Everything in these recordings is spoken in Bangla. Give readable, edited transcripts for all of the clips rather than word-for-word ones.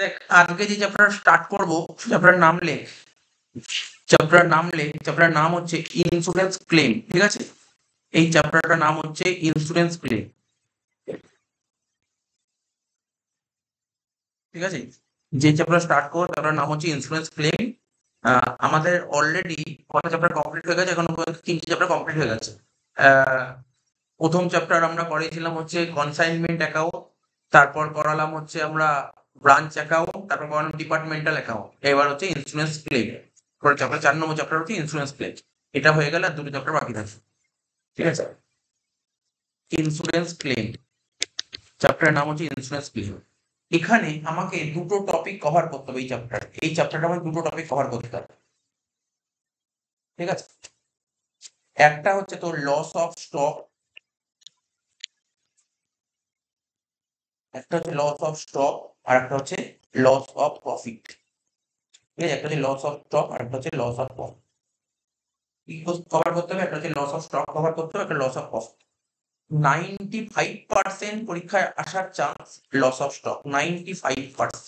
দেখ, আজকে যে চ্যাপ্টার স্টার্ট করবো চ্যাপ্টার নাম লেখ। চ্যাপ্টার নাম হচ্ছে ইন্স্যুরেন্স ক্লেম। ঠিক আছে, এই চ্যাপ্টারটার নাম হচ্ছে ইন্স্যুরেন্স ক্লেম। ঠিক আছে, যে চ্যাপ্টার স্টার্ট করবো চ্যাপ্টার নাম হচ্ছে ইন্স্যুরেন্স ক্লেম। আমাদের অলরেডি কটা চ্যাপ্টার কমপ্লিট হয়ে গেছে, এখনো পর্যন্ত 3টে চ্যাপ্টার কমপ্লিট হয়ে গেছে। আহ, প্রথম চ্যাপ্টার আমরা করেছিলাম হচ্ছে কনসাইনমেন্ট অ্যাকাউন্ট, তারপর করালাম হচ্ছে আমরা ব্রাঞ্চ অ্যাকাউন্ট, তারপর করালাম ডিপার্টমেন্টাল অ্যাকাউন্ট, এবার হচ্ছে ইন্স্যুরেন্স ক্লেম। চ্যাপ্টার 4 নম্বর চ্যাপ্টার হচ্ছে ইন্স্যুরেন্স ক্লেম। এটা হয়ে গেলে আর দুটো চ্যাপ্টার বাকি থাকে। ঠিক আছে, ইন্স্যুরেন্স ক্লেম চ্যাপ্টারের নাম হচ্ছে ইন্স্যুরেন্স ক্লেম। এখানে আমাকে দুটো টপিক কভার করতে হবে। এই চ্যাপ্টারটা আমাকে দুটো টপিক কভার করতে হবে। ঠিক আছে, একটা হচ্ছে তোর লস অফ স্টক, একটা হচ্ছে লস অফ স্টক, আর একটা হচ্ছে লস অফ প্রফিট। ঠিক আছে, একটা হচ্ছে লস অফ স্টক আর একটা হচ্ছে লস অফ প্রফিট। কি কভার করতে হবে? একটা হচ্ছে লস অফ স্টক কভার করতে হবে, একটা লস অফ প্রফিট। 95% পরীক্ষায় আসার চান্স লস অফ স্টক, 95%।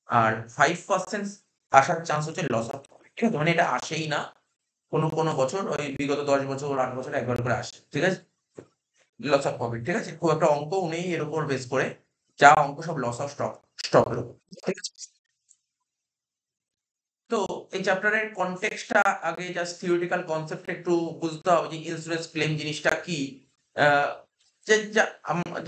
আর 5% আসার চান্স হচ্ছে লস অফ প্রফিট। ঠিক আছে, মানে এটা আসেই না। কোনো কোনো বছর ওই বিগত 10 বছর 8 বছর একবার করে আসে। ঠিক আছে, লস অফ প্রফিট। ঠিক আছে, খুব একটা অঙ্কও নেই এর উপর বেস করে, যা অঙ্ক সব লস অফ স্টকের উপর। ঠিক আছে, তো এই চ্যাপ্টারের কনটেক্সটটা আগে জাস্ট থিওরিটিক্যাল কনসেপ্ট একটু বুঝতে হবে যে ইন্স্যুরেন্স ক্লেম জিনিসটা কি। আহ,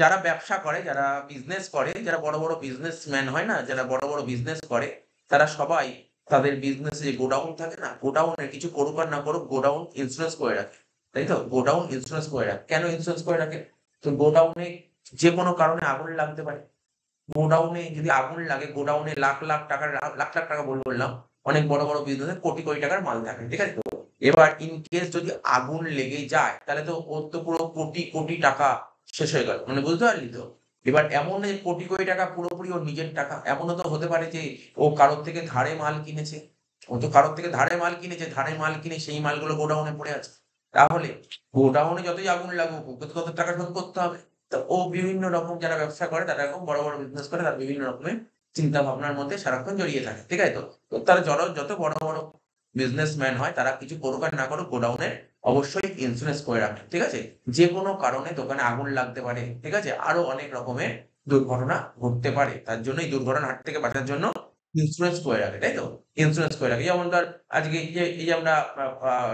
যারা ব্যবসা করে, যারা বিজনেস করে, যারা বড় বড় বিজনেসম্যান হয় না, যারা বড় বড় বিজনেস করে, তারা সবাই তাদের বিজনেসে যে গোডাউন থাকে না, গোডাউনে কিছু করুক আর না করুক গোডাউন ইন্স্যুরেন্স করে রাখে। তাই তো, গোডাউন ইন্স্যুরেন্স করে রাখে। কেন ইন্স্যুরেন্স করে রাখে? তো গোডাউনে যে কোনো কারণে আগুন লাগতে পারে। গোডাউনে যদি আগুন লাগে, গোডাউনে লাখ লাখ টাকার, লাখ লাখ টাকা বললাম, অনেক বড় বড় বিজনেসে কোটি কোটি টাকার মাল থাকে। ঠিক আছে, তো এবার ইন কেস যদি আগুন লেগে যায়, তাহলে তো ওর তো পুরো কোটি কোটি টাকা শেষ হয়ে গেল। মানে বুঝতে পারলি তো? এবার এমন না যে কোটি কোটি টাকা পুরোপুরি ওর নিজের টাকা, এমনও তো হতে পারে যে ও কারোর থেকে ধারে মাল কিনেছে। ও তো কারোর থেকে ধারে মাল কিনেছে, ধারে মাল কিনে সেই মালগুলো গোডাউনে পড়ে আছে। তাহলে গোডাউনে যতই আগুন লাগুক, ওকে তো তত টাকা শোধ করতে হবে। তো ও বিভিন্ন রকম, যারা ব্যবসা করে, তারা এরকম বড় বড় বিজনেস করে, তারা বিভিন্ন রকমের চিন্তা ভাবনার মধ্যে সারাক্ষণ জড়িয়ে থাকে। ঠিক আছে, তো তো তারা যত বড় বড় বিজনেসম্যান হয়, তারা কিছু করুক আর না করুক গোডাউনে অবশ্যই ইন্স্যুরেন্স করে রাখে। ঠিক আছে, যে কোনো কারণে দোকানে আগুন লাগতে পারে। ঠিক আছে, আরো অনেক রকমের দুর্ঘটনা ঘটতে পারে, তার জন্য এই দুর্ঘটনার হাত থেকে বাঁচার জন্য ইন্স্যুরেন্স করে রাখে। তাই তো, ইন্স্যুরেন্স করে রাখে। যেমন ধর আজকে এই যে আমরা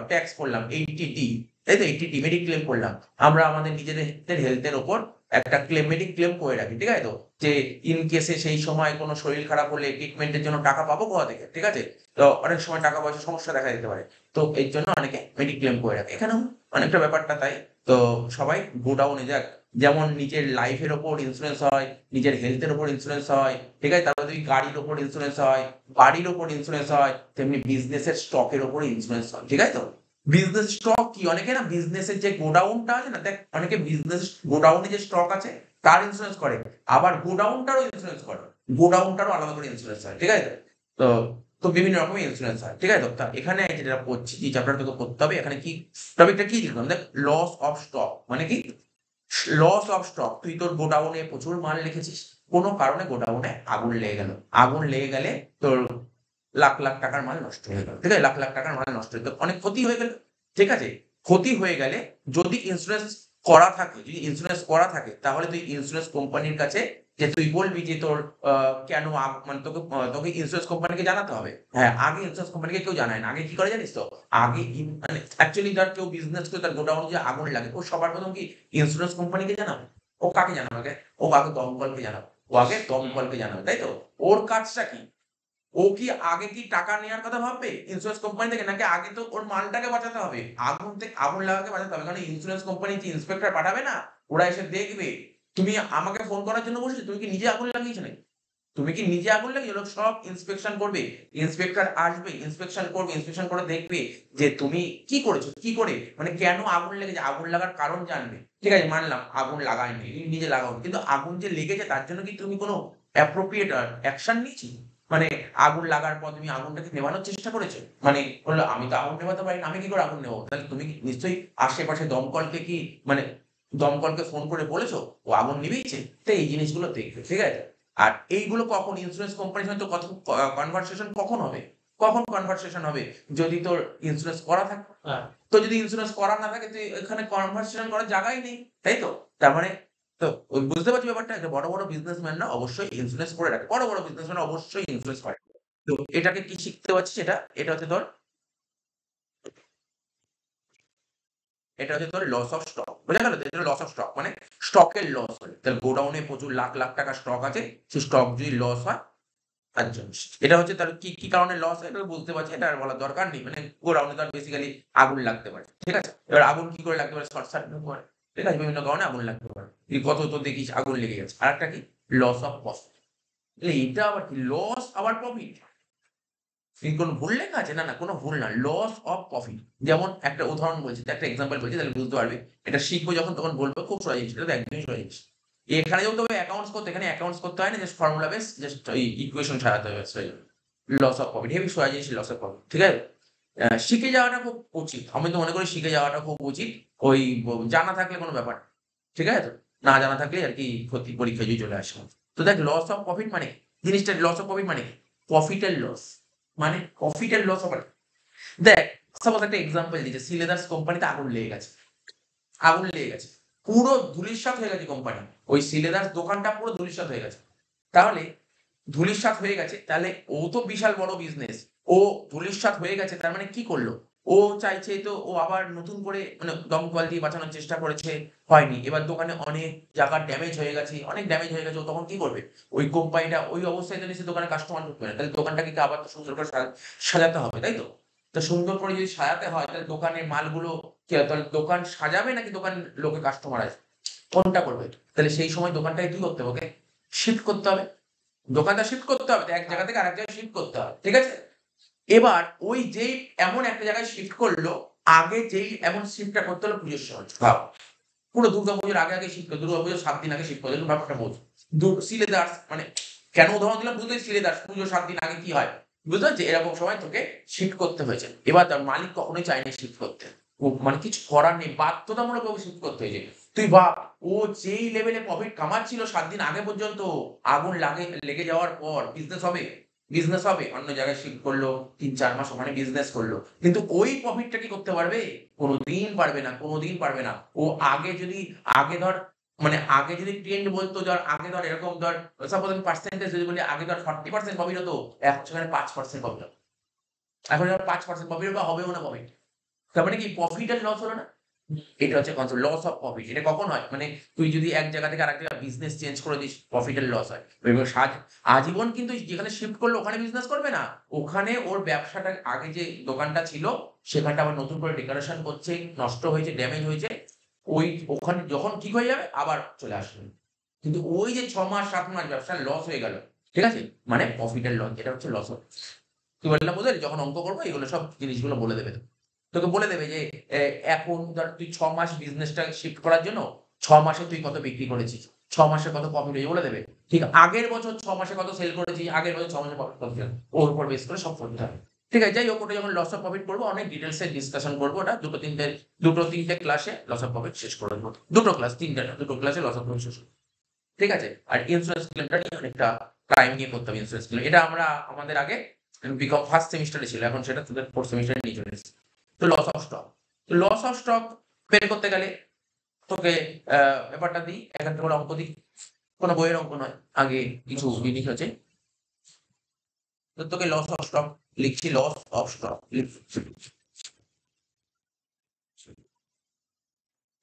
ট্যাক্স করলাম 80D, তাই তো, 80D মেডিক্লেম করলাম। আমরা আমাদের নিজেদের হেলথের ওপর একটা মেডিক্লেম করে রাখি। ঠিক আছে, তো যে ইন কেসে সেই সময় কোনো শরীর খারাপ হলে ট্রিটমেন্টের জন্য টাকা পাবো কোথা থেকে। ঠিক আছে, তো অনেক সময় টাকা পয়সা সমস্যা দেখা দিতে পারে, তো এর জন্য অনেকে মেডিক্লেম করে রাখে। এখানেও অনেকটা ব্যাপারটা তাই। তো সবাই গোডাউনে যাক, যেমন নিজের লাইফের ওপর ইন্স্যুরেন্স হয়, নিজের হেলথের ওপর ইন্স্যুরেন্স হয়। ঠিক আছে, তারপর যদি গাড়ির ওপর ইন্স্যুরেন্স হয়, বাড়ির ওপর ইন্স্যুরেন্স হয়, তেমনি বিজনেসের স্টকের ওপর ইন্স্যুরেন্স হয়। ঠিক আছে, তো বিজনেস স্টক কি, অনেকে না বিজনেসের যে গোডাউনটা আছে না, দেখ অনেকে বিজনেস গোডাউনে যে স্টক আছে তার ইন্স্যুরেন্স করে, আবার গোডাউনটারও ইন্স্যুরেন্স করে, গোডাউনটারও আলাদা করে ইন্স্যুরেন্স হয়। ঠিক আছে, তো তো বিভিন্ন রকমের ইন্স্যুরেন্স হয়। ঠিক আছে, তো তা এখানে যেটা পড়ছি, যে চ্যাপ্টার তোকে পড়তে হবে, এখানে কি টপিকটা কি লিখলাম দেখ, লস অফ স্টক মানে কি? লস অফ স্টক, তুই তোর গোডাউনে প্রচুর মাল রেখেছিস, কোনো কারণে গোডাউনে আগুন লেগে গেল। আগুন লেগে গেলে তোর লাখ লাখ টাকার মাল নষ্ট হয়ে গেল। ঠিক আছে, লাখ লাখ টাকার মাল নষ্ট হয়ে গেল, অনেক ক্ষতি হয়ে গেল। ঠিক আছে, ক্ষতি হয়ে গেলে যদি ইন্স্যুরেন্স করা থাকে, তাহলে তুই ইন্স্যুরেন্স কোম্পানির কাছে যে তুই বলবি যে তোর কেন মানে তোকে ইন্স্যুরেন্স কোম্পানিকে জানাতে হবে। হ্যাঁ, আগে ইন্স্যুরেন্স কোম্পানিকে কেউ জানায় না। আগে কি করে জানিস তো? আগে মানে অ্যাকচুয়ালি ধর কেউ বিজনেস করে, তার গোডাউনে যে আগুন লাগে, ও সবার প্রথম কি ইন্স্যুরেন্স কোম্পানিকে জানাবে? ও কাকে জানাবে আগে? ও আগে দমকলকে জানাবে। তাই তো? ওর কাজটা কি? ও কি আগে কি টাকা নেওয়ার কথা ভাববে ইন্স্যুরেন্স কোম্পানি থেকে, নাকি আগে তো ওর মালটাকে বাঁচাতে হবে? আগুন লাগাকে বাঁচাতে হবে, কারণ ইন্স্যুরেন্স কোম্পানি যে ইন্সপেক্টর পাঠাবে না, ওরা এসে দেখবে। তুমি আমাকে ফোন করার জন্য বসেছো, তুমি কি নিজে আগুন লাগিয়েছো নাকি? তুমি কি নিজে আগুন লাগিয়েছো? লোক সব ইন্সপেকশন করবে, ইন্সপেক্টর আসবে, ইন্সপেকশন করবে, ইন্সপেকশন করে দেখবে যে তুমি কি করেছো, কি করে, মানে কেন আগুন লেগেছে, আগুন লাগার কারণ জানবে। ঠিক আছে, মানলাম আগুন লাগায়নি, তুমি নিজে লাগাও, কিন্তু আগুন যে লেগেছে তার জন্য কি তুমি কোনো অ্যাপ্রোপ্রিয়েট অ্যাকশন নিয়েছো? মানে আগুন লাগার পর তুমি আগুনটাকে নেভানোর চেষ্টা করেছো? মানে বললো আমি তো আগুন নেভাতে পারি না, আমি কি করে আগুন নেবো? তাহলে তুমি কি নিশ্চয়ই আশেপাশে দমকলকে মানে দমকলকে ফোন করে বলেছো ও আগুন নিভিয়েছে? তো এই জিনিসগুলো দেখবে। ঠিক আছে, আর এইগুলো কখন ইন্স্যুরেন্স কোম্পানির সঙ্গে তো কনভারসেশন কখন হবে? কখন কনভারসেশন হবে? যদি তোর ইন্স্যুরেন্স করা থাকে। তো যদি ইন্স্যুরেন্স করা না থাকে, তুই এখানে কনভারসেশন করার জায়গাই নেই, তাই তো? তার মানে তো ওই বুঝতে পারছি ব্যাপারটা, যে বড় বড় বিজনেসম্যানরা অবশ্যই ইন্স্যুরেন্স করে রাখে, বড় বড় বিজনেসম্যান অবশ্যই ইন্স্যুরেন্স করে। তো এটাকে কি শিখতে পারছি, এটা হচ্ছে তোর লস অফ স্টক। বোঝা গেল তো? এটা লস অফ স্টক মানে স্টকের লস হয়। তাহলে গোডাউনে প্রচুর লাখ লাখ টাকা স্টক আছে, সেই স্টক যদি লস হয়, আচ্ছা, এটা হচ্ছে তার কি কারণে লস হয়, এটা বুঝতে পারছি, এটা আর বলার দরকার নেই। মানে গোডাউনে তো বেসিক্যালি আগুন লাগতে পারে, ঠিক আছে? এবার আগুন কি করে লাগতে পারে? শর্ট সার্কিট করে, ঠিক আছে? বিভিন্ন কারণে আগুন লাগতে পারে। তুই কত তো দেখিস আগুন লেগে গেছে। আর একটা কি? Loss of profit. এটা আবার কি? লস আবার প্রফিট? কোন ভুল লেখা আছে? না, না, কোন ভুল না। Loss of profit. যেমন একটা উদাহরণ বলছি, একটা এক্সাম্পল বলছি, তাহলে বুঝতে পারবি। এটা শিখবো যখন, তখন বলবো। খুব সোজা জিনিস, এটা তো একদমই সোজা জিনিস। এখানে যেহেতু তোকে অ্যাকাউন্টস করতে, এখানে অ্যাকাউন্টস করতে হয় না, just formula base, just equation সাজাতে হবে। লস অফ প্রফিট হেবি সোজা জিনিস, লস অফ প্রফিট, ঠিক আছে? শিখে যাওয়াটা খুব উচিত। আমি তো মনে করি শিখে যাওয়াটা খুব উচিত। ওই জানা থাকলে কোনো ব্যাপার না। ঠিক আছে তো? না জানা থাকলে আর কি ক্ষতি, পরীক্ষায় যদি চলে আসে। তো দেখ, লস অফ প্রফিট মানে কি? জিনিসটা লস অফ প্রফিট মানে কি? প্রফিটের লস। মানে প্রফিটের লস আবার, দেখ, সাপোজ একটা এক্সাম্পল দিচ্ছে, সিলেদার্স কোম্পানিতে আগুন লেগে গেছে। আগুন লেগে গেছে, পুরো ধূলিসাৎ হয়ে গেছে কোম্পানি। ওই সিলেদার্স দোকানটা পুরো ধূলিসাৎ হয়ে গেছে। তাহলে ধূলিসাৎ হয়ে গেছে, তাহলে ও তো বিশাল বড় বিজনেস, ও ধূলিসাৎ হয়ে গেছে, তার মানে কি করলো? ও চাইছে তো ও আবার নতুন করে মানে দমকল দিয়ে বাঁচানোর চেষ্টা করেছে, হয়নি। এবার দোকানে অনেক জায়গা ড্যামেজ হয়ে গেছে, অনেক ড্যামেজ হয়ে গেছে, ও তখন কি করবে? ওই কোম্পানিটা ওই অবস্থায় তো নিশ্চয়ই দোকানে কাস্টমার ঢুকবে না, তাহলে দোকানটাকে কি আবার তো সুন্দর করে সাজাতে হবে, তাই তো? তো সুন্দর করে যদি সাজাতে হয়, তাহলে দোকানের মালগুলো কি হয়? তাহলে দোকান সাজাবে নাকি দোকান লোকে কাস্টমার আসবে? কোনটা করবে? তাহলে সেই সময় দোকানটাকে কি করতে হবে? ওকে শিফট করতে হবে। দোকানটা শিফট করতে হবে, তো এক জায়গা থেকে আরেক জায়গায় শিফট করতে হবে, ঠিক আছে? এবার ওই যেই এমন একটা জায়গায় শিফট করলো, আগে যেই এমন শিফটটা করতে হলো পুজোর সময়, ভাব, পুরো দুর্গাপুজোর আগে আগে শিফট করে, দুর্গাপুজোর ৭ দিন আগে শিফট করে, ব্যাপারটা বোঝ। সিলেদার্স মানে কেন উদাহরণ দিলাম বুঝতে? সিলেদার্স পুজোর ৭ দিন আগে কি হয় বুঝতে পারছি? এরকম সময় তোকে শিফট করতে হয়েছে। এবার তার মালিক কখনোই চায়নি শিফট করতে, ও মানে কিছু করার নেই, বাধ্যতামূলক ওকে শিফট করতে হয়েছে। তুই ভাব, ও যেই লেভেলে প্রফিট কামাচ্ছিল ৭ দিন আগে পর্যন্ত, আগুন লেগে যাওয়ার পর বিজনেস হবে? বিজনেস হবে? অন্য জায়গায় শিফট করলো, ৩-৪ মাস ওখানে বিজনেস করলো, কিন্তু ওই প্রফিটটা কি করতে পারবে? কোনদিন পারবে না, কোনদিন পারবে না। ও আগে যদি, আগে ধর, মানে আগে যদি ট্রেন্ড বলতো, ধর আগে ধর এরকম ধর, সাপোজ আমি পার্সেন্টেজ যদি বলি, আগে ধর 40% প্রফিট হতো, এখন সেখানে 5% প্রফিট হবে। এখন যখন 5% প্রফিট বা হবেও না প্রফিট, তার মানে কি? প্রফিট আর লস হলো না? এটা হচ্ছে কনসেপ্ট, লস অফ প্রফিট। এটা কখন হয়? মানে তুই যদি এক জায়গা থেকে আরেক জায়গায় বিজনেস চেঞ্জ করে দিস, প্রফিট এর লস হয়। এবার আজীবন কিন্তু যেখানে শিফট করলো ওখানে বিজনেস করবে না। ওখানে ওর ব্যবসাটা, আগে যে দোকানটা ছিল সেখানটা আবার নতুন করে ডেকোরেশন করছে, নষ্ট হয়েছে, ড্যামেজ হয়েছে। ওই ওখানে যখন ঠিক হয়ে যাবে আবার চলে আসবে। কিন্তু ওই যে ৬ মাস ৭ মাস ব্যবসার লস হয়ে গেল, ঠিক আছে? মানে প্রফিট এর লস, এটা হচ্ছে লস অফ। তুই বললাম বুঝলি, যখন অঙ্ক করবো এগুলো সব জিনিসগুলো বলে দেবে। তোকে বলে দেবে যে এখন ধর তুই ৬ মাস বিজনেসটা শিফট করার জন্য ৬ মাসে তুই কত বিক্রি করেছিস, ৬ মাসে কত প্রফিট হয়েছে বলে দেবে। ঠিক আগের বছর ৬ মাসে কত সেল করেছিস, আগের বছর ৬ মাসে প্রফিট কত ছিল, ওর উপর বেস করে সব করতে হবে। ঠিক আছে? যাই হোক, ওটা যখন লস অফ প্রফিট করবো অনেক ডিটেইলস এ ডিসকাশন করবো। ওটা ২-৩টে ক্লাসে লস অফ প্রফিট শেষ করে দেবো। ২ ক্লাস, ৩টে না, ২ ক্লাসে লস অফ প্রফিট শেষ করব। ঠিক আছে? আর ইন্সুরেন্স ক্লেমটা নিয়ে অনেকটা টাইম নিয়ে করতে হবে। ইন্সুরেন্স ক্লেম এটা আমরা আমাদের আগে বিকম ফার্স্ট সেমিস্টারে ছিল, এখন সেটা তোদের ফোর্থ সেমিস্টারে নিয়ে চলে এসেছে। তো লস অফ স্টক, তো লস অফ স্টক বের করতে গেলে তোকে ব্যাপারটা দিই, এক একটা করে অঙ্ক দিই। কোনো বইয়ের অঙ্ক নয়, আগে কিছু জিনিস আছে। তো তোকে লস অফ স্টক লিখছি, লস অফ স্টক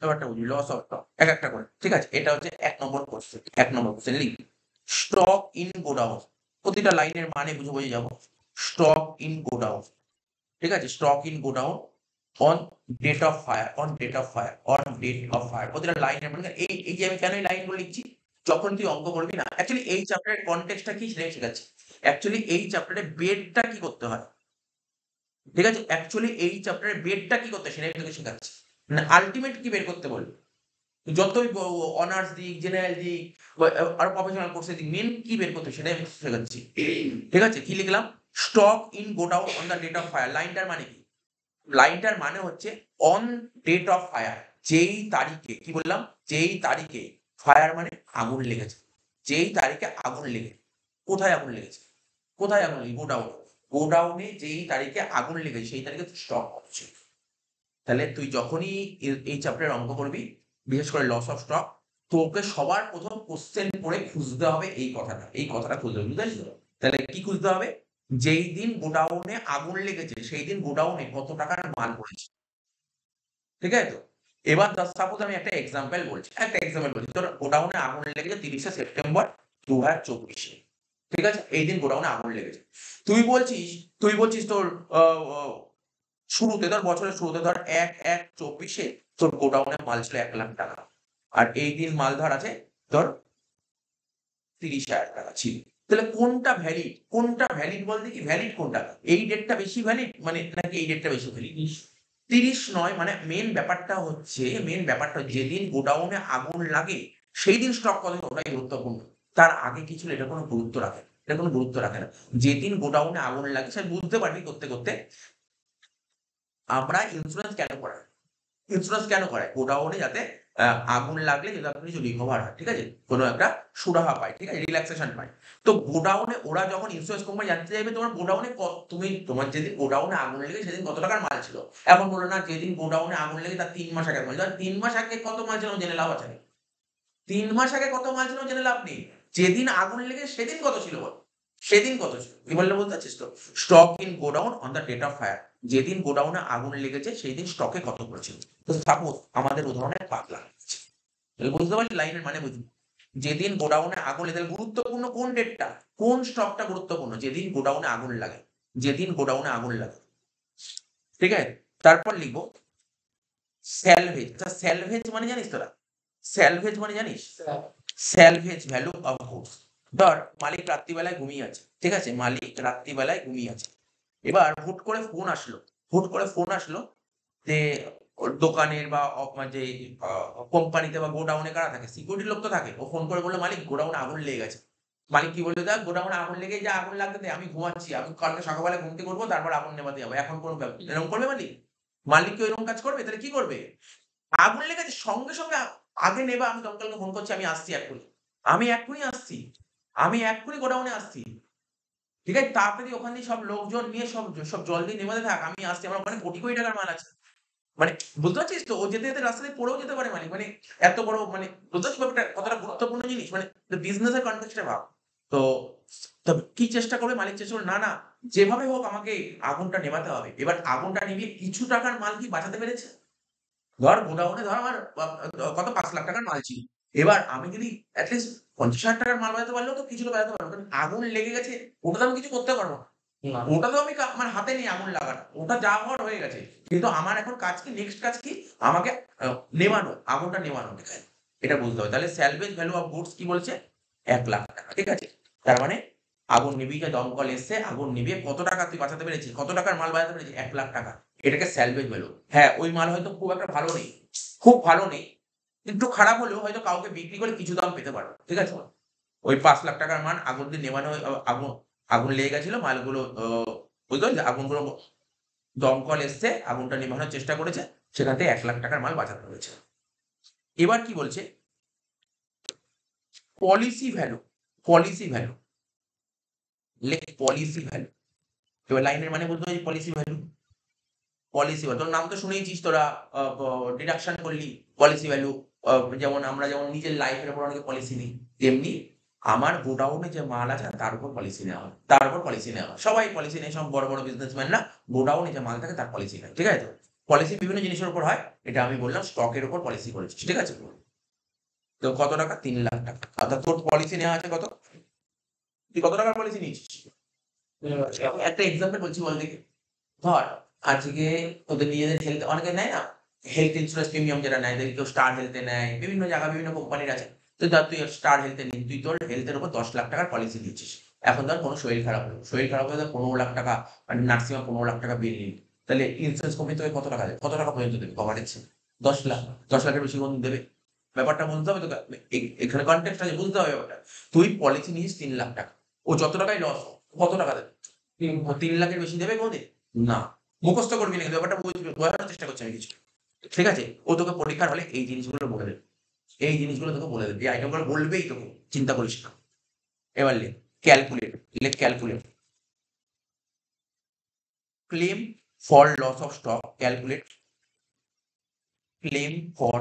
ব্যাপারটা বুঝি, লস অফ স্টক এক একটা করে, ঠিক আছে? এটা হচ্ছে ১ নম্বর কোশ্চেন। ১ নম্বর কোশ্চেন লিখ, স্টক ইন গোডাউন। প্রতিটা লাইনের মানে বুঝে বুঝে যাবো। স্টক ইন গোডাউন, ঠিক আছে? Stock in godown on date of fire, on date of fire, on date of fire. প্রতিটা লাইনের মানে এই যে আমি কেন এই লাইনগুলো লিখছি, যখন তুই অঙ্ক করবি না, অ্যাকচুয়ালি এই চ্যাপ্টারের কনটেক্সটটা কি সেটাই শেখাচ্ছি। অ্যাকচুয়ালি এই চ্যাপ্টারে বেডটা কি করতে হয়, ঠিক আছে? অ্যাকচুয়ালি এই চ্যাপ্টারে বেডটা কি করতে হয় সেটাই তোকে শেখাচ্ছি। মানে আল্টিমেট কি বের করতে বলবো, যতই অনার্স দিক, জেনারেল দিক, বা আরো প্রফেশনাল কোর্সের দিক, মেন কি বের করতে হয় সেটাই আমি শেখাচ্ছি। ঠিক আছে? কি লিখলাম? Stock in godown on the date of fire. লাইনটার মানে কি? লাইনটার মানে হচ্ছে অন ডেট অফ ফায়ার, যেই তারিখে, কি বললাম? যেই তারিখে ফায়ার মানে আগুন লেগেছে। যেই তারিখে আগুন লেগে, কোথায় আগুন লেগেছে? কোথায় আগুন লেগে? গোডাউনে। গোডাউনে যেই তারিখে আগুন লেগেছে সেই তারিখে স্টক কত ছিল? তাহলে তুই যখনই এই চ্যাপ্টারের অঙ্ক করবি, বিশেষ করে লস অফ স্টক, তোকে সবার প্রথম কোশ্চেন পড়ে খুঁজতে হবে এই কথাটা। এই কথাটা খুঁজতে হবে, বুঝতে পারছিস তো? তাহলে কি খুঁজতে হবে? যেই দিন গোডাউনে আগুন লেগেছে সেই দিন গোডাউনে কত টাকার মাল পড়েছে। ঠিক আছে তো? এবার সাপোজ আমি একটা এক্সাম্পল বলছি। তোর গোডাউনে আগুন লেগেছে 30শে সেপ্টেম্বর 2024-এ। ঠিক আছে? এই দিন গোডাউনে আগুন লেগেছে। তুই বলছিস তোর আ আ শুরুতে ধর, বছরের শুরুতে ধর ১/১/২৪-এ তোর গোডাউনে মাল ছিল ১,০০,০০০ টাকা। আর এই দিন মাল ধর আছে ধর ৩০,০০০ টাকা ছিল। তাহলে কোনটা ভ্যালিড? কোনটা ভ্যালিড বল দেখি, ভ্যালিড কোনটা? এই ডেটটা বেশি ভ্যালিড মানে নাকি এই ডেটটা বেশি ভ্যালিড? ৩০ নয়, মানে মেইন ব্যাপারটা হচ্ছে যেদিন গোডাউনে আগুন লাগে সেই দিন স্টক কত ছিল ওটাই গুরুত্বপূর্ণ। তার আগে কি ছিল এটা কোনো গুরুত্ব রাখে না। এটা কোনো গুরুত্ব রাখে না। যেদিন গোডাউনে আগুন লাগে সে বুঝতে পারবি করতে, করতে আমরা ইন্সুরেন্স কেন করাই? ইন্সুরেন্স কেন করায়? গোডাউনে যাতে আগুন লাগলে যাতে আপনি কিছু রিকভার হয়। ঠিক আছে? কোনো একটা সুরাহা পায়। ঠিক আছে? রিল্যাক্সেশন পায়। তো গোডাউনে ওরা যখন ইন্সুরেন্স কোম্পানি জানতে চাইবে তোমার গোডাউনে তোমার যেদিন গোডাউনে আগুন লেগে সেদিন কত টাকার মাল ছিল। এখন বলল না যেদিন গোডাউনে আগুন লেগে তার ৩ মাস আগের মাল। এবার ৩ মাস আগে কত মাল ছিল জেনে লাভ আছে? ৩ মাস আগে কত মাল ছিল জেনে লাভ নেই। যেদিন আগুন লেগে সেদিন কত ছিল বল? সেদিন কত ছিল? কি বললে বুঝতে পারছিস তো? Stock in godown on the date of fire. যেদিন গোডাউনে আগুন লেগেছে সেই দিন স্টকে কত পড়েছিল। তো সাপোজ আমাদের উদাহরণে ৫,০০,০০০ আছে। তাহলে বুঝতে পারলি লাইনের মানে বুঝলি? যেদিন গোডাউনে আগুন লেগে, তাহলে গুরুত্বপূর্ণ কোন ডেটটা? কোন স্টকটা গুরুত্বপূর্ণ? যেদিন গোডাউনে আগুন লাগে। যেদিন গোডাউনে আগুন লাগে। ঠিক আছে? তারপর লিখব স্যালভেজ। আচ্ছা স্যালভেজ মানে জানিস তোরা? স্যালভেজ মানে জানিস? Salvage value of goods. ধর মালিক রাত্রিবেলায় ঘুমিয়ে আছে। ঠিক আছে? মালিক রাত্রিবেলায় ঘুমিয়ে আছে। এবার হুট করে ফোন আসলো যে ওর দোকানের বা যে আ কোম্পানিতে বা গোডাউনে কারা থাকে? সিকিউরিটি লোক তো থাকে। ও ফোন করে বলল, "মালিক গোডাউনে আগুন লেগে গেছে।" মালিক কি বলল? "দেখ গোডাউনে আগুন লেগেছে, আগুন লাগতে দে। আমি ঘুমাচ্ছি। আমি কালকে সকালবেলা ঘুম থেকে উঠবো তারপর আগুন নেভাতে যাবো। এখন কোনো এরকম করবে মালিক? মালিক কি ওইরকম কাজ করবে? তাহলে কি করবে? আগুন লেগেছে সঙ্গে, সঙ্গে আগে নেভা, আমি দমকলকে ফোন করছি, "আমি আসছি এক্ষুনি। আমি এক্ষুনি আসছি। আমি এক্ষুনি গোডাউনে আসছি।" ঠিক আছে? তাড়াতাড়ি ওখান দিয়ে সব লোকজন নিয়ে সব জল দিয়ে নেভাতে থাক। আমি আসছি। আমার ওখানে কোটি, কোটি টাকার মাল আছে। মানে বুঝতে পারছিস তো? ও যেতে, যেতে রাস্তা দিয়ে পড়েও যেতে পারে মালিক। মানে এত বড় মানে বুঝতে পারছিস ব্যাপারটা কতটা গুরুত্বপূর্ণ জিনিস? মানে বিজনেস এর কনটেক্সট এ ভাব। তো কি চেষ্টা করবে মালিক? চেষ্টা করবে, না, যেভাবে হোক আমাকে আগুনটা নেভাতে হবে। এবার আগুনটা নিভিয়ে কিছু টাকার মাল কি বাঁচাতে পেরেছে? ধর গোডাউনে ধর আমার কত ৫,০০,০০০ টাকার মাল ছিল। এবার আমি যদি এট লিস্ট ৫০,০০০ টাকার মাল বাঁচাতে পারলেও তো কিছুটা বাঁচাতে পারবো। কারণ আগুন লেগে গেছে, ওটা তো আমি কিছু করতে পারবো না। না। ওটা তো আমি আমার হাতে নেই আগুন লাগাটা। ওটা যা হওয়ার হয়ে গেছে। কিন্তু আমার এখন কাজ কি? নেক্সট কাজ কি? আমাকে আ নেভানো, আগুনটা নেভানো। ঠিক আছে? এটা বুঝতে হবে। তাহলে সালভেজ ভ্যালু অফ গুডস কি বলছে? ৳১,০০,০০০। ঠিক আছে? তার মানে আগুন নিভিয়ে দমকল এসছে, আগুন নিভিয়ে কত টাকা তুই বাঁচাতে পেরেছিস? কত টাকার মাল বাঁচাতে পেরেছিস? ৳১,০০,০০০। এটাকে সালভেজ ভ্যালু। হ্যাঁ, ওই মাল হয়তো খুব একটা ভালো নেই। খুব ভালো নেই। একটু খারাপ হলেও হয়তো কাউকে বিক্রি করে কিছু দাম পেতে পারো। ঠিক আছে? ওই ৳৫,০০,০০০ টাকার মাল আগুন দিয়ে নেভানো আগুন আগুন লেগে গেছিল। মালগুলো বুঝতে পারলি? আগুনগুলো দমকল এসছে, আগুনটা নেভানোর চেষ্টা করেছে। সেখান থেকে ৳১,০০,০০০ টাকার মাল বাঁচাতে হয়েছে। এবার কি বলছে? Policy value, policy value. Policy value. এবার লাইনের মানে বুঝতে পারছিস পলিসি ভ্যালু? Policy value. তোর নাম তো শুনেইছিস তোরা, আ ব ডিডাকশন করলি পলিসি ভ্যালু। আ আমরা যেমন নিজের লাইফ এর উপর অনেকে পলিসি নিই। তেমনি আমার গোডাউনে যে মাল আছে তার উপর পলিসি নেওয়া হয়। তার উপর পলিসি নেওয়া হয়। সবাই পলিসি নেয়, সব বড়, বড় বিজনেসম্যানরা গোডাউনে যে মাল থাকে তার পলিসি নেয়। ঠিক আছে তো? পলিসি বিভিন্ন জিনিসের উপর হয়। এটা আমি বললাম স্টক এর উপর পলিসি করেছিস। ঠিক আছে? তো কত টাকা? ৳৩,০০,০০০। অর্থাৎ তোর পলিসি নেওয়া আছে কত? তুই কত টাকার পলিসি নিয়েছিস? একটা এক্সাম্পল বলছি বল দেখি। ধর আজকে তোদের নিজেদের হেলথ অনেকে নেয় না? হেলথ ইন্সুরেন্স প্রিমিয়াম যেটা নেয়, দেখবি কেউ স্টার হেলথ এ নেয়। বিভিন্ন জায়গায় বিভিন্ন কোম্পানির আছে। তো ধর তুই স্টার হেলথ এ নিলি। তুই তোর হেলথ এর উপর ৳১০,০০,০০০ টাকার পলিসি নিচ্ছিস। এখন ধর কোনো শরীর খারাপ হলো। শরীর খারাপ হলে ধর ৳১৫,০০,০০০ মানে নার্সিং হোমে ৳১৫,০০,০০০ বিল নিলি। তাহলে ইন্সুরেন্স কোম্পানি তোকে কত টাকা দেবে? কত টাকা পর্যন্ত দেবে কভারেজ? ১০,০০,০০০। ১০,০০,০০০ এর বেশি কোনদিন দেবে? ব্যাপারটা বুঝতে হবে তোকে। এখানে কনটেক্সট আছে, বুঝতে হবে ব্যাপারটা। তুই পলিসি নিয়েছিস ৳৩,০০,০০০। ও যত টাকাই লস হোক, কত টাকা দেবে? ৩,০০,০০০ এর বেশি দেবে কোনদিন? না। মুখস্থ করবি না, কিন্তু ব্যাপারটা বুঝবি, বোঝানোর চেষ্টা করছি আমি কিছু। ঠিক আছে? ও তোকে পরীক্ষার হলে এই জিনিসগুলো বলে দেবে। এই জিনিসগুলো তোকে বলে দেবে, এই আইটেমগুলো বলবেই তোকে, চিন্তা করিস না। এবার লিখ ক্যালকুলেট, লিখ calculate, claim for loss of stock, calculate claim for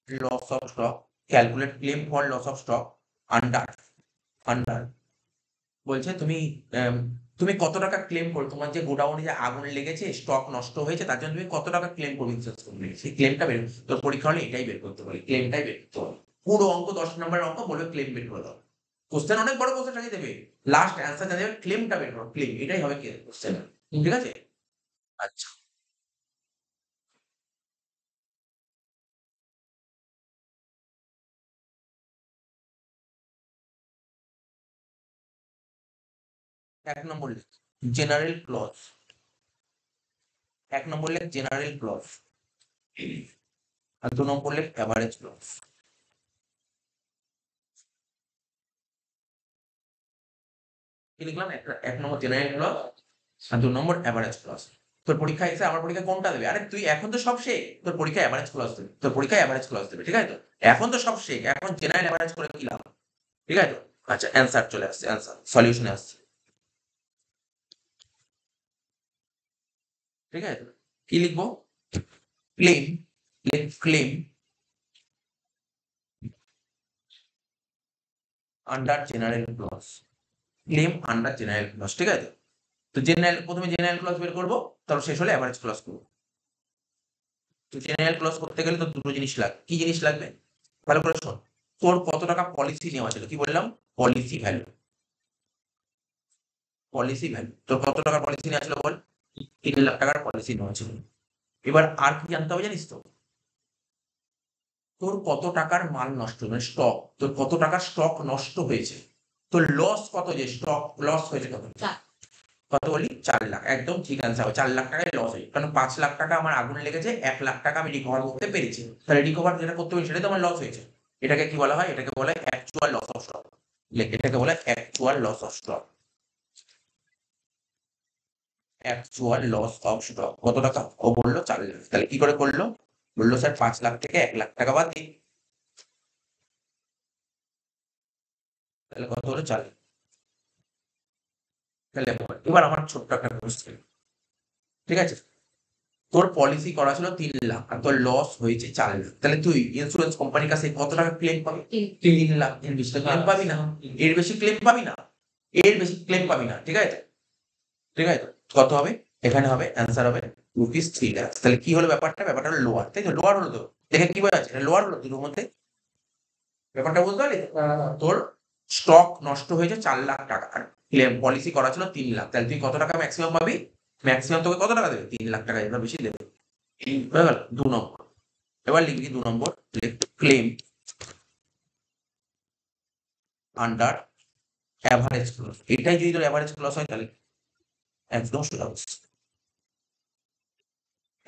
loss of stock, calculate claim for loss of stock under, under বলছে তুমি তুমি কত টাকা ক্লেম করো, তোমার যে গোডাউনে যে আগুন লেগেছে, স্টক নষ্ট হয়েছে, তার জন্য তুমি কত টাকা ক্লেম করবে ইন্স্যুরেন্স কোম্পানি, সেই ক্লেমটা বের, তোর পরীক্ষা হলে এটাই বের করতে পারি, ক্লেমটাই বের করতে হবে। পুরো অঙ্ক 10 নম্বরের অঙ্ক বলবে ক্লেম বের করে দাও। কোশ্চেন অনেক বড় কোশ্চেন সাজিয়ে দেবে, লাস্ট অ্যান্সার যা দেবে ক্লেমটা বের করো, ক্লেম, এটাই হবে কোশ্চেন। ঠিক আছে? আচ্ছা, 1 নম্বর লিখ জেনারেল ক্লজ, 1 নম্বর লিখ জেনারেল ক্লজ, আর 2 নম্বর লিখ অ্যাভারেজ ক্লজ। কি লিখলাম? 1 নম্বর জেনারেল ক্লজ আর 2 নম্বর অ্যাভারেজ ক্লজ। তোর পরীক্ষা এসে আমার পরীক্ষা কোনটা দেবে? আরে তুই এখন তো সব শেখ, তোর পরীক্ষা অ্যাভারেজ ক্লজ দেবে, তোর পরীক্ষা অ্যাভারেজ ক্লজ দেবে, ঠিক আছে তো? এখন তো সব শেখ, এখন জেনারেল অ্যাভারেজ করে কি লাভ? ঠিক আছে তো? আচ্ছা, অ্যান্সার চলে আসছে, অ্যান্সার সলিউশনে আসছে। ঠিক আছে তো? কি লিখবো? Claim, claim under general clause, claim under general clause, ঠিক আছে? তো জেনারেল, প্রথমে জেনারেল ক্লজ বের করবো, তারপর শেষ হলে অ্যাভারেজ ক্লজ করবো। তো জেনারেল ক্লজ করতে গেলে তো দুটো জিনিস লাগবে, কি জিনিস লাগবে? ভালো করে শোন, তোর কত টাকা পলিসি নেওয়া ছিল, কি বললাম? পলিসি ভ্যালু, পলিসি ভ্যালু, তোর কত টাকার পলিসি নেওয়া ছিল বল? 3 লাখ টাকার পলিসি নেওয়া ছিল। এবার আর কি জানতে হবে জানিস তো? তোর কত টাকার মাল নষ্ট, মানে স্টক, তোর কত টাকার স্টক নষ্ট হয়েছে, তোর লস কত, যে স্টক লস হয়েছে কত? কত বলি? 4 লাখ, একদম ঠিক আনসার হবে, 4 লাখ টাকায় লস হয়েছে, কারণ 5 লাখ টাকা আমার আগুন লেগেছে, 1 লাখ টাকা আমি রিকভার করতে পেরেছি, তাহলে রিকভার যেটা করতে পেরেছি সেটাই তো আমার লস হয়েছে। এটাকে কি বলা হয়? এটাকে বলা হয় অ্যাকচুয়াল লস অফ স্টক, এটাকে বলা হয় actual loss of stock, actual loss of stock. কত টাকা? ও বললো 4 লাখ, তাহলে কি করে করলো? বললো স্যার 5 লাখ থেকে 1 লাখ টাকা বাদ দিই, তাহলে কত হলো? 4 লাখ। তাহলে এবার আমার ছোট্ট একটা কোশ্চেন, ঠিক আছে? তোর পলিসি করা ছিল 3 লাখ আর তোর লস হয়েছে 4 লাখ, তাহলে তুই ইন্স্যুরেন্স কোম্পানির কাছে কত টাকা ক্লেম পাবি? 3 লাখ, এর বেশি ক্লেম পাবি না, এর বেশি ক্লেম পাবি না, এর বেশি ক্লেম পাবি না, ঠিক আছে? ঠিক আছে তো? কত হবে? এখানে হবে, অ্যান্সার হবে রুপিস 3 লাখ। তাহলে কি হলো ব্যাপারটা? ব্যাপারটা হলো লোয়ার, তাই তো? লোয়ার হলো তো, দেখে কি বোঝা যাচ্ছে? লোয়ার হলো দুটোর মধ্যে, ব্যাপারটা বুঝতে পারলি তো? তোর স্টক নষ্ট হয়েছে 4 লাখ টাকা, আর ক্লেম পলিসি করা ছিল 3 লাখ, তাহলে তুই কত টাকা ম্যাক্সিমাম পাবি? ম্যাক্সিমাম তোকে কত টাকা দেবে? 3 লাখ টাকা, এবার বেশি দেবে। হয়ে গেল 2 নম্বর। এবার লিখবি 2 নম্বর, ক্লেম আন্ডার অ্যাভারেজ ক্লজ, এটাই যদি তোর অ্যাভারেজ ক্লজ হয় তাহলে একদম সোজা।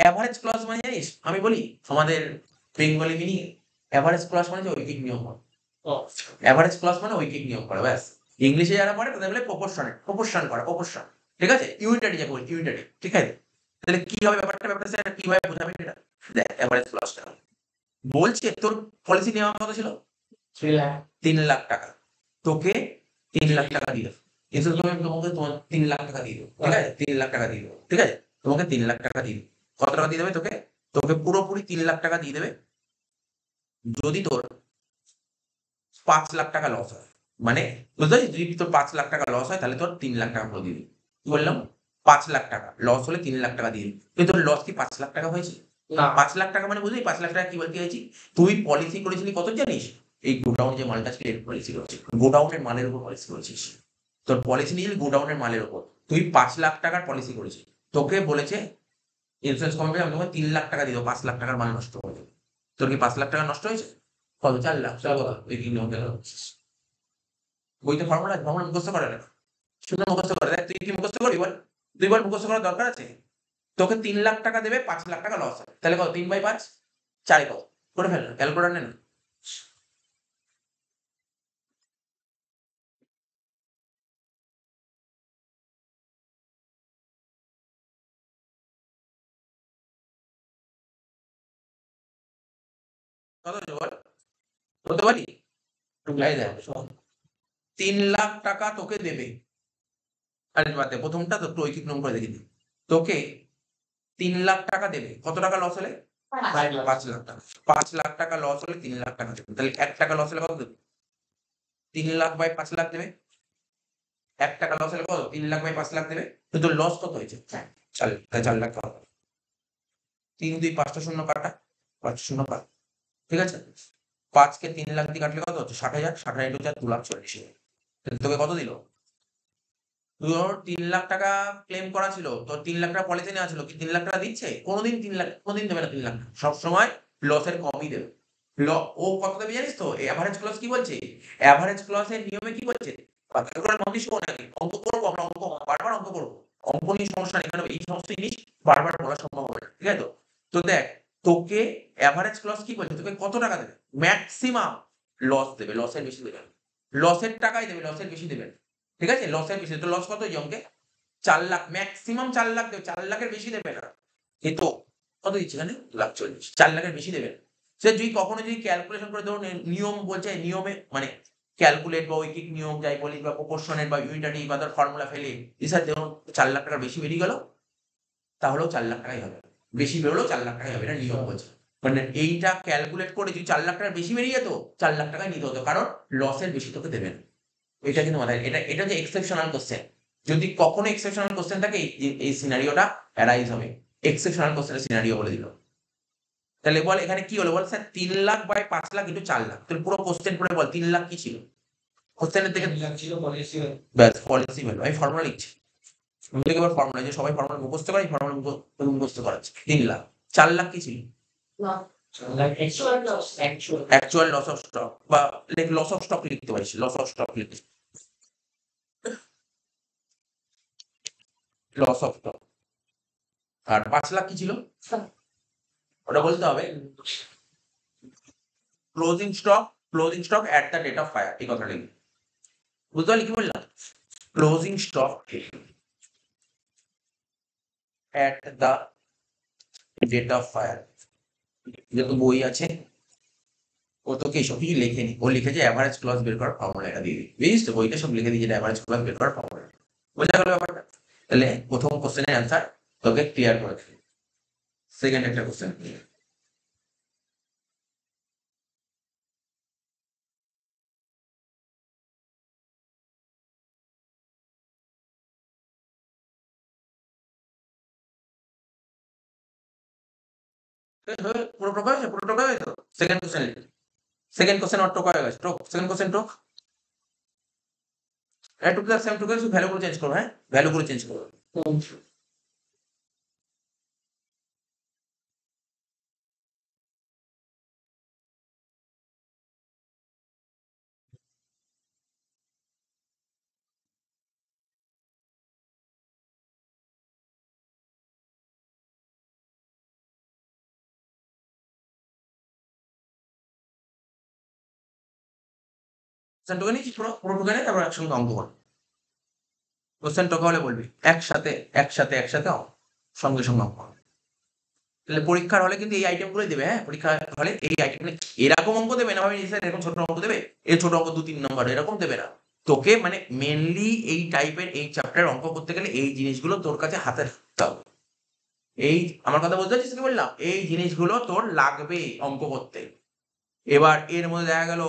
অ্যাভারেজ ক্লজ মানে জানিস, আমি বলি আমাদের বেঙ্গলি মিনিং, অ্যাভারেজ ক্লজ মানে যে ঐকিক নিয়ম হয়, অ্যাভারেজ ক্লজ মানে ঐকিক নিয়ম করা, ব্যাস। ইংলিশে যারা পড়ে তাদের বলে প্রপোর্শনেট, প্রপোর্শন করা, প্রপোর্শন, ঠিক আছে? ইউনিটারি যাকে বলি, ইউনিটারি, ঠিক আছে? তাহলে কি হবে ব্যাপারটা? ব্যাপারটা স্যার কিভাবে বোঝাবে এটা? দেখ অ্যাভারেজ ক্লজটা বলছে, তোর পলিসি নেওয়া কত ছিল? 3 লাখ, 3 লাখ টাকা, তোকে 3 লাখ টাকা দিল ইন্স্যুরেন্স কোম্পানি, তোমাকে তোমার 3 লাখ টাকা দিয়ে দেবো, ঠিক আছে? 3 লাখ টাকা দিয়ে দেবো, ঠিক আছে? তোমাকে 3 লাখ টাকা দিয়ে দেবো। কত টাকা দিয়ে দেবে তোকে? তোকে পুরোপুরি 3 লাখ টাকা দিয়ে দেবে যদি তোর 5 লাখ টাকা লস হয়, মানে বুঝতে পারছিস? যদি তোর 5 লাখ টাকা লস হয় তাহলে তোর 3 লাখ টাকা করে দিয়ে দিবি। কি বললাম? 5 লাখ টাকা লস হলে 3 লাখ টাকা দিয়ে দিবি, কিন্তু তোর লস কি 5 লাখ টাকা হয়েছে? না, 5 লাখ টাকা মানে বুঝলি 5 লাখ টাকা কি বলতে চাইছি? তুই পলিসি করেছিলি কত জানিস? এই গোডাউন যে মালটা ছিল এর পলিসি করেছিস, গোডাউনের মালের উপর পলিসি করেছিস, তোর পলিসি নিয়েছিলি গোডাউনের মালের উপর, তুই 5 লাখ টাকার পলিসি করেছিস, তোকে বলেছে ইন্স্যুরেন্স কোম্পানি আমি তোমাকে 3 লাখ টাকা দিয়ে দেবো, 5 লাখ টাকার মাল নষ্ট করে দেবো। তোর কি 5 লাখ টাকা নষ্ট হয়েছে? কত? 4 লাখ, তাহলে কত? ওই কি নিয়ম গেল? বইতে ফর্মুলা, ফর্মুলা মুখস্থ করে না, শুধু মুখস্থ করে দেখ, তুই কি মুখস্থ করবি বল? 2 বার মুখস্থ করার দরকার আছে? তোকে 3 লাখ টাকা দেবে, 5 লাখ টাকা লস হয়, তাহলে কত? 3/5, 4 কত? করে ফেল, ক্যালকুলেটর নে না। কত হচ্ছে বল, বলতে পারি? এই দেখ, 3 লাখ টাকা তোকে দেবে। আরে বাদ দে, প্রথমটা তো একটু ঐকিক নিয়ম করে দেখি দিই। তোকে 3 লাখ টাকা দেবে, কত টাকা লস হলে? 5 লাখ টাকা। 5 লাখ টাকা লস হলে 3 লাখ টাকা দেবে, তাহলে 1 টাকা লস হলে কত দেবে? 3 লাখ বাই 5 লাখ দেবে। 1 টাকা লস হলে কত? 3 লাখ বাই 5 লাখ দেবে। কিন্তু লস কত হয়েছে? 4 লাখ টাকা। 3 2 5টা শূন্য কাটা, 5 শূন্য 5, ঠিক আছে? 5 কে 3 লাখ দিয়ে কাটলে কত হচ্ছে? 60,000। 60,000 ইন্টু 4, 2,40,000। তাহলে তোকে কত দিল? তোর 3 লাখ টাকা ক্লেম করা ছিল, তোর 3 লাখ টাকা পলিসি নেওয়া ছিল, কি 3 লাখ টাকা দিচ্ছে? কোনোদিন 3 লাখ, কোনোদিন দেবে না 3 লাখ। সবসময় লসের কমই দেবে। ও কত দেবে জানিস তো? এভারেজ ক্লজ কি বলছে? এভারেজ ক্লজের নিয়মে কি বলছে? অঙ্ক করবো আমরা, অঙ্ক বারবার অঙ্ক করবো। অঙ্ক নিয়ে সমস্যা নেই, কারণ এই সমস্ত জিনিস বারবার বলা সম্ভব হবে না, ঠিক আছে? তো দেখ, তোকে এভারেজ ক্লজ কি বলছে? তোকে কত টাকা দেবে? ম্যাক্সিমাম লস দেবে, লসের বেশি দেবে। লসের টাকাই দেবে, লসের বেশি দেবে, ঠিক আছে? লসের বেশি। তো লস কত এই অঙ্কে? 4 লাখ, ম্যাক্সিমাম 4 লাখ দেবে, 4 লাখের বেশি দেবে না। এই তো কত দিচ্ছে এখানে? 2,40,000। 4 লাখের বেশি দেবে না। সে যদি কখনো যদি ক্যালকুলেশন করে, ধরুন নিয়ম বলছে, নিয়মে মানে ক্যালকুলেট বা ঐকিক নিয়ম যাই বলি, বা প্রপোর্শনের বা ইউনিটারি বা ধর ফর্মুলা ফেলে এসব ধরুন 4 লাখ টাকার বেশি বেরিয়ে গেল, তাহলেও 4 লাখ টাকাই হবে। বেশি বেরোলেও 4 লাখ টাকাই হবে, এটা নিয়ম বলছে। মানে এইটা ক্যালকুলেট করে যদি 4 লাখ টাকার বেশি বেরিয়ে যেত, 4 লাখ টাকাই নিতে হতো, কারণ লসের বেশি তোকে দেবে না। এটা কিন্তু মাথায়, এটা যে এক্সেপশনাল কোশ্চেন। যদি কখনো এক্সেপশনাল কোশ্চেন থাকে, এই সিনারিওটা অ্যারাইজ হবে। এক্সেপশনাল কোশ্চেনের সিনারিও বলে দিল। তাহলে বল এখানে কি হলো? বল sir 3 lakh by 5 lakh into 4 lakh. তাহলে পুরো কোশ্চেন পড়ে বল 3 লাখ কি ছিল? কোশ্চেনের থেকে 3 লাখ ছিল পলিসি। ব্যাস পলিসি ভ্যালু। আমি ফর্মুলা লিখছি। আমি তোকে এবার ফর্মুলা, যে সবাই ফর্মুলা মুখস্থ করে, এই ফর্মুলা মুখস্থ করাচ্ছি। 3 লাখ। 4 লাখ কি ছিল? অ্যাকচুয়াল লস অফ স্টক, বা লস অফ স্টক লিখতে পারিস, লস অফ স্টক লিখতে, লস অফ স্টক। আর 5 লাখ কি ছিল? ওটা বলতে হবে closing stock, closing stock at the date of fire. এই কথা লিখবি। বুঝতে পারলি কি বললাম? Closing stock at the date of fire. যত বই আছে ও তোকে এইসব কিছু লেখেনি, ও লিখেছে অ্যাভারেজ ক্লজ বের করার ফর্মুলা, এটা দিয়ে দিই, বুঝিস তো? বইটা সব লিখে দিয়েছে অ্যাভারেজ ক্লজ বের করার ফর্মুলা। বোঝা গেল ব্যাপারটা? তাহলে প্রথম কোশ্চেনের অ্যান্সার তোকে ক্লিয়ার করে দিই। সেকেন্ড একটা কোশ্চেন, পুরো টোকা হয়েছে, পুরো টোকা হয়েছে। Second question, second question or টোকা হয়ে গেছে। টোক, সেকেন্ড কোশ্চেন টোক। টু প্লাস সেম টোকে ভ্যালু গুলো চেঞ্জ করো, হ্যাঁ ভ্যালু গুলো চেঞ্জ করো। কোশ্চেন টোকে নিয়েছি, পুরো পুরো টোকে নিয়ে তারপর একসঙ্গে অঙ্ক করো। কোশ্চেন টোকা হলে বলবি একসাথে একসাথে একসাথে সঙ্গে সঙ্গে অঙ্ক করো। তাহলে পরীক্ষার হলে কিন্তু এই আইটেম গুলোই দেবে, হ্যাঁ পরীক্ষার হলে এই আইটেম, এরকম অঙ্ক দেবে না ভাবে স্যার, এরকম ছোট অঙ্ক দেবে, এই ছোট অঙ্ক 2-3 নম্বর এরকম দেবে না। তোকে মানে মেনলি এই টাইপের এই চ্যাপ্টার অঙ্ক করতে গেলে এই জিনিসগুলো তোর কাছে হাতে রাখতে হবে। এই আমার কথা বুঝতে পারছিস কি বললাম? এই জিনিসগুলো তোর লাগবে অঙ্ক করতে। এবার এর মধ্যে দেখা গেল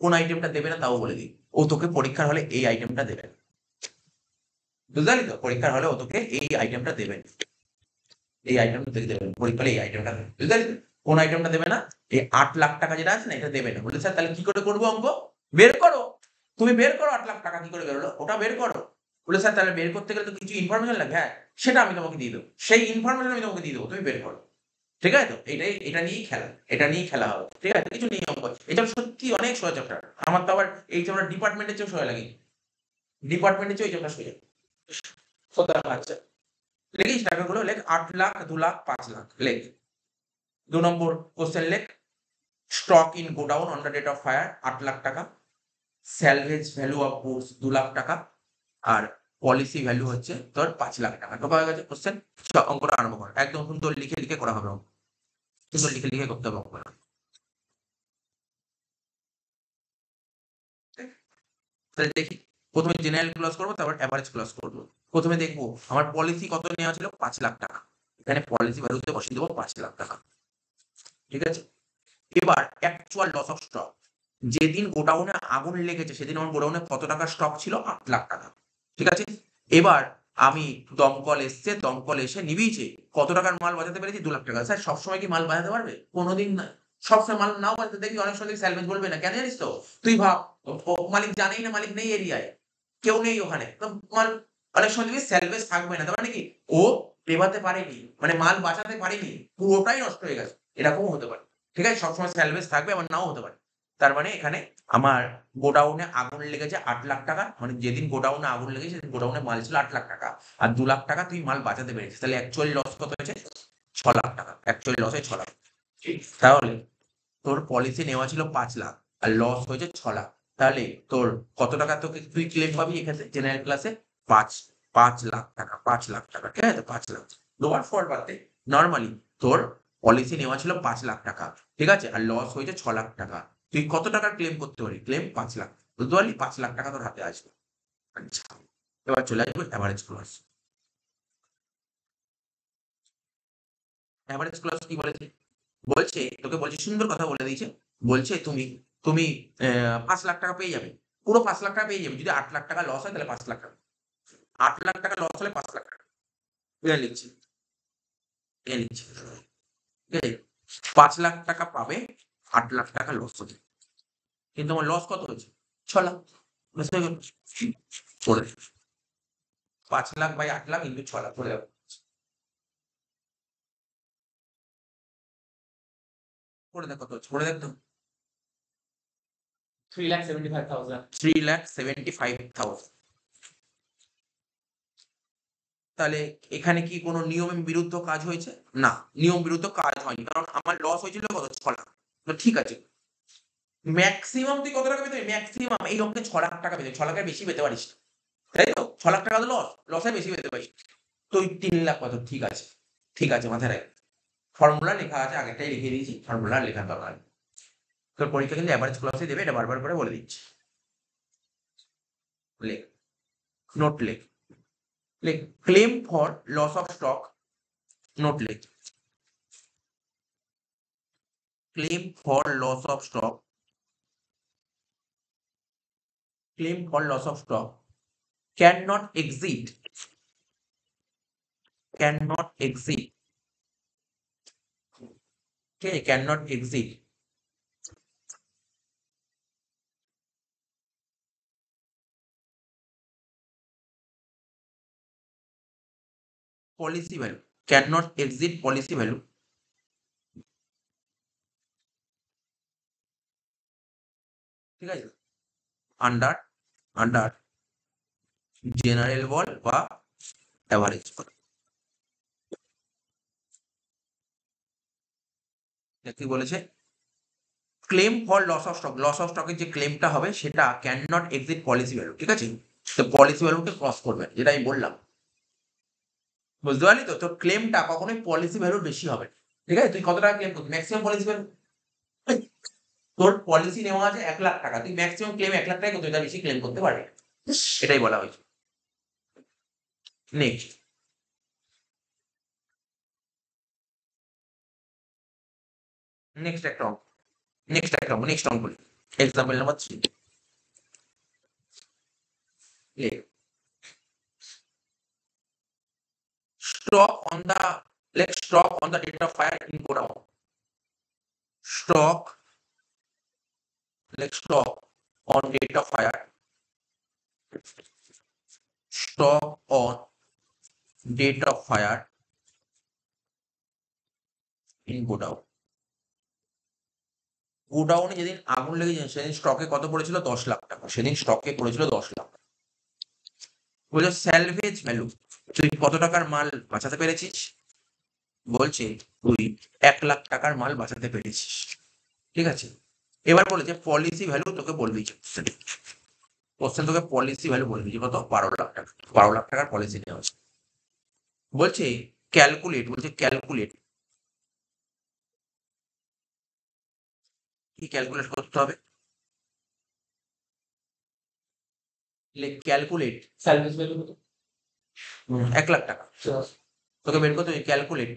কোন আইটেমটা দেবে না তাও বলে দিই, ও তোকে পরীক্ষার হলে এই আইটেমটা দেবে না। বুঝতে পারলি তো? পরীক্ষার হলে ও তোকে এই আইটেমটা দেবে না, এই আইটেমটা তোকে দেবে না, পরীক্ষা হলে এই আইটেমটা দেবে। বুঝতে পারলি তো? কোন আইটেমটা দেবে না? এই 8 লাখ টাকা যেটা আছে না, এটা দেবে না। বলে স্যার তাহলে কি করে করবো অঙ্ক? বের করো, তুমি বের করো 8 লাখ টাকা কি করে বেরোলো, ওটা বের করো। বলে স্যার তাহলে বের করতে গেলে তো কিছু ইনফরমেশন লাগবে, হ্যাঁ সেটা আমি তোমাকে দিয়ে দেবো, সেই ইনফরমেশন আমি তোমাকে দিয়ে দেবো, তুমি বের করো। ঠিক আছে তো? এটাই, এটা নিয়েই খেলা, এটা নিয়েই খেলা হবে, ঠিক আছে? কিছু নেই অঙ্ক, এটা সত্যি অনেক সোজা চ্যাপ্টার। আমার তো আবার এই চ্যাপ্টার ডিপার্টমেন্টের চেয়েও সোজা লাগে, ডিপার্টমেন্টের চেয়েও এই চ্যাপ্টার সোজা। সোজা আচ্ছা, লিখিস টাকাগুলো, লেখ 8 লাখ, 2 লাখ, 5 লাখ লেখ। 2 নম্বর কোশ্চেন লেখ, stock in godown on the date of fire 8 lakh টাকা, salvage value of goods 2 lakh টাকা, আর পলিসি ভ্যালু হচ্ছে তোর 5 লাখ টাকা। টোকা হয়ে গেছে কোশ্চেন। অঙ্কটা আরম্ভ কর, একদম সুন্দর লিখে লিখে করা হবে, সুন্দর লিখে লিখে করতে হবে অঙ্কটা। তাহলে দেখি, প্রথমে জেনারেল ক্লজ করবো, তারপর অ্যাভারেজ ক্লজ করবো। প্রথমে দেখবো আমার পলিসি কত নেওয়া ছিল, 5 লাখ টাকা। এখানে পলিসি ভ্যালুতে বসিয়ে দেবো 5 লাখ টাকা। ঠিক আছে, এবার অ্যাকচুয়াল লস অফ স্টক, যেদিন গোডাউনে আগুন লেগেছে সেদিন আমার গোডাউনে কত টাকা স্টক ছিল, 8 লাখ টাকা। ঠিক আছে, এবার আমি দমকল এসছে, দমকল এসে নিবিয়েছে, কত টাকার মাল বাঁচাতে পেরেছি, 2 লাখ টাকা। স্যার সবসময় কি মাল বাঁচাতে পারবে? কোনোদিন না। সবসময় মাল নাও বাঁচাতে, দেখবি অনেক সময় স্যালভেজ বলবে না, কেন জানিস তো? তুই ভাব, মালিক জানেই না, মালিক নেই এরিয়ায়, কেউ নেই ওখানে, তো মাল অনেক সময় দেখবি স্যালভেজ থাকবে না, তার মানে কি ও পেবাতে পারেনি, মানে মাল বাঁচাতে পারেনি, পুরোটাই নষ্ট হয়ে গেছে, এরকমও হতে পারে। ঠিক আছে, সবসময় স্যালভেজ থাকবে, আবার নাও হতে পারে। তার মানে এখানে আমার গোডাউনে আগুন লেগেছে 8 লাখ টাকা, মানে যেদিন গোডাউনে আগুন লেগেছে সেদিন গোডাউনে মাল ছিল 8 লাখ টাকা, আর 2 লাখ টাকা তুই মাল বাঁচাতে পেরেছিস, তাহলে অ্যাকচুয়ালি লস কত হয়েছে, 6 লাখ টাকা। অ্যাকচুয়ালি লস হয় 6 লাখ। তাহলে তোর পলিসি নেওয়া ছিল 5 লাখ, আর লস হয়েছে 6 লাখ। তাহলে তোর কত টাকা তোকে তুই ক্লেম পাবি এখানে জেনারেল ক্লাসে? পাঁচ 5 লাখ টাকা, 5 লাখ টাকা। ঠিক আছে, 5 লাখ। লোয়ার ফর বাদে নর্মালি তোর পলিসি নেওয়া ছিল 5 লাখ টাকা, ঠিক আছে, আর লস হয়েছে 6 লাখ টাকা। তুই কত টাকার ক্লেম করতে পারি? ক্লেম 5 লাখ। বুঝতে পারলি? 5 লাখ টাকা তোর হাতে আসবে। আচ্ছা, এবার চলে আসবে অ্যাভারেজ ক্লস। অ্যাভারেজ ক্লস কি বলেছে? বলছে, তোকে বলছে, সুন্দর কথা বলে দিয়েছে। বলছে তুমি তুমি 5 লাখ টাকা পেয়ে যাবে, পুরো 5 লাখ টাকা পেয়ে যাবে। যদি 8 লাখ টাকা লস হয় তাহলে 5 লাখ টাকা, 8 লাখ টাকা লস হলে 5 লাখ টাকা। এটা লিখছি, এটা লিখছি। ঠিক আছে, 5 লাখ টাকা পাবে, 8 লাখ টাকা লস হচ্ছে, কিন্তু আমার লস কত হয়েছে, 6 লাখ। ব্যাস হয়ে গেল। করে 5 লাখ বাই 8 লাখ ইন্টু 6 লাখ করে দেবো। করে দেখ কত হচ্ছে, করে দেখ তো। 3,75,000। 3,75,000। তাহলে এখানে কি কোনো নিয়মের বিরুদ্ধ কাজ হয়েছে? না, নিয়ম বিরুদ্ধ কাজ হয়নি, কারণ আমার লস হয়েছিল কত, 6 লাখ। তো ঠিক আছে, ম্যাক্সিমাম তুই কত টাকা পেতে পারিস? ম্যাক্সিমাম এই লোককে 6 লাখ টাকা পেতে, 6 লাখের বেশি পেতে পারিস না। তাই তো? 6 লাখ টাকা তো লস, লসের বেশি পেতে পারিস। তুই 3 লাখ কত? ঠিক আছে, ঠিক আছে, মাথায় রাখ। ফর্মুলা লেখা আছে, আগেরটাই লিখে দিয়েছি, ফর্মুলা লেখার দরকার নেই। তোর পরীক্ষা কিন্তু অ্যাভারেজ ক্লসই দেবে, এটা বারবার করে বলে দিচ্ছি। লেখ, নোট লেখ, লেখ, claim for loss of stock, note লেখ, claim for loss of stock, claim for loss of stock cannot exceed, cannot exceed, okay, cannot exceed policy value, cannot exceed policy value, ঠিক আছে, আন্ডার আন্ডার জেনারেল বল বা অ্যাভারেজ বল। কি বলেছে? Claim for loss of stock, loss of স্টকের যে ক্লেমটা হবে সেটা can not exceed policy value. ঠিক আছে, তো পলিসি ভ্যালুকে ক্রস করবে, যেটা আমি বললাম। বুঝতে পারলি তো? তোর ক্লেমটা কখনোই পলিসি ভ্যালুর বেশি হবে না। ঠিক আছে, তুই কত টাকা ক্লেম করবি? ম্যাক্সিমাম পলিসি ভ্যালু, তোর পলিসি নেওয়া আছে 1 লাখ টাকা, তুই ম্যাক্সিমাম ক্লেম 1 লাখ টাকা করতে, এটা বেশি ক্লেম করতে পারবি না। এটাই বলা হয়েছে। নেক্সট, নেক্সট একটা অঙ্ক, নেক্সট একটা অঙ্ক, নেক্সট অঙ্ক বলি। Example number 3, stock on the, let stock on the date of fire in godown, stock, let stock on date of fire, stock on date of fire in godown. গোডাউনে যেদিন আগুন লেগেছে সেদিন স্টকে কত পড়েছিল, 10 লাখ টাকা। সেদিন স্টকে পড়েছিল 10 লাখ। বলছে স্যালভেজ ভ্যালু, তুই কত টাকার মাল বাঁচাতে পেরেছিস? বলছে তুই 1 লাখ টাকার মাল বাঁচাতে পেরেছিস। ঠিক আছে, এবার বলেছে পলিসি ভ্যালু তোকে বলে দিচ্ছে, কোশ্চেন তোকে পলিসি ভ্যালু বলে দিচ্ছে কত, 12 লাখ টাকা। 12 লাখ টাকার পলিসি নেওয়া হচ্ছে। বলছে ক্যালকুলেট, বলছে ক্যালকুলেট, কি ক্যালকুলেট করতে হবে? ক্যালকুলেট স্যালভেজ ভ্যালু কত? 1,00,000 টাকা তোকে বের করতে হবে calculate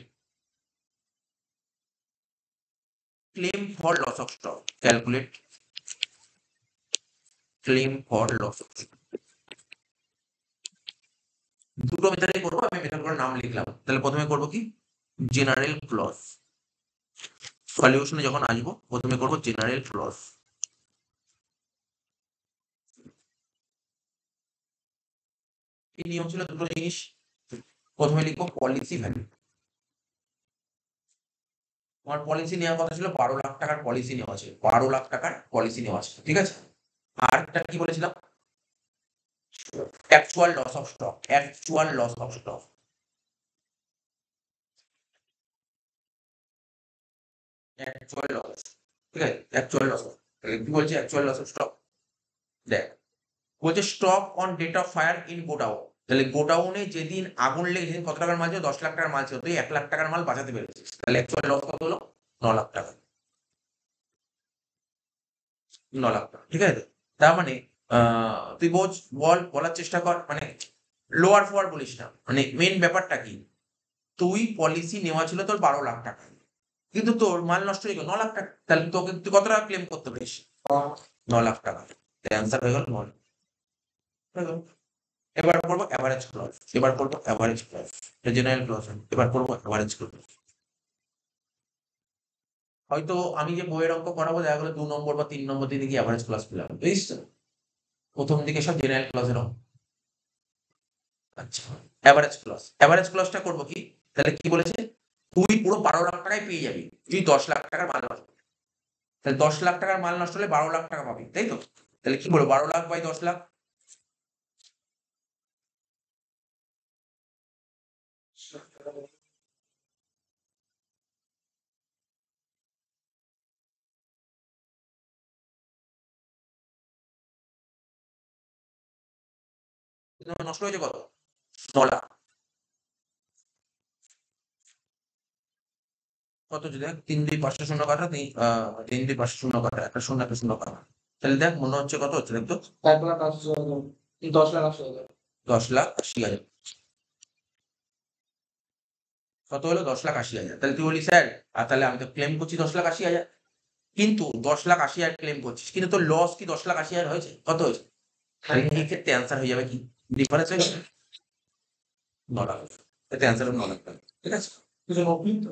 claim for loss of stock calculate claim for loss of দুটো মেথডে করবো আমি মেথডগুলোর নাম লিখলাম তাহলে প্রথমে করবো কি জেনারেল ক্লজ সলিউশনে যখন আসবো প্রথমে করবো জেনারেল ক্লজ এই নিয়ম ছিল দুটো জিনিস প্রথমে লিখবো পলিসি ভ্যালু আমার পলিসি নেওয়ার কথা ছিল 12,00,000 টাকার পলিসি নেওয়া ছিল 12,00,000 টাকার পলিসি নেওয়া ছিল ঠিক আছে আর একটা কি বলেছিলাম actual loss of stock actual loss of stock actual loss ঠিক আছে অ্যাকচুয়াল লস কি বলছে অ্যাকচুয়াল লস অফ স্টক দেখ বলছে stock on date of fire in godown তাহলে গোডাউনে যেদিন আগুন লেগে যেদিন কত টাকার মাল ছিল 10,00,000 টাকার মাল ছিল তুই 1,00,000 টাকার মাল বাঁচাতে পেরেছিস তাহলে অ্যাকচুয়াল লস কত হলো 9,00,000 টাকা 9,00,000 টাকা ঠিক আছে তার মানে তুই বলার চেষ্টা কর মানে লোয়ার ফোয়ার বলিস না মানে মেন ব্যাপারটা কি তুই পলিসি নেওয়া ছিল তোর 12,00,000 টাকা কিন্তু তোর মাল নষ্ট হয়ে গেল 9,00,000 টাকা তাহলে তোকে তুই কত টাকা ক্লেম করতে পারিস 9,00,000 টাকা অ্যান্সার হয়ে গেল 9 এবার করবো অ্যাভারেজ ক্লজ এবার করবো অ্যাভারেজ ক্লজ জেনারেল ক্লজ এবার করবো অ্যাভারেজ ক্লজ হয়তো আমি যে বইয়ের অঙ্ক করাবো দেখা গেলো 2 নম্বর বা 3 নম্বর দিকে গিয়ে অ্যাভারেজ ক্লজ পেলাম বুঝছিস তো প্রথম দিকে সব জেনারেল ক্লজের অঙ্ক আচ্ছা অ্যাভারেজ ক্লজটা করবো কি তাহলে কি বলেছে তুই পুরো 12,00,000 টাকায় পেয়ে যাবি তুই 10,00,000 টাকার মাল নষ্ট তাহলে 10,00,000 টাকার মাল নষ্ট হলে 12,00,000 টাকা পাবি তাই তো তাহলে কি বলবো 12,00,000 বাই 10,00,000 নষ্ট হয়েছে কত 9,00,000 কত যদি দেখ 3, 2, 5 শূন্য কাটা 3, 2, 5 শূন্য কাটা একটা শূন্য একটা শূন্য কাটা তাহলে দেখ মনে হচ্ছে কত হচ্ছে দেখ তো 1,80,000 10,80,000 10,80,000 কত হলো 10,80,000 তাহলে তুই বলি স্যার আর তাহলে আমি তো ক্লেম করছি 10,80,000 কিন্তু 10,80,000 ক্লেম করছিস কিন্তু তোর লস কি 10,80,000 হয়েছে কত হয়েছে তাহলে এই ক্ষেত্রে অ্যান্সার হয়ে যাবে কি ডিফারেন্স হয়ে যাবে 9,00,000 এতে অ্যান্সার হবে 9,00,000 টাকা ঠিক আছে কিছু নোট নিতে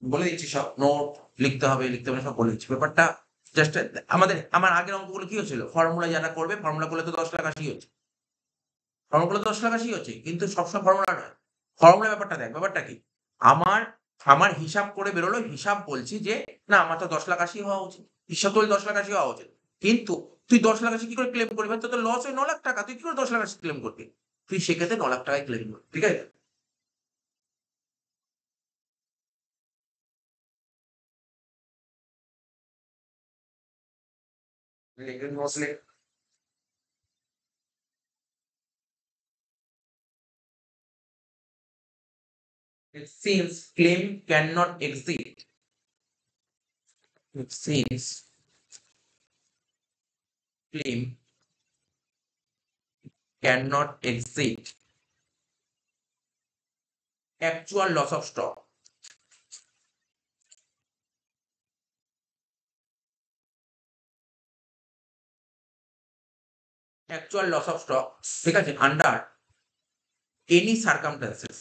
বলে দিচ্ছি সব নোট লিখতে হবে সব বলে দিচ্ছি ব্যাপারটা জাস্ট আমার আগের অঙ্কগুলো কি হচ্ছিল ফর্মুলা যারা করবে ফর্মুলা করলে তো 10,80,000 হচ্ছে ফর্মুলা 10,80,000 হচ্ছে কিন্তু সবসময় ফর্মুলা নয় ফর্মুলা ব্যাপারটা দেখ ব্যাপারটা কি আমার আমার হিসাব করে বেরোলো হিসাব বলছি যে না আমার তো 10,80,000 হওয়া উচিত হিসাব তো 10,80,000 হওয়া উচিত কিন্তু তুই 10,80,000 কি করে ক্লেম করবি তো তোর লস হয় 9,00,000 টাকা তুই কি করে 10,80,000 ক্লেম করবি তুই সেক্ষেত্রে 9,00,000 টাকায় ক্লেম করবি ঠিক আছে mostly since claim cannot exist since claim cannot exist actual loss of stock actual loss of stock ঠিক আছে under any circumstances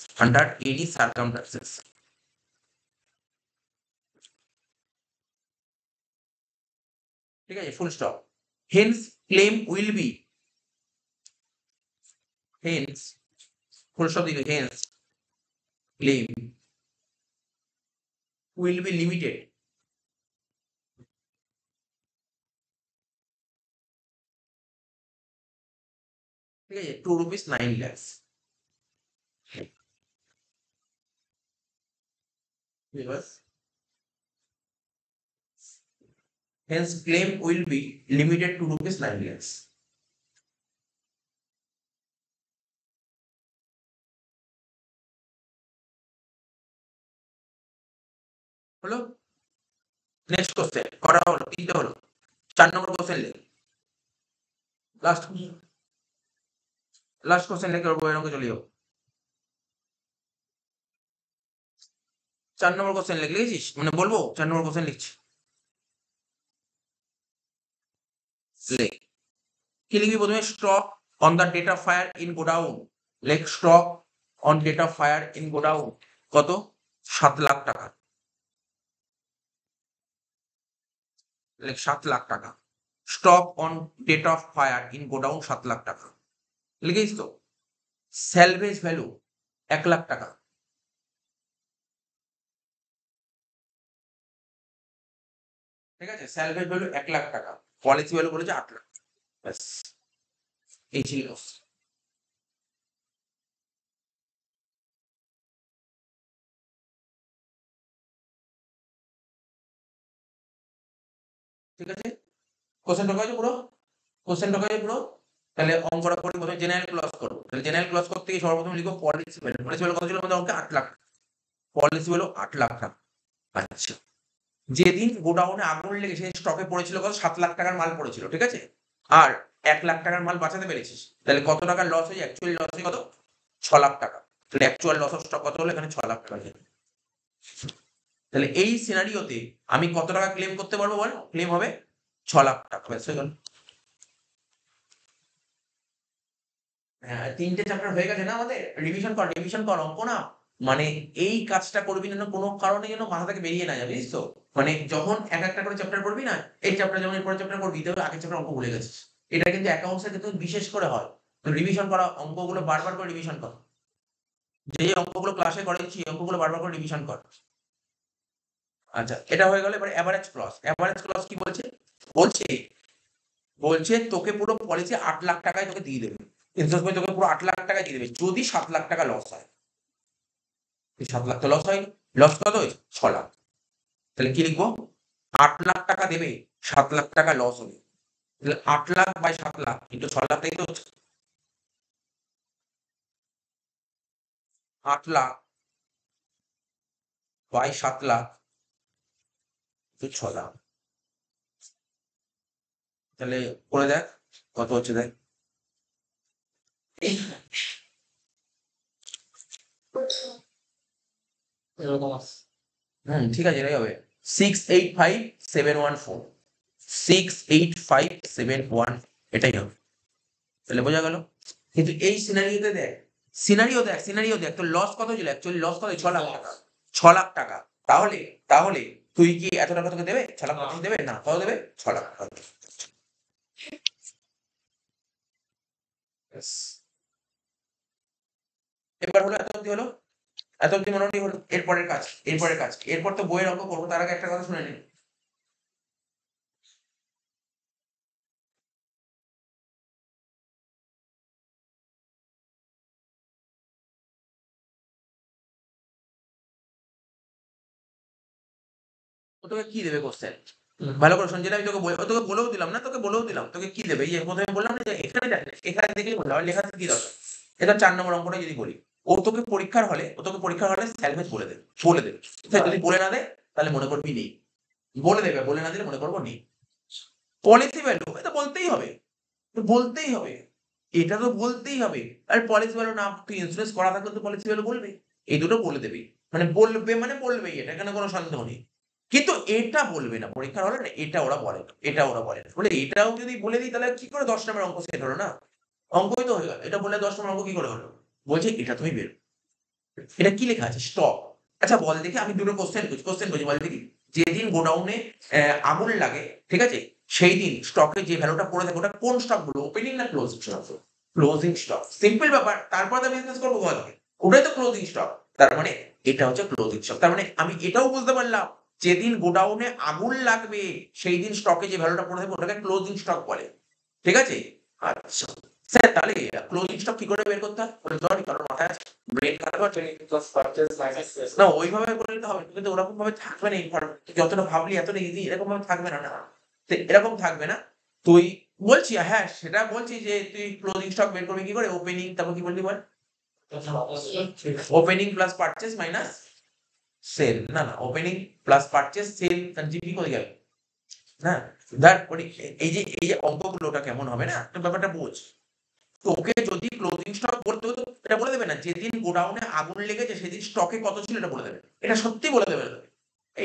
ঠিক আছে full stop hence claim will be hence full stop দিলে hence claim will be limited ঠিক আছে 2 rupees 9 lakhs because hence claim will be limited to rupees 9 lakhs হলো নেক্সট কোশ্চেন করা হলো তিনটে হলো 4 নম্বর কোশ্চেন লাস্ট লাস্ট কোশ্চেন লিখে বইয়ের অঙ্কে চলে যাবো। 4 নম্বর কোশ্চেন লিখেছিস, মানে বলবো 4 নম্বর কোশ্চেন লিখছি। লিখ। কি লিখবি প্রথমে? Stock on the date of fire in godown. লেখ stock on date of fire in godown কত? 7 লাখ টাকা। লেখ 7 লাখ টাকা। Stock on date of fire in godown 7 lakh টাকা। লিখেছিস তো? স্যালভেজ ভ্যালু 1 লাখ টাকা। ঠিক আছে, স্যালভেজ ভ্যালু 1 লাখ টাকা, পলিসি ভ্যালু বলেছে 8 লাখ। ব্যাস, এই ছিল। ঠিক আছে, কোশ্চেন ঢোকা হয়েছে পুরো? কোশ্চেন ঢোকা হয়েছে পুরো? তাহলে অঙ্কটা করি, প্রথমে জেনারেল ক্লজ করবো। তাহলে জেনারেল ক্লজ করতে গিয়ে সর্বপ্রথম লিখবো পলিসি ভ্যালু। পলিসি ভ্যালু কত ছিল আমাদের অঙ্কে? 8 লাখ। পলিসি ভ্যালু 8 লাখ টাকা। আচ্ছা, যেদিন গোডাউনে আগুন লেগে সেদিন স্টকে পড়েছিল কত? 7 লাখ টাকার মাল পড়েছিল, ঠিক আছে? আর 1 লাখ টাকার মাল বাঁচাতে পেরেছিস, তাহলে কত টাকার লস হয়েছে? অ্যাকচুয়ালি লস হয়েছে কত? 6 লাখ টাকা। তাহলে অ্যাকচুয়াল লস অফ স্টক কত হলো? এখানে 6 লাখ টাকা। তাহলে এই সিনারিওতে আমি কত টাকা ক্লেম করতে পারবো বল? ক্লেম হবে 6 লাখ টাকা। ব্যাস হয়ে গেল। হ্যাঁ, 3টে চ্যাপ্টার হয়ে গেছে না আমাদের? রিভিশন কর, রিভিশন কর অঙ্ক না। মানে এই কাজটা করবি না, কোনো কারণে যেন মাথা থেকে বেরিয়ে না যায়, বুঝিস তো? মানে যখন একটা করে চ্যাপ্টার পড়বি না, এই চ্যাপ্টার যেমন এরপরে চ্যাপ্টার পড়বি, তবে আগের চ্যাপ্টার অঙ্ক ভুলে গেছিস। এটা কিন্তু অ্যাকাউন্টস এর ক্ষেত্রে বিশেষ করে হয়। তো রিভিশন করা, অঙ্কগুলো বারবার করে রিভিশন কর। যে অঙ্কগুলো ক্লাসে করেছি অঙ্কগুলো বারবার করে রিভিশন কর। আচ্ছা, এটা হয়ে গেল। এবার এভারেজ ক্লজ। এভারেজ ক্লজ কি বলছে? বলছে বলছে তোকে পুরো পলিসি 8 লাখ টাকায় তোকে দিয়ে দেবে। ইন্টারেস্ট করে তোকে পুরো 8 লাখ টাকায় দিয়ে দেবে যদি 7 লাখ টাকা লস হয়। 7 লাখ তো লস হয়। লস কত হয়েছে? 6 লাখ। তাহলে কি লিখবো? 8 লাখ টাকা দেবে, 7 লাখ টাকা লস হবে। তাহলে 8 লাখ বাই 7 লাখ ইন্টু 6 লাখ তাই তো হচ্ছে। 8 লাখ বাই 7 লাখ ইন্টু 6 লাখ। তাহলে করে দেখ কত হচ্ছে, দেখ। এরকম আছে। ঠিক আছে, এটাই হবে। 685714। 685714 এটাই হবে। তাহলে বোঝা গেল। কিন্তু এই সিনারিওতে দেখ, সিনারিও দেখ তো লস কত ছিল? অ্যাকচুয়ালি লস কত? 6 লাখ টাকা। 6 লাখ টাকা। তাহলে তাহলে তুই কি এত টাকা তোকে দেবে? 6 লাখ টাকা দেবে না? কত দেবে? 6 লাখ টাকা। ব্যাস। এবার হলো, এত অব্দি হলো। এত অব্দি মোটামুটি হলো। এরপর তো বইয়ের অঙ্ক করবো, তার আগে একটা কথা শুনে নে। তোকে কি দেবে কোশ্চেন? ভালো করে শোন, যেটা আমি তোকে বলেও দিলাম না, তোকে কি দেবে? এই যে প্রথমে বললাম না যে এখানে দেখ, এখানে দেখলেই বললাম আর লেখাতে কি দরকার। এটা 4 নম্বর অঙ্কটা যদি বলি, ও তোকে পরীক্ষার হলে স্যালভেজ বলে দেবে। যদি বলে না দেয় তাহলে মনে করবি নেই। বলে দেবে, বলে না দিলে মনে করবো নেই। পলিসি ভ্যালু এটা বলতেই হবে, এটা তো বলতেই হবে। আর পলিসি ভ্যালু না, তুই ইন্স্যুরেন্স করা থাকলে তো পলিসি ভ্যালু বলবে। এই দুটো বলে দেবে, মানে বলবেই, এটা এখানে কোনো সন্দেহ নেই। কিন্তু এটা বলবে না পরীক্ষার হলে না, এটা ওরা বলে না, বলে এটাও যদি বলে দিই তাহলে কি করে 10 নম্বর অঙ্ক সেট হলো না? অঙ্কই তো হয়ে গেল। এটা বলে 10 নম্বর অঙ্ক কি করে হলো? বলছে এটা তুমি বের। এটা কি লেখা আছে? স্টক। আচ্ছা বল দেখি, আমি দুটো কোশ্চেন করছি, বল দেখি। যেদিন গোডাউনে আগুন লাগে, ঠিক আছে, সেই দিন স্টকে যে ভ্যালুটা পড়ে থাকে ওটা কোন স্টক গুলো? ওপেনিং না closing stock? Closing stock. Simple ব্যাপার। তারপর তো বিজনেস করবো বল। ওটাই তো ক্লোজিং স্টক। তার মানে এটা হচ্ছে ক্লোজিং স্টক। তার মানে আমি এটাও বুঝতে পারলাম, যেদিন গোডাউনে আগুন লাগবে সেই দিন স্টকে যে ভ্যালুটা পড়ে থাকবে ওটাকে ক্লোজিং স্টক বলে। ঠিক আছে? আচ্ছা স্যার, তাহলে ক্লোজিং স্টক কি করে বের করতে হয়? সরি, কারোর মাথায় আছে? ব্রেন খারাপ আছে? না, ওইভাবে করে নিতে হবে, কিন্তু ওরকম ভাবে থাকবে না। যতটা ভাবলি এতটা ইজি এরকম ভাবে থাকবে না। না, এরকম থাকবে না। তুই বলছি, হ্যাঁ সেটা বলছি যে তুই ক্লোজিং স্টক বের করবি কি করে? ওপেনিং, তারপর কি বললি বল? Opening plus purchase minus sale. না না, ওপেনিং প্লাস পারচেজ সেল, তার জিপি করে গেল না। এই যে অঙ্কগুলোটা কেমন হবে না, একটা ব্যাপারটা বোঝ। তোকে যদি ক্লোজিং স্টক বলতে হতো এটা বলে দেবে না, যেদিন গোডাউনে আগুন লেগেছে সেদিন স্টকে কত ছিল এটা বলে দেবে, এটা সত্যি বলে দেবে না।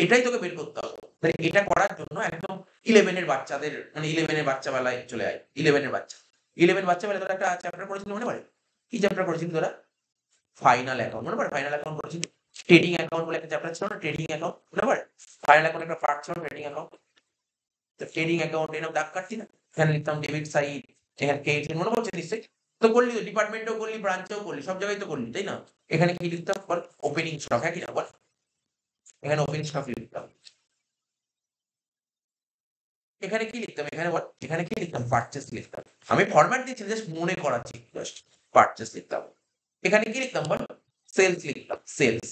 এটাই তোকে বের করতে হবে। মানে এটা করার জন্য একদম 11 এর বাচ্চাদের, মানে 11 এর বাচ্চা বেলায় চলে আয়। 11 এর বাচ্চা, 11 বাচ্চা বেলায় তোরা একটা চ্যাপ্টার করেছিলি মনে পড়ে? কি চ্যাপ্টার করেছিলি তোরা? ফাইনাল অ্যাকাউন্ট মনে পড়ে? ফাইনাল অ্যাকাউন্ট করেছিলি। ট্রেডিং অ্যাকাউন্ট বলে একটা চ্যাপ্টার ছিল না, ট্রেডিং অ্যাকাউন্ট মনে পড়ে? ফাইনাল অ্যাকাউন্ট একটা পার্ট ছিল ট্রেডিং অ্যাকাউন্ট। তো ট্রেডিং অ্যাকাউন্ট এরকম দাগ কাটছি না, এখানে লিখতাম ডেবিট সাইড, এখানে ক্রেডিট, মনে পড়ছে নিশ্চয়ই? তো করলি তো, ডিপার্টমেন্টেও করলি, ব্রাঞ্চেও করলি, সব জায়গায় তো করলি, তাই না? এখানে কি লিখতাম বল? ওপেনিং স্টক, হ্যাঁ কি না বল? এখানে ওপেনিং স্টক লিখতাম। এখানে কি লিখতাম? এখানে বল, এখানে কি লিখতাম? পারচেস লিখতাম। আমি ফরম্যাট দিচ্ছি, জাস্ট মনে করাচ্ছি, জাস্ট পারচেস লিখতাম। এখানে কি লিখতাম বল? সেলস লিখতাম, সেলস।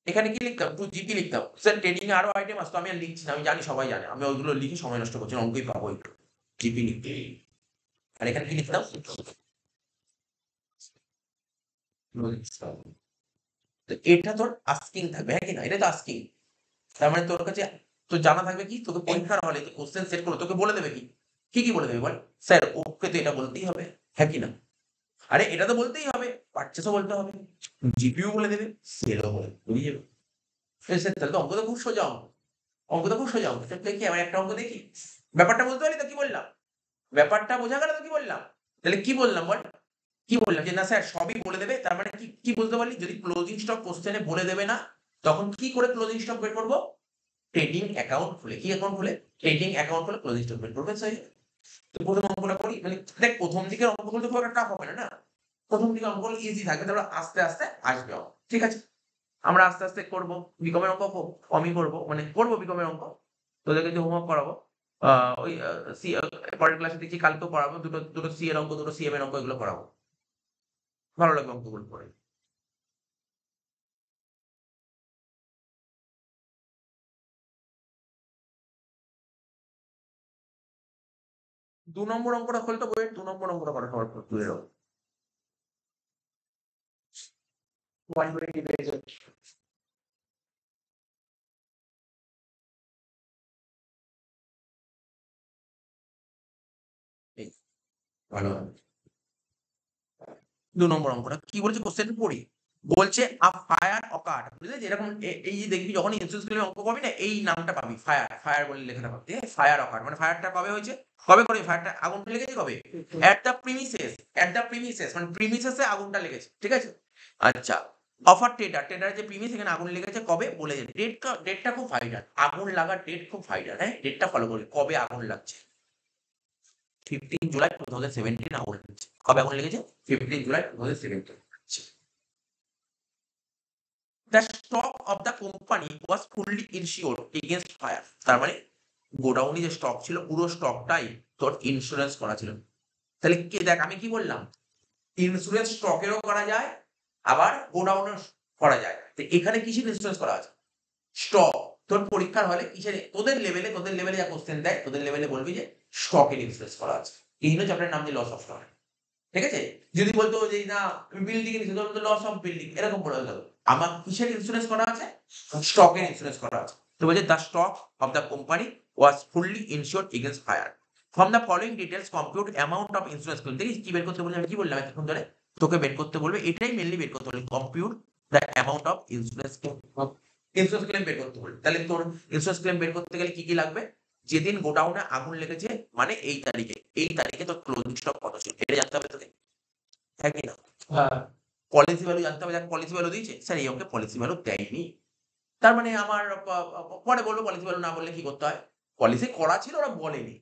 এখানে কি লিখতাম? 2 GP লিখতাম। স্যার ট্রেডিং এ আরো আইটেম আসতো, আমি আর লিখছি না, আমি জানি সবাই জানে, আমি ওইগুলো লিখে সময় নষ্ট করছি না, অঙ্কই পাবো একটু। জিপি লিখতে। আর এখানে কি লিখতাম? তো এটা তোর আস্কিং থাকবে, হ্যাঁ কি না? এটা তো আস্কিং। তার মানে তোর কাছে তোর জানা থাকবে কি, তোকে পরীক্ষার হলে কোশ্চেন সেট করলো, তোকে বলে দেবে কি কি বলে দেবে বল? স্যার ওকে তো এটা বলতেই হবে, হ্যাঁ কি না? আরে এটা তো বলতেই হবে, পারচেসও বলতে হবে, জিপিও বলে দেবে, সেলও বলে দেবে, বুঝে যাবে। তাহলে তো অঙ্ক তো খুব সোজা অঙ্ক, অঙ্ক তো খুব সোজা অঙ্ক। দেখি আমার একটা অঙ্ক দেখি, ব্যাপারটা বুঝতে পারলি তো কি বললাম? ব্যাপারটা বোঝা গেল তো কি বললাম? তাহলে কি বললাম বল? কি বললাম যে না স্যার সবই বলে দেবে, তার মানে কি কি বুঝতে পারলি? যদি ক্লোজিং স্টক কোশ্চেনে বলে দেবে না, তখন কি করে ক্লোজিং স্টক বের করবো? ট্রেডিং অ্যাকাউন্ট খুলে, কি অ্যাকাউন্ট খুলে? ট্রেডিং অ্যাকাউন্ট খুলে ক্লোজিং স্টক বের করবে। সেই তো প্রথম অঙ্কটা করি, মানে দেখ প্রথম দিকের অঙ্কগুলো তো খুব একটা টাফ হবে না, না? প্রথম দিকে অঙ্কগুলো ইজি থাকবে, তারপর আস্তে আস্তে আসবে অঙ্ক, ঠিক আছে? আমরা আস্তে আস্তে করবো। বিকমের অঙ্ক খুব কমই করবো, মানে করবো বিকমের অঙ্ক, তোদেরকে যে হোমওয়ার্ক করাবো ওই সি, পরের ক্লাসে দেখছি কালকেও করাবো, দুটো দুটো সি এর অঙ্ক, দুটো সিএম এর অঙ্ক, এগুলো করাবো। ভালো লাগবে অঙ্কগুলো করে। 2 নম্বর অঙ্কটা খোল তো বইয়ের, 2 নম্বর অঙ্কটা করা সবার তুই এরকম 120 পেজে। এই ভালো হবে। 2 নম্বর অঙ্কটা কি বলছে কোশ্চেন পড়ি। বলছে আ ফায়ার অকার, বুঝলে? যেরকম এই যে দেখবি যখন ইন্স্যুরেন্স ক্লেমে অঙ্ক পাবি না, এই নামটা পাবি, ফায়ার, ফায়ার বলে লেখাটা পাবি। ফায়ার অকার মানে ফায়ারটা কবে হয়েছে, কবে করে ফায়ারটা, আগুনটা লেগেছে কবে? At the premises, at the premises মানে প্রিমিসেসে আগুনটা লেগেছে, ঠিক আছে? আচ্ছা, অফার ট্রেডার, ট্রেডার যে প্রিমিস, এখানে আগুন লেগেছে কবে বলে যায়, ডেটটা, ডেটটা খুব ভাইটাল, আগুন লাগার ডেট খুব ভাইটাল, হ্যাঁ ডেটটা ফলো করবি, কবে আগুন লাগছে। 15 জুলাই 2017 আগুন লেগেছে। কবে আগুন লেগেছে? 15 July 2017। The stock of the company was fully insured against fire. তার মানে গোডাউনে যে স্টক ছিল পুরো স্টকটাই তোর ইন্স্যুরেন্স করা ছিল। তাহলে কি দেখ আমি কি বললাম, ইন্স্যুরেন্স স্টকেরও করা যায়, আবার গোডাউনে করা যায়। তো এখানে কিসের ইন্স্যুরেন্স করা আছে? স্টক। তোর পরীক্ষার হলে কিসের, তোদের লেভেলে যা কোশ্চেন দেয়, তোদের লেভেলে বলবি যে স্টকের ইন্স্যুরেন্স করা আছে। এই হলো চ্যাপ্টারের নাম, যে লস অফ স্টক, ঠিক আছে? যদি বলতো যে না বিল্ডিং এর নিচে লস অফ বিল্ডিং, এরকম বলে গেল, আমার কিসের ইন্স্যুরেন্স করা আছে? স্টকের ইন্স্যুরেন্স করা আছে। তো বলছে the stock of the company was fully insured against fire. From the following details compute amount of insurance claim. দেখিস কি বের করতে বলছে, আমি কি বললাম এতক্ষণ ধরে? তোকে বের করতে বলবে, এটাই মেনলি বের করতে বলবে, compute the amount of insurance claim. Insurance claim বের করতে বলবে। তাহলে তোর ইন্স্যুরেন্স ক্লেম বের করতে গেলে কি কি লাগবে? যেদিন গোডাউনে আগুন লেগেছে মানে এই তারিখে, এই তারিখে তোর ক্লোজিং স্টক কত ছিল এটা জানতে হবে তোকে, হ্যাঁ কি না? হ্যাঁ, পলিসি ভ্যালু জানতে হবে, যাকে পলিসি ভ্যালু দিয়েছে, স্যার এই অঙ্কে পলিসি ভ্যালু দেয়নি, তার মানে আমার পরে বলবো পলিসি ভ্যালু না বললে কি করতে হয়? পলিসি করা ছিল ওরা বলেনি,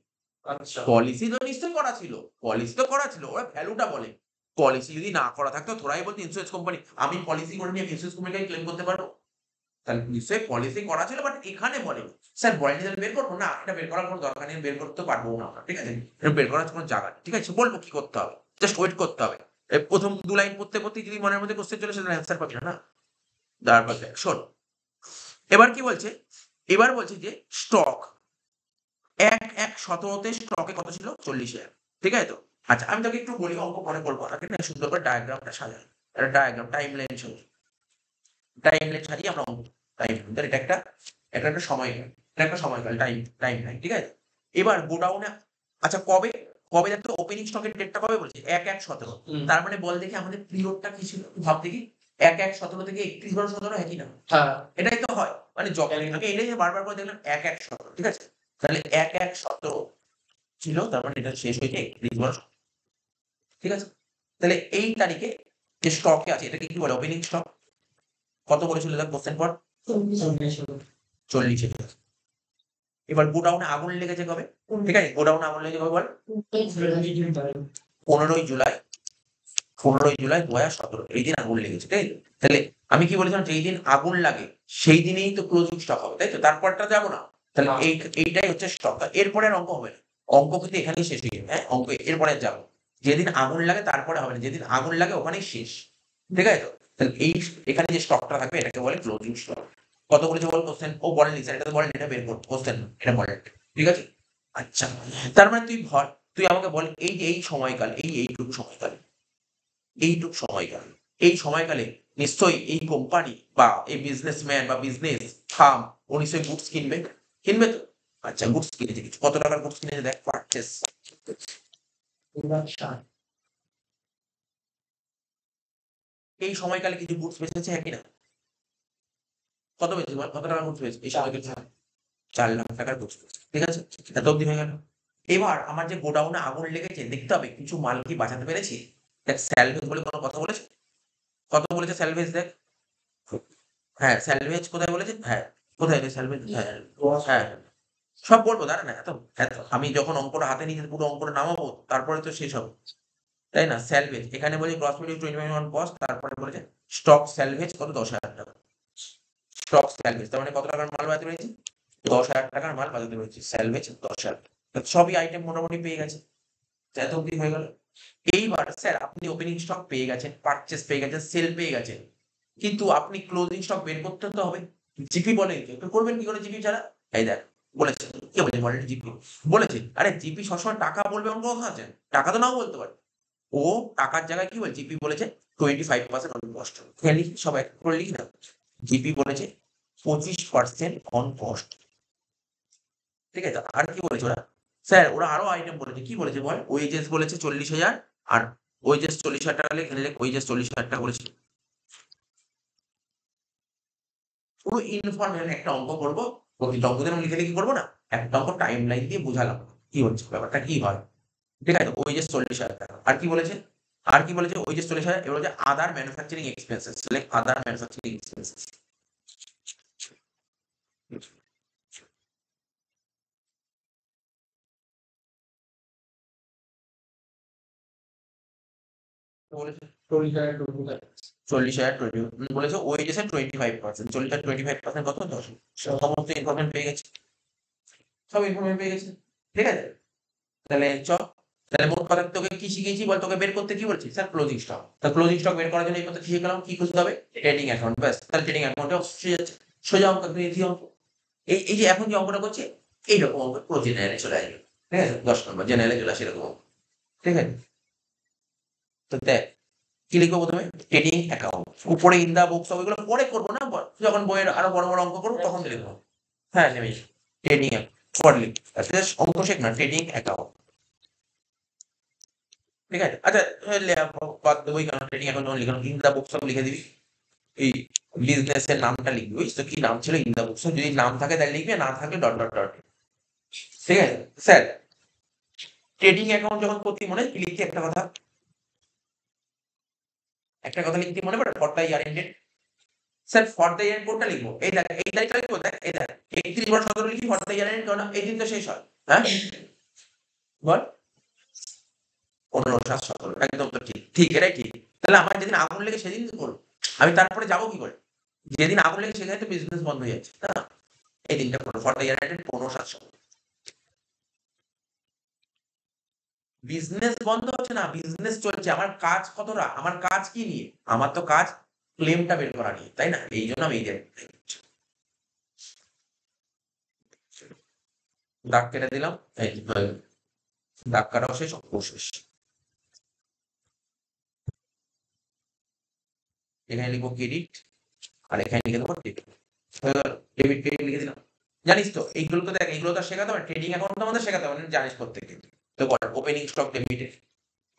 আচ্ছা। পলিসি তো নিশ্চয়ই করা ছিল, পলিসি তো করা ছিল, ওরা ভ্যালুটা বলে। পলিসি যদি না করা থাকতো তোরাই বলতো ইন্স্যুরেন্স কোম্পানি, আমি পলিসি করে নিয়ে ইন্স্যুরেন্স কোম্পানিকে ক্লেম করতে পারবো? তাহলে নিশ্চয়ই পলিসি করা ছিল, বাট এখানে বলেনি। স্যার বলেনি তাহলে বের করবো না, এটা বের করার কোনো দরকার নেই, বের করতে পারবো না আমরা, ঠিক আছে? এটা বের করার কোনো জায়গা নেই, ঠিক আছে? বলবো কি করতে হবে, জাস্ট ওয়েট করতে হবে। এই প্রথম 2 লাইন পড়তে পড়তে যদি মনের মধ্যে কোশ্চেন চলে, সেটা অ্যান্সার পাবি না, না? তারপর দেখ শোন, এবার কি বলছে, এবার বলছে যে স্টক 1/17 স্টকে কত ছিল? 40,000, ঠিক আছে তো? আচ্ছা আমি তোকে একটু বলি, অঙ্ক মনে করবো না, ঠিক না? সুন্দর করে ডায়াগ্রামটা সাজাই, একটা ডায়াগ্রাম, টাইম লাইন সাজাই, টাইম লাইন সাজিয়ে আমরা অঙ্ক, টাইম এটা একটা, এটা একটা সময়কাল, এটা একটা সময়কাল, টাইম, টাইম লাইন, ঠিক আছে? এবার গোডাউনে, আচ্ছা কবে, কবে দেখতো ওপেনিং স্টকের ডেটটা কবে বলছে 1/1/17। তার মানে বল দেখি আমাদের পিরিয়ডটা কি ছিল, ভাব দেখি 1/1/17 থেকে 31/12/17 হয় কি না? হ্যাঁ এটাই তো হয়। মানে যখন আমি এটাই বারবার করে দেখলাম 1/1/17, ঠিক আছে? তাহলে 1/1/17 ছিল, তার মানে এটা শেষ হয়েছে 31/12, ঠিক আছে? তাহলে এই তারিখে যে স্টকে আছে এটাকে কি বলে? Opening stock. কত বলেছিল দেখ কোশ্চেন পর? 40। এবার গোডাউনে আগুন লেগেছে কবে? ঠিক আছে, গোডাউনে আগুন লেগেছে কবে বল? 15ই জুলাই 2017 এই দিন আগুন লেগেছে, তাই তো? তাহলে আমি কি বলেছিলাম, যেই দিন আগুন লাগে সেই দিনেই তো ক্লোজিং স্টক হবে, তাই তো? তারপরটা যাবো না। তাহলে এইটাই হচ্ছে স্টক। এরপরে আর অঙ্ক হবে না, অঙ্ক কিন্তু এখানেই শেষ হয়ে যাবে। হ্যাঁ, অঙ্ক এরপরে আর যাবো, যেদিন আগুন লাগে তারপরে হবে না, যেদিন আগুন লাগে ওখানেই শেষ, ঠিক আছে তো? তাহলে এখানে যে স্টকটা থাকবে এটাকে বলে ক্লোজিং স্টক। কত বলেছে বল কোশ্চেন? ও বলেনি স্যার, এটা তো বলেন, এটা বের কর কোশ্চেন, এটা বলেন, ঠিক আছে? আচ্ছা, তার মানে তুই আমাকে বল, এই যে এই সময়কাল, এইটুকু সময়কাল, এই সময়কালে নিশ্চয়ই এই কোম্পানি বা এই বিজনেসম্যান বা বিজনেস ফার্ম ও নিশ্চয়ই গুডস কিনবে তো। আচ্ছা, গুডস কিনেছে, কিছু কত টাকার গুডস কিনেছে দেখ, পারচেস। এই সময়কালে কিছু গুডস বেচেছে, হ্যাঁ কিনা? কত বেচেছে বল, কত টাকার গুডস বেচেছে এই সময়কালে? 4 লাখ টাকার গুডস, ঠিক আছে? এত অব্দি হয়ে গেল। এবার আমার যে গোডাউনে আগুন লেগেছে দেখতে হবে কিছু মাল কি বাঁচাতে পেরেছি। দেখ, স্যালভেজ বলে কোনো কথা বলেছে? কত বলেছে স্যালভেজ দেখ? হ্যাঁ, স্যালভেজ কোথায় বলেছে? হ্যাঁ, কোথায় রে স্যালভেজ? হ্যাঁ, হ্যাঁ, সব বলবো, দাঁড়া না, এত আমি যখন অঙ্কটা হাতে নিয়ে পুরো অঙ্কটা নামাবো তারপরে তো শেষ হবে, তাই না? স্যালভেজ এখানে বলে গ্রস ভ্যালু 21 কস্ট, তারপরে বলেছে স্টক স্যালভেজ কত? 10,000 টাকা। স্টক স্যালভেজ তার মানে কত টাকার মাল বাঁচাতে পেরেছি? 10,000 টাকার মাল বাঁচাতে পেরেছি, স্যালভেজ 10,000। সবই আইটেম মোটামুটি পেয়ে গেছে, এত অব্দি হয়ে গেল। এইবার স্যার আপনি ওপেনিং স্টক পেয়ে গেছেন, পারচেস পেয়ে গেছেন, সেল পেয়ে গেছেন, কিন্তু আপনি ক্লোজিং স্টক বের করতে তো হবে। জিপি বলে তো করবেন কি করে জিপি ছাড়া? এই দেখ, বলেছে কি বলেছে বলেন, জিপি বলেছে। আরে জিপি সবসময় টাকা বলবে এমন কথা আছে? টাকা তো নাও বলতে পারে। ও টাকার জায়গায় কি বলে, জিপি বলেছে 25% অন কস্ট। লিখি সবাই করে লিখি না, জিপি বলেছে 25% অন কস্ট, ঠিক আছে? আর কি বলেছে ওরা? স্যার ওরা আরো আইটেম বলেছে, কি বলেছে বল? ওয়েজেস বলেছে 40,000, আর ওয়েজেস 40,000 টাকা লিখে ওয়েজেস 40,000 টাকা বলেছে। পুরো ইনফরমেশন একটা অঙ্ক করবো, প্রতিটা অঙ্ক আমি লিখে লিখে করবো না, একটা অঙ্ক টাইম লাইন দিয়ে বুঝালাম কি হচ্ছে, ব্যাপারটা কি হয়, ঠিক আছে? ওয়েজেস 40,000 টাকা। আর কি বলেছে? ওয়েজেস 40,000, এবার বলছে other manufacturing expenses, like other manufacturing expenses. বলেছে 40,000 বলেছে ওয়েজেস এর 25%, 40,000 25% কত? 10। সমস্ত ইনফরমেশন পেয়ে গেছে, সব ইনফরমেশন পেয়ে গেছে, ঠিক আছে? তাহলে তাহলে মোট কথা তোকে কি শিখিয়েছি বল, তোকে বের করতে কি বলছি? Sir closing stock. তা ক্লোজিং স্টক বের করার জন্য এই কথা কি শিখলাম, কি খুঁজতে হবে? ট্রেডিং অ্যাকাউন্ট, ব্যাস। তাহলে ট্রেডিং অ্যাকাউন্টে যাচ্ছে, সোজা অঙ্ক, ইজি অঙ্ক। এই যে এখন যে অঙ্কটা করছি এইরকম অঙ্ক পুরো জেনারেলে চলে আসবে, ঠিক আছে? 10 নম্বর জেনারেলে চলে আসে এরকম অঙ্ক, ঠিক আছে? তো দেখ, কি লিখবো প্রথমে? ট্রেডিং অ্যাকাউন্ট, উপরে ইন দা বুকস, ওইগুলো পরে করবো না, যখন বইয়ের আরো বড় বড় অঙ্ক করবো তখন লিখবো। হ্যাঁ, নেমে ট্রেডিং পরে লিখ, অঙ্ক শেখ না, ট্রেডিং অ্যাকাউন্ট, ঠিক আছে? আচ্ছা, বাদ দেবো কেন, ট্রেডিং অ্যাকাউন্ট যখন লিখলাম, ইন দা বুকস লিখে দিবি। এই বিজনেস এর নামটা লিখবি, বুঝছিস তো কি নাম ছিল? In the books. যদি নাম থাকে তাহলে লিখবি, না থাকলে ডট ডট ডট, ঠিক আছে? স্যার ট্রেডিং অ্যাকাউন্ট যখন করতে মনে হয় কি লিখতে, একটা কথা লিখতে মনে পড়ে, for the year ended. Sir for the ইয়ার কোডটা লিখবো, এই দেখ এই তারিখটা লিখবো, দেখ এই দেখ 31/17 লিখি, ফর দ্য ইয়ার এন্ড, কারণ এই দিন তো শেষ হয়। হ্যাঁ বল, 15/7/17, একদম তো ঠিক, ঠিক এটাই ঠিক। তাহলে আমার যেদিন আগুন লেগে সেদিন তো করবো, আমি তারপরে যাবো কি করে? যেদিন আগুন লেগে সেখানে তো বিজনেস বন্ধ হয়ে যাচ্ছে, তাই না? এই দিনটা করবো, for the year end 15/7/17। Business বন্ধ হচ্ছে না, বিজনেস চলছে। আমার কাজ কতটা, আমার কাজ কি নিয়ে? আমার তো কাজ ক্লেমটা বের করা নিয়ে, তাই না? এই জন্য আমি এই দাগ কেটে দিলাম, এই দাগ কাটাও শেষ, অঙ্কও শেষ। এখানে লিখবো ক্রেডিট, আর এখানে লিখে দেবো ডেবিট, হয়ে গেল। ডেবিট লিখে দিলাম। জানিস তো এইগুলো তো দেখ, এইগুলো তো শেখাতে হবে, ট্রেডিং অ্যাকাউন্ট আমাদের শেখাতে হবে, জানিস প্রত্যেকে। তো বল ওপেনিং স্টক লিমিটেড,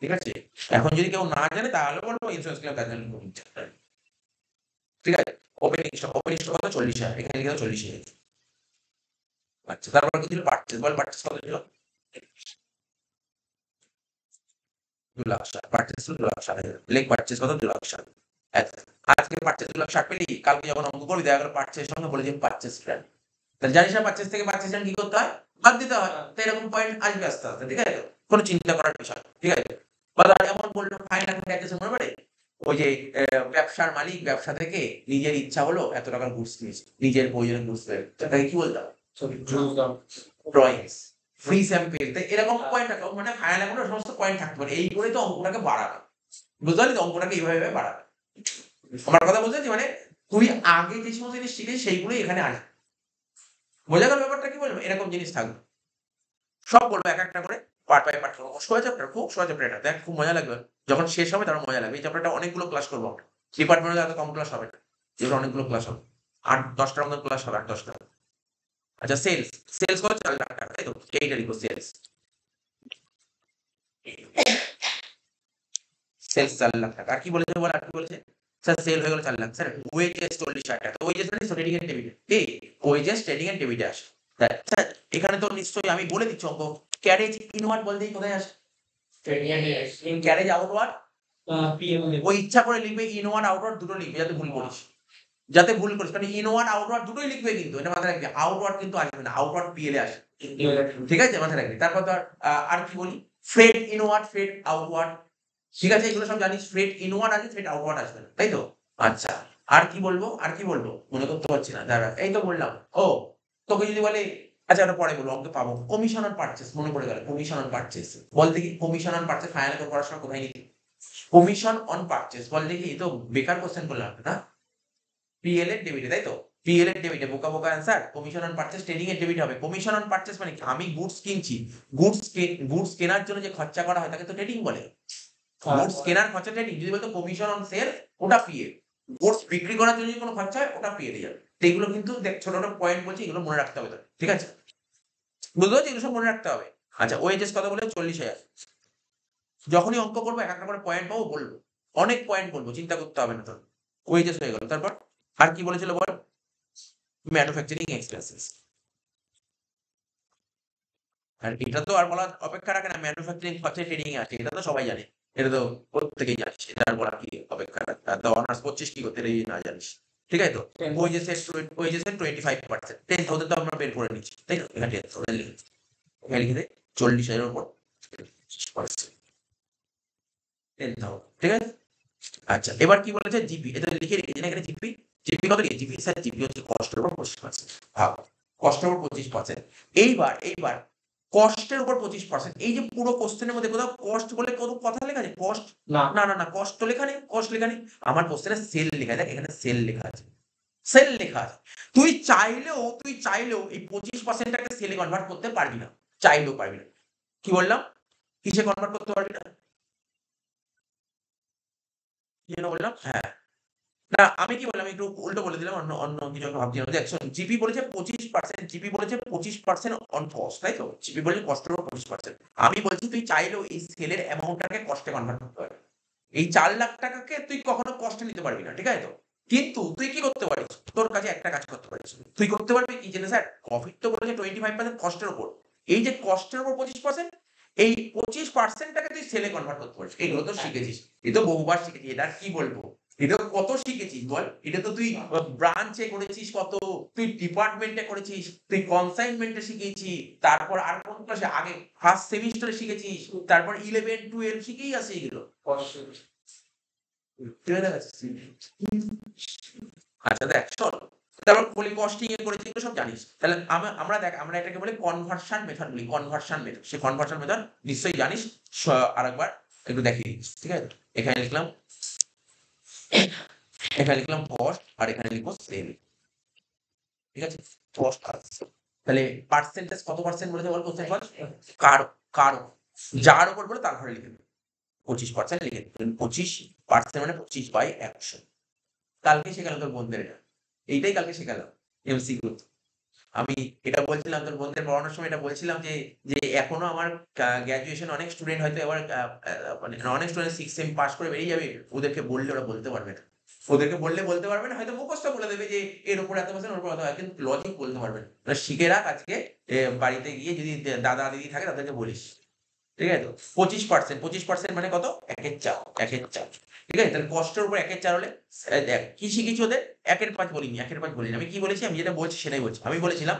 ঠিক আছে? এখন যদি কেউ না জানে তাহলে বলবো ইন্স্যুরেন্স ক্লেম কাজ ঠিক আছে? ওপেনিং স্টক কত 40,000, এখানে লিখে দাও 40,000। আচ্ছা, তারপর কি ছিল পারচেজ, বল পারচেজ কত ছিল? 2,60,000 পারচেজ ছিল 2,60,000, লেখ পারচেজ কত 2,60,000। আচ্ছা, আজকে পারচেজ 2,60,000 পেলি, কালকে যখন অঙ্ক করবি দেখা গেল পারচেজের সঙ্গে বলে দিবি পারচেজ প্ল্যান, তাহলে জানিস না পারচেজ থেকে পারচেজ কি করতে হয়, বাদ দিতে হয়। তো এরকম পয়েন্ট আসবে আস্তে আস্তে, ঠিক আছে? কোনো চিন্তা করার বিষয় না, ঠিক আছে? বা ধর এমন বললো ফাইন এখন ট্যাক্সেস মনে পড়ে, ওই যে ব্যবসার মালিক ব্যবসা থেকে নিজের ইচ্ছা হলো এত টাকার গুডস কিনেছে, নিজের প্রয়োজনে গুডস তাকে কি বলতাম? ড্রয়িংস, ফ্রি স্যাম্পেল, এরকম পয়েন্ট থাকে, মানে ফাইনাল অ্যাকাউন্টে সমস্ত পয়েন্ট থাকতে পারে, এই করে তো অঙ্কটাকে বাড়াবে, বুঝতে পারলি তো? অঙ্কটাকে এইভাবে বাড়াবে। আমার কথা বুঝতে পারছি? মানে তুই আগে যে সমস্ত জিনিস শিখেছিস সেইগুলোই এখানে আসবে, বোঝা গেল ব্যাপারটা? কি বলবো, এরকম জিনিস থাকবে, সব বলবো এক একটা করে, পার্ট বাই পার্ট করবো। সোজা চ্যাপ্টার, খুব সোজা চ্যাপ্টার, এটা দেখ খুব মজা লাগবে যখন শেষ হবে, তখন মজা লাগবে। এই চ্যাপ্টারটা অনেকগুলো ক্লাস করবো আমরা, ডিপার্টমেন্টে এত কম ক্লাস হবে না, এগুলো অনেকগুলো ক্লাস হবে, 8-10টার মতন ক্লাস হবে, 8-10টা। আচ্ছা, সেলস, সেলস কত 4 লাখ টাকা, তাই তো? এইটা লিখো সেলস, সেলস 4 লাখ টাকা। আর কি বলেছে বল, আর কি বলেছে? স্যার সেল হয়ে গেল 4 লাখ, স্যার ওয়েজেস 40,000 টাকা, ওয়েজেস মানে ট্রেডিং এন্ড ডেবিট, এই ওয়েজেস ট্রেডিং এন্ড ডেবিটে আসে। স্যার এখানে তো নিশ্চয়ই আমি বলে দিচ্ছি অঙ্ক, ক্যারেজ ইনওয়ার্ড বলতে কোথায় আসে? ইন ক্যারেজ আউটওয়ার্ড, ওই ইচ্ছা করে লিখবে ইনওয়ার্ড আউটওয়ার্ড দুটো লিখবে, যাতে ভুল করিস, যাতে ভুল করিস, মানে ইনওয়ার্ড আউটওয়ার্ড দুটোই লিখবে, কিন্তু এটা মাথায় রাখবি, আউটওয়ার্ড কিন্তু আসবে না, আউটওয়ার্ড পিএল এ আসে, ঠিক আছে? মাথায় রাখবি। তারপর ধর আর কি বলি, ফ্রেড ইনওয়ার্ড, ফ্রেড আউটওয়ার্ড, ঠিক আছে? এগুলো সব জানিস, ফ্রেড ইনওয়ার্ড আছে, ফ্রেড আউটওয়ার্ড আসবে না, তাই তো? আচ্ছা, আর কি বলবো, আর কি বলবো মনে করতে পারছি না, দাঁড়া, এই তো বললাম। ও, তোকে যদি বলে, আচ্ছা ওটা পরে বলবো, অঙ্কে পাবো, কমিশন অন পারচেজ, মনে পড়ে গেল, কমিশন অন পারচেজ, বল দেখি কমিশন অন পারচেজ ফাইনাল করে পড়াশোনা কোথায় নিতি? কমিশন অন পারচেজ, বল দেখি, এই তো বেকার কোশ্চেন করলাম না, পিএল এর ডেবিটে, তাই তো? পিএল এর ডেবিটে, বোকা বোকা answer. Commission on purchase trading এর ডেবিট হবে। কমিশন অন পারচেজ মানে কি? আমি গুডস কিনছি, গুডস কেনার জন্য যে খরচা করা হয় তাকে তো ট্রেডিং বলে। গুডস কেনার খরচা ট্রেডিং, যদি বলতো কমিশন অন সেল, ওটা পিএল। গুডস বিক্রি করার জন্য যদি কোনো খরচা হয় ওটা পিএল এ যাবে। তো এগুলো কিন্তু দেখ ছোট ছোট পয়েন্ট বলছি, এগুলো মনে রাখতে হবে তোর, ঠিক আছে? বুঝতে পারছিস? এগুলো সব মনে রাখতে হবে। আচ্ছা, ওয়েজেস কথা বলে 40,000, যখনই অঙ্ক করবো এক একটা করে পয়েন্ট পাবো, বলবো অনেক পয়েন্ট বলবো, চিন্তা করতে হবে না তোর। ওয়েজেস হয়ে গেল, তারপর আর কি বলেছিল বল? ম্যানুফ্যাকচারিং এক্সপেন্সেস, আর এটা তো আর বলার অপেক্ষা রাখে না, ম্যানুফ্যাকচারিং খরচা ট্রেডিং এ আছে, এটা তো সবাই জানে, এটা তো প্রত্যেকেই জানিস, এটা আর বলার কি অপেক্ষা রাখে? আর তো অনার্স করছিস কি করতে, এটা না জানিস, ঠিক আছে তো? ওয়েজেসের 25%, 10,000 তো আমরা বের করে নিচ্ছি, তাই তো? এখানে 10,000 লিখেছি, এখানে লিখে দে 40,000 এর উপর 10,000, ঠিক আছে? আচ্ছা, এবার কি বলেছে? জিপি, এটা লিখে রেখেছি না এখানে, জিপি, জিপি কত লিখে? জিপি স্যার, জিপি হচ্ছে কষ্টের উপর 25%, ভাব, কষ্টের উপর 25%। এইবার কষ্টের উপর 25%, এই যে পুরো কোশ্চেনের মধ্যে কোথাও কস্ট বলে কোনো কথা লেখা আছে? কস্ট না, না না না, কস্ট তো লেখা নেই, কস্ট লেখা নেই। আমার কোশ্চেনে সেল লেখা আছে, দেখ এখানে সেল লেখা আছে, সেল লেখা আছে। তুই চাইলেও এই 25% টাকে সেলে কনভার্ট করতে পারবি না, চাইলেও পারবি না। কি বললাম? কিসে কনভার্ট করতে পারবি না? কি যেন বললাম? হ্যাঁ, না আমি কি বললাম, একটু উল্টো বলে দিলাম, অন্য অন্য কিছু একটা ভাবছিলাম। দেখ শোন, জিপি বলেছে 25%, জিপি বলেছে 25% অন কস্ট, তাই তো? জিপি বলেছে কস্টের উপর 25%। আমি বলছি তুই চাইলেও এই সেলের অ্যামাউন্টটাকে কস্টে কনভার্ট করতে পারবি। এই 4 লাখ টাকাকে তুই কখনো কস্টে নিতে পারবি না, ঠিক আছে তো? কিন্তু তুই কি করতে পারিস? তোর কাছে একটা কাজ করতে পারিস, তুই করতে পারবি কি, যে স্যার প্রফিট তো বলেছে 25% কস্টের উপর, এই যে কস্টের উপর 25%, এই 25% টাকে তুই সেলে কনভার্ট করতে পারিস। এগুলো তো শিখেছিস, এ তো বহুবার শিখেছিস, এটা আর কি বলবো? এটা কত শিখেছিস বল, এটা তো তুই ব্রাঞ্চে করেছিস কত, তুই ডিপার্টমেন্টে করেছিস, তুই কনসাইনমেন্টে শিখেছিস, তারপর আর কোন ক্লাসে আগে ফার্স্ট সেমিস্টারে শিখেছিস, তারপর 11-12 শিখেই আছে এগুলো। আচ্ছা দেখ শোন, তারপর বলি কস্টিং এ করেছি, এগুলো সব জানিস। তাহলে আমরা দেখ, আমরা এটাকে বলি কনভার্সন মেথড বলি, কনভার্সন মেথড। সেই কনভার্সন মেথড নিশ্চয়ই জানিস, আরেকবার একটু দেখিয়ে দিচ্ছি, ঠিক আছে? এখানে লিখলাম, এখানে লিখলাম কস্ট, আর এখানে লিখবো সেল, ঠিক আছে? কস্ট আসছে, তাহলে পার্সেন্টেজ কত পার্সেন্ট বলেছে বল কোশ্চেন বল? কার, কার, যার উপর বলে তার ঘরে লিখে দেবে, 25% লিখে দেবে। 25% মানে 25/100। কালকে শেখালো তোর বন্ধুদের এটা, এইটাই কালকে শেখালাম এমসিকিউ। আমি এটা বলছিলাম তোর বন্ধুদের পড়ানোর সময় এটা বলছিলাম যে যে এখনো আমার গ্র্যাজুয়েশন অনেক স্টুডেন্ট হয়তো এবার মানে অনেক স্টুডেন্ট 6 সেম পাস করে বেরিয়ে যাবে, ওদেরকে বললে ওরা বলতে পারবে না। ওদেরকে বললে বলতে পারবে না, হয়তো মুখস্থ বলে দেবে যে এর উপর এত পার্সেন্ট ওর উপর এত, কিন্তু লজিক বলতে পারবে না। ওরা শিখে রাখ আজকে, বাড়িতে গিয়ে যদি দাদা দিদি থাকে তাদেরকে বলিস। ঠিক আছে তো? 25%, 25% মানে কত? 1/4, 1/4। ঠিক আছে? তাহলে কষ্টের উপর 1/4 হলে দেখ কি শিখেছি ওদের? 1/5 বলিনি, 1/5 বলিনি। আমি কি বলেছি? আমি যেটা বলছি সেটাই বলছি। আমি বলেছিলাম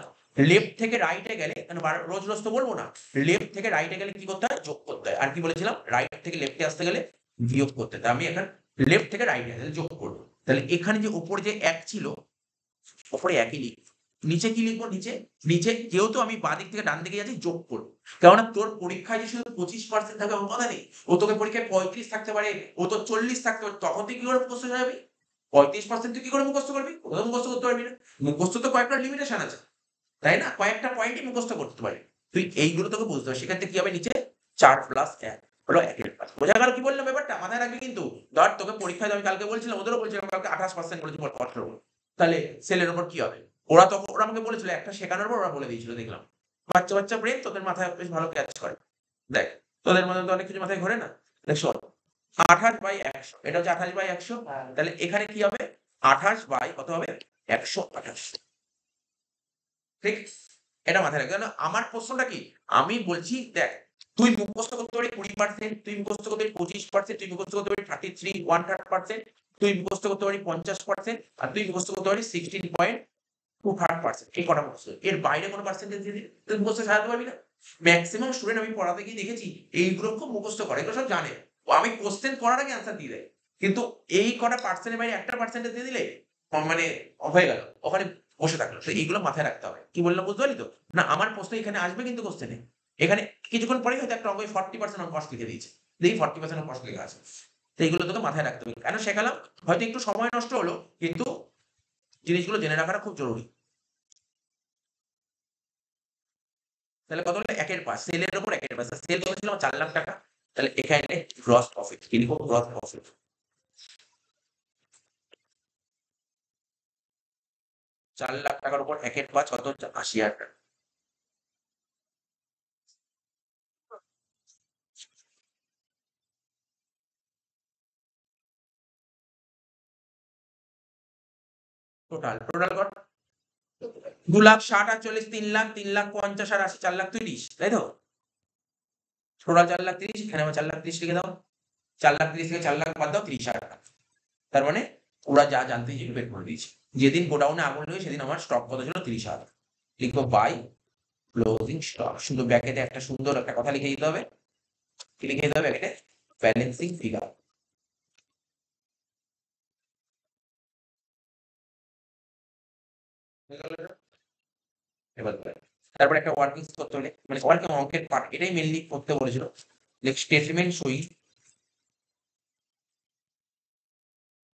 লেফট থেকে রাইটে গেলে, মানে রোজ, রোজ তো বলব না। লেফট থেকে রাইটে গেলে কি করতে হয়? যোগ করতে হয়। আর কি বলেছিলাম? রাইট থেকে লেফটে আসতে গেলে বিয়োগ করতে হয়। তা আমি এখন লেফট থেকে রাইটে তাহলে যোগ করব। তাহলে এখানে যে উপরে যে 1 ছিল, উপরে 1ই লিখব। নিচে কি লিখবো? নিচে যেহেতু আমি বাঁদিক থেকে ডান দিকে যাচ্ছি যোগ করব। কেননা তোর পরীক্ষায় যে শুধু 25% থাকবে এমন কথা নেই। ও তোকে পরীক্ষায় 35 থাকতে পারে, ও তোর 40 থাকতে পারে। তখন তুই কি করে মুখস্থ সাজাবি? 35% তুই কি করে মুখস্থ করবি? কোথাও মুখস্থ করতে পারবি না। মুখস্থ তো কয়েকটা লিমিটেশন আছে। তাই না? কয়েকটা পয়েন্টই মুখস্থ করতে পারি। তুই এইগুলো তোকে বুঝতে হবে। সেক্ষেত্রে কি হবে? নিচে 4 + 1 হলো 1/5। বোঝা গেল কি বললাম ব্যাপারটা? মাথায় রাখবি কিন্তু। ধর তোকে পরীক্ষায় আমি কালকে বলছিলাম, ওদেরও বলছিলাম কালকে 28% বলেছি কষ্টের উপর। তাহলে সেলের উপর কি হবে? ওরা আমাকে বলেছিল একটা শেখানোর পর ওরা বলে দিয়েছিল দেখলাম। বাচ্চা, বাচ্চা ব্রেন তোদের মাথায় বেশ ভালো ক্যাচ করে। দেখ, তোদের মধ্যে তো অনেক কিছু মাথায় ঘোরে না? দেখ শোন, 28/100 এটা হচ্ছে 28/100। তাহলে এখানে কি হবে? 28 কত হবে? 128। ঠিক? এটা মাথায় রাখবি। কারণ আমার প্রশ্নটা কি? আমি বলছি দেখ, তুই মুখস্থ করতে পারবি 20%, তুই মুখস্থ করতে পারবি 25%, তুই মুখস্থ করতে পারবি 33 1/3%, তুই মুখস্থ করতে পারবি 50%, আর তুই মুখস্থ করতে পারবি 16.23%। এই কটা মুখস্থ। এর বাইরে কোনো পার্সেন্টেজ দিবি তুই মুখস্থ সাজাতে পারবি না। মেক্সিমাম স্টুডেন্ট আমি পড়াতে গিয়ে দেখেছি এইগুলো খুব মুখস্থ করে। এগুলো সব জানে। আমি কোয়েশ্চেন করার আগে অ্যান্সার দিয়ে দেয়। কিন্তু এই কটা পার্সেন্টের বাইরে একটা পার্সেন্টেজ দিয়ে দিলে মানে হয়ে গেল। ওখানে বসে থাকলো। তো এইগুলো মাথায় রাখতে হবে। কি বললাম বুঝতে পারলি তো? না আমার প্রশ্ন এখানে আসবে কিন্তু কোশ্চেনে। এখানে কিছুক্ষণ পরেই হয়তো একটা অঙ্কে 40% অঙ্ক কষ্ট লিখে দিয়েছে। দেখি 40% অঙ্ক কষ্ট লেখা আছে। তো এইগুলো তোকে মাথায় রাখতে হবে। কেন শেখালাম? হয়তো একটু সময় নষ্ট হলো, কিন্তু জিনিসগুলো জেনে রাখাটা খুব জরুরি। তাহলে কত হলো? 1/5 সেলের উপর 1/5। সেল কত ছিল? 4 লাখ টাকা। তাহলে এখানে গ্রস প্রফিট কি লিখবো? গ্রস প্রফিট 4 লাখ টাকার উপর 1/5 কত হচ্ছে? 80,000 টাকা। টোটাল কর 2,60,000 আর 40, 3,00,000, 3,50,000 আর 80, 4,30,000, তাই তো? টোটাল 4,30,000, এখানে আবার 4,30,000 লিখে দাও। 4,30,000 থেকে 4,00,000 বাদ দাও, 30,000 টাকা। তার মানে ওরা যা জানতে চেয়েছিল বের করে দিয়েছে। যেদিন গোডাউনে আগুন লেগে সেদিন আমার স্টক কত ছিল? 30,000। লিখবো বাই ক্লোজিং স্টক। শুধু ব্র্যাকেটে একটা সুন্দর একটা কথা লিখে দিতে হবে। কি লিখে দিতে হবে ব্র্যাকেটে? Balancing figure. এবার তারপর একটা ওয়ার্কিংস করতে হলে, মানে ওয়ার্কিং অঙ্কের পার্ট, এটাই মেনলি করতে বলেছিল। স্টেটমেন্ট সই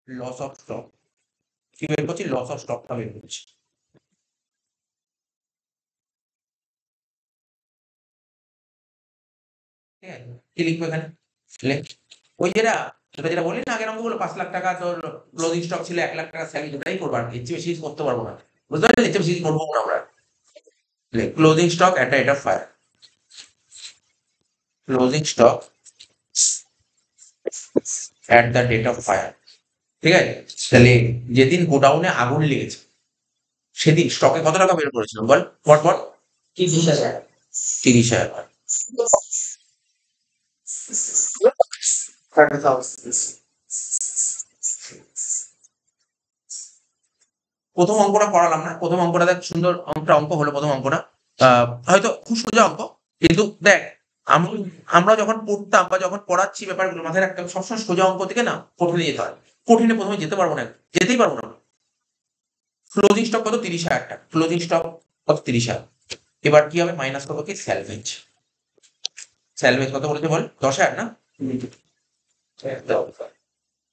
লস অফ স্টক। কি বের করছি? লস অফ স্টকটা বের করছি। ঠিক আছে? কি লিখবো এখানে? লেখ ওই যেটা বললি না আগের অঙ্কগুলো, 5,00,000 টাকা তোর ক্লোজিং স্টক ছিল, 1,00,000 টাকা সেল, এটাই করবো। আর এর চেয়ে বেশি কিছু করতে পারবো না। বুঝতে পারলি? এর চেয়ে বেশি কিছু করবো না আমরা। Closing stock at rate of fire. Closing stock at the date of fire. ঠিক আছে? তাহলে যেদিন গোডাউনে আগুন লেগেছে সেদিন স্টকে কত টাকা বের করেছিলাম বল? পর 30,000। 30,000। 30,000। প্রথম অঙ্কটা করালাম না। প্রথম অঙ্কটা দেখ সুন্দর একটা অঙ্ক হলো প্রথম অঙ্কটা। হয়তো খুব সোজা অঙ্ক। কিন্তু দেখ, আমরা যখন পড়তাম বা যখন পড়াচ্ছি ব্যাপারগুলো মাথায় রাখতে হবে, সবসময় সোজা অঙ্ক থেকে না কঠিনে যেতে হয়। কঠিনে প্রথমে যেতে পারবো না। যেতেই পারবো না। ক্লোজিং স্টক কত? 30,000 টাকা। ক্লোজিং স্টক কত? 30,000। এবার কি হবে? মাইনাস করবো কি? স্যালভেজ। স্যালভেজ কত বলেছে বল? 10,000 না?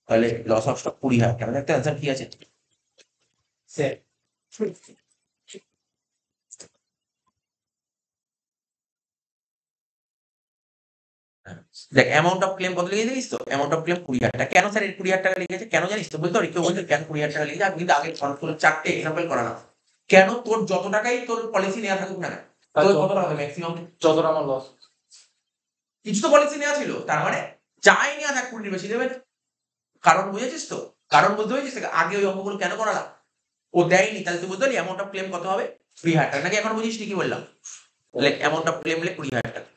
তাহলে লস অফ স্টক 20,000 টাকা। একটা অ্যান্সার কি আছে? দেখ অ্যামাউন্ট অফ ক্লেম কত লিখে জানিস তো? অ্যামাউন্ট অফ ক্লেম 20,000 টাকা। কেন স্যার এই 20,000 টাকা লিখেছে? কেন জানিস তো? বলতে পারি? কেউ বলছে কেন 20,000 টাকা লিখেছে? আমি কিন্তু আগে সলভ করে 4টে এক্সাম্পল করালাম। কেন? তোর যত টাকাই তোর পলিসি নেওয়া থাকুক না কেন, তোর কত টাকা ম্যাক্সিমাম? যতটা আমার লস। কিছু তো পলিসি নেওয়া ছিল, তার মানে যাই নেওয়া থাক কোটির বেশি দেবে না। কারণ বুঝেছিস তো? কারণ বুঝতে পেরেছিস তো? আগে ওই অঙ্কগুলো কেন করালাম? ও দেয়নি, তাহলে তুই বুঝতে পারলি অ্যামাউন্ট অফ ক্লেম কত হবে? 20,000 টাকা। নাকি এখন বুঝিস নি কি বললাম? লাইক অ্যামাউন্ট অফ ক্লেম হলে 20,000 টাকা।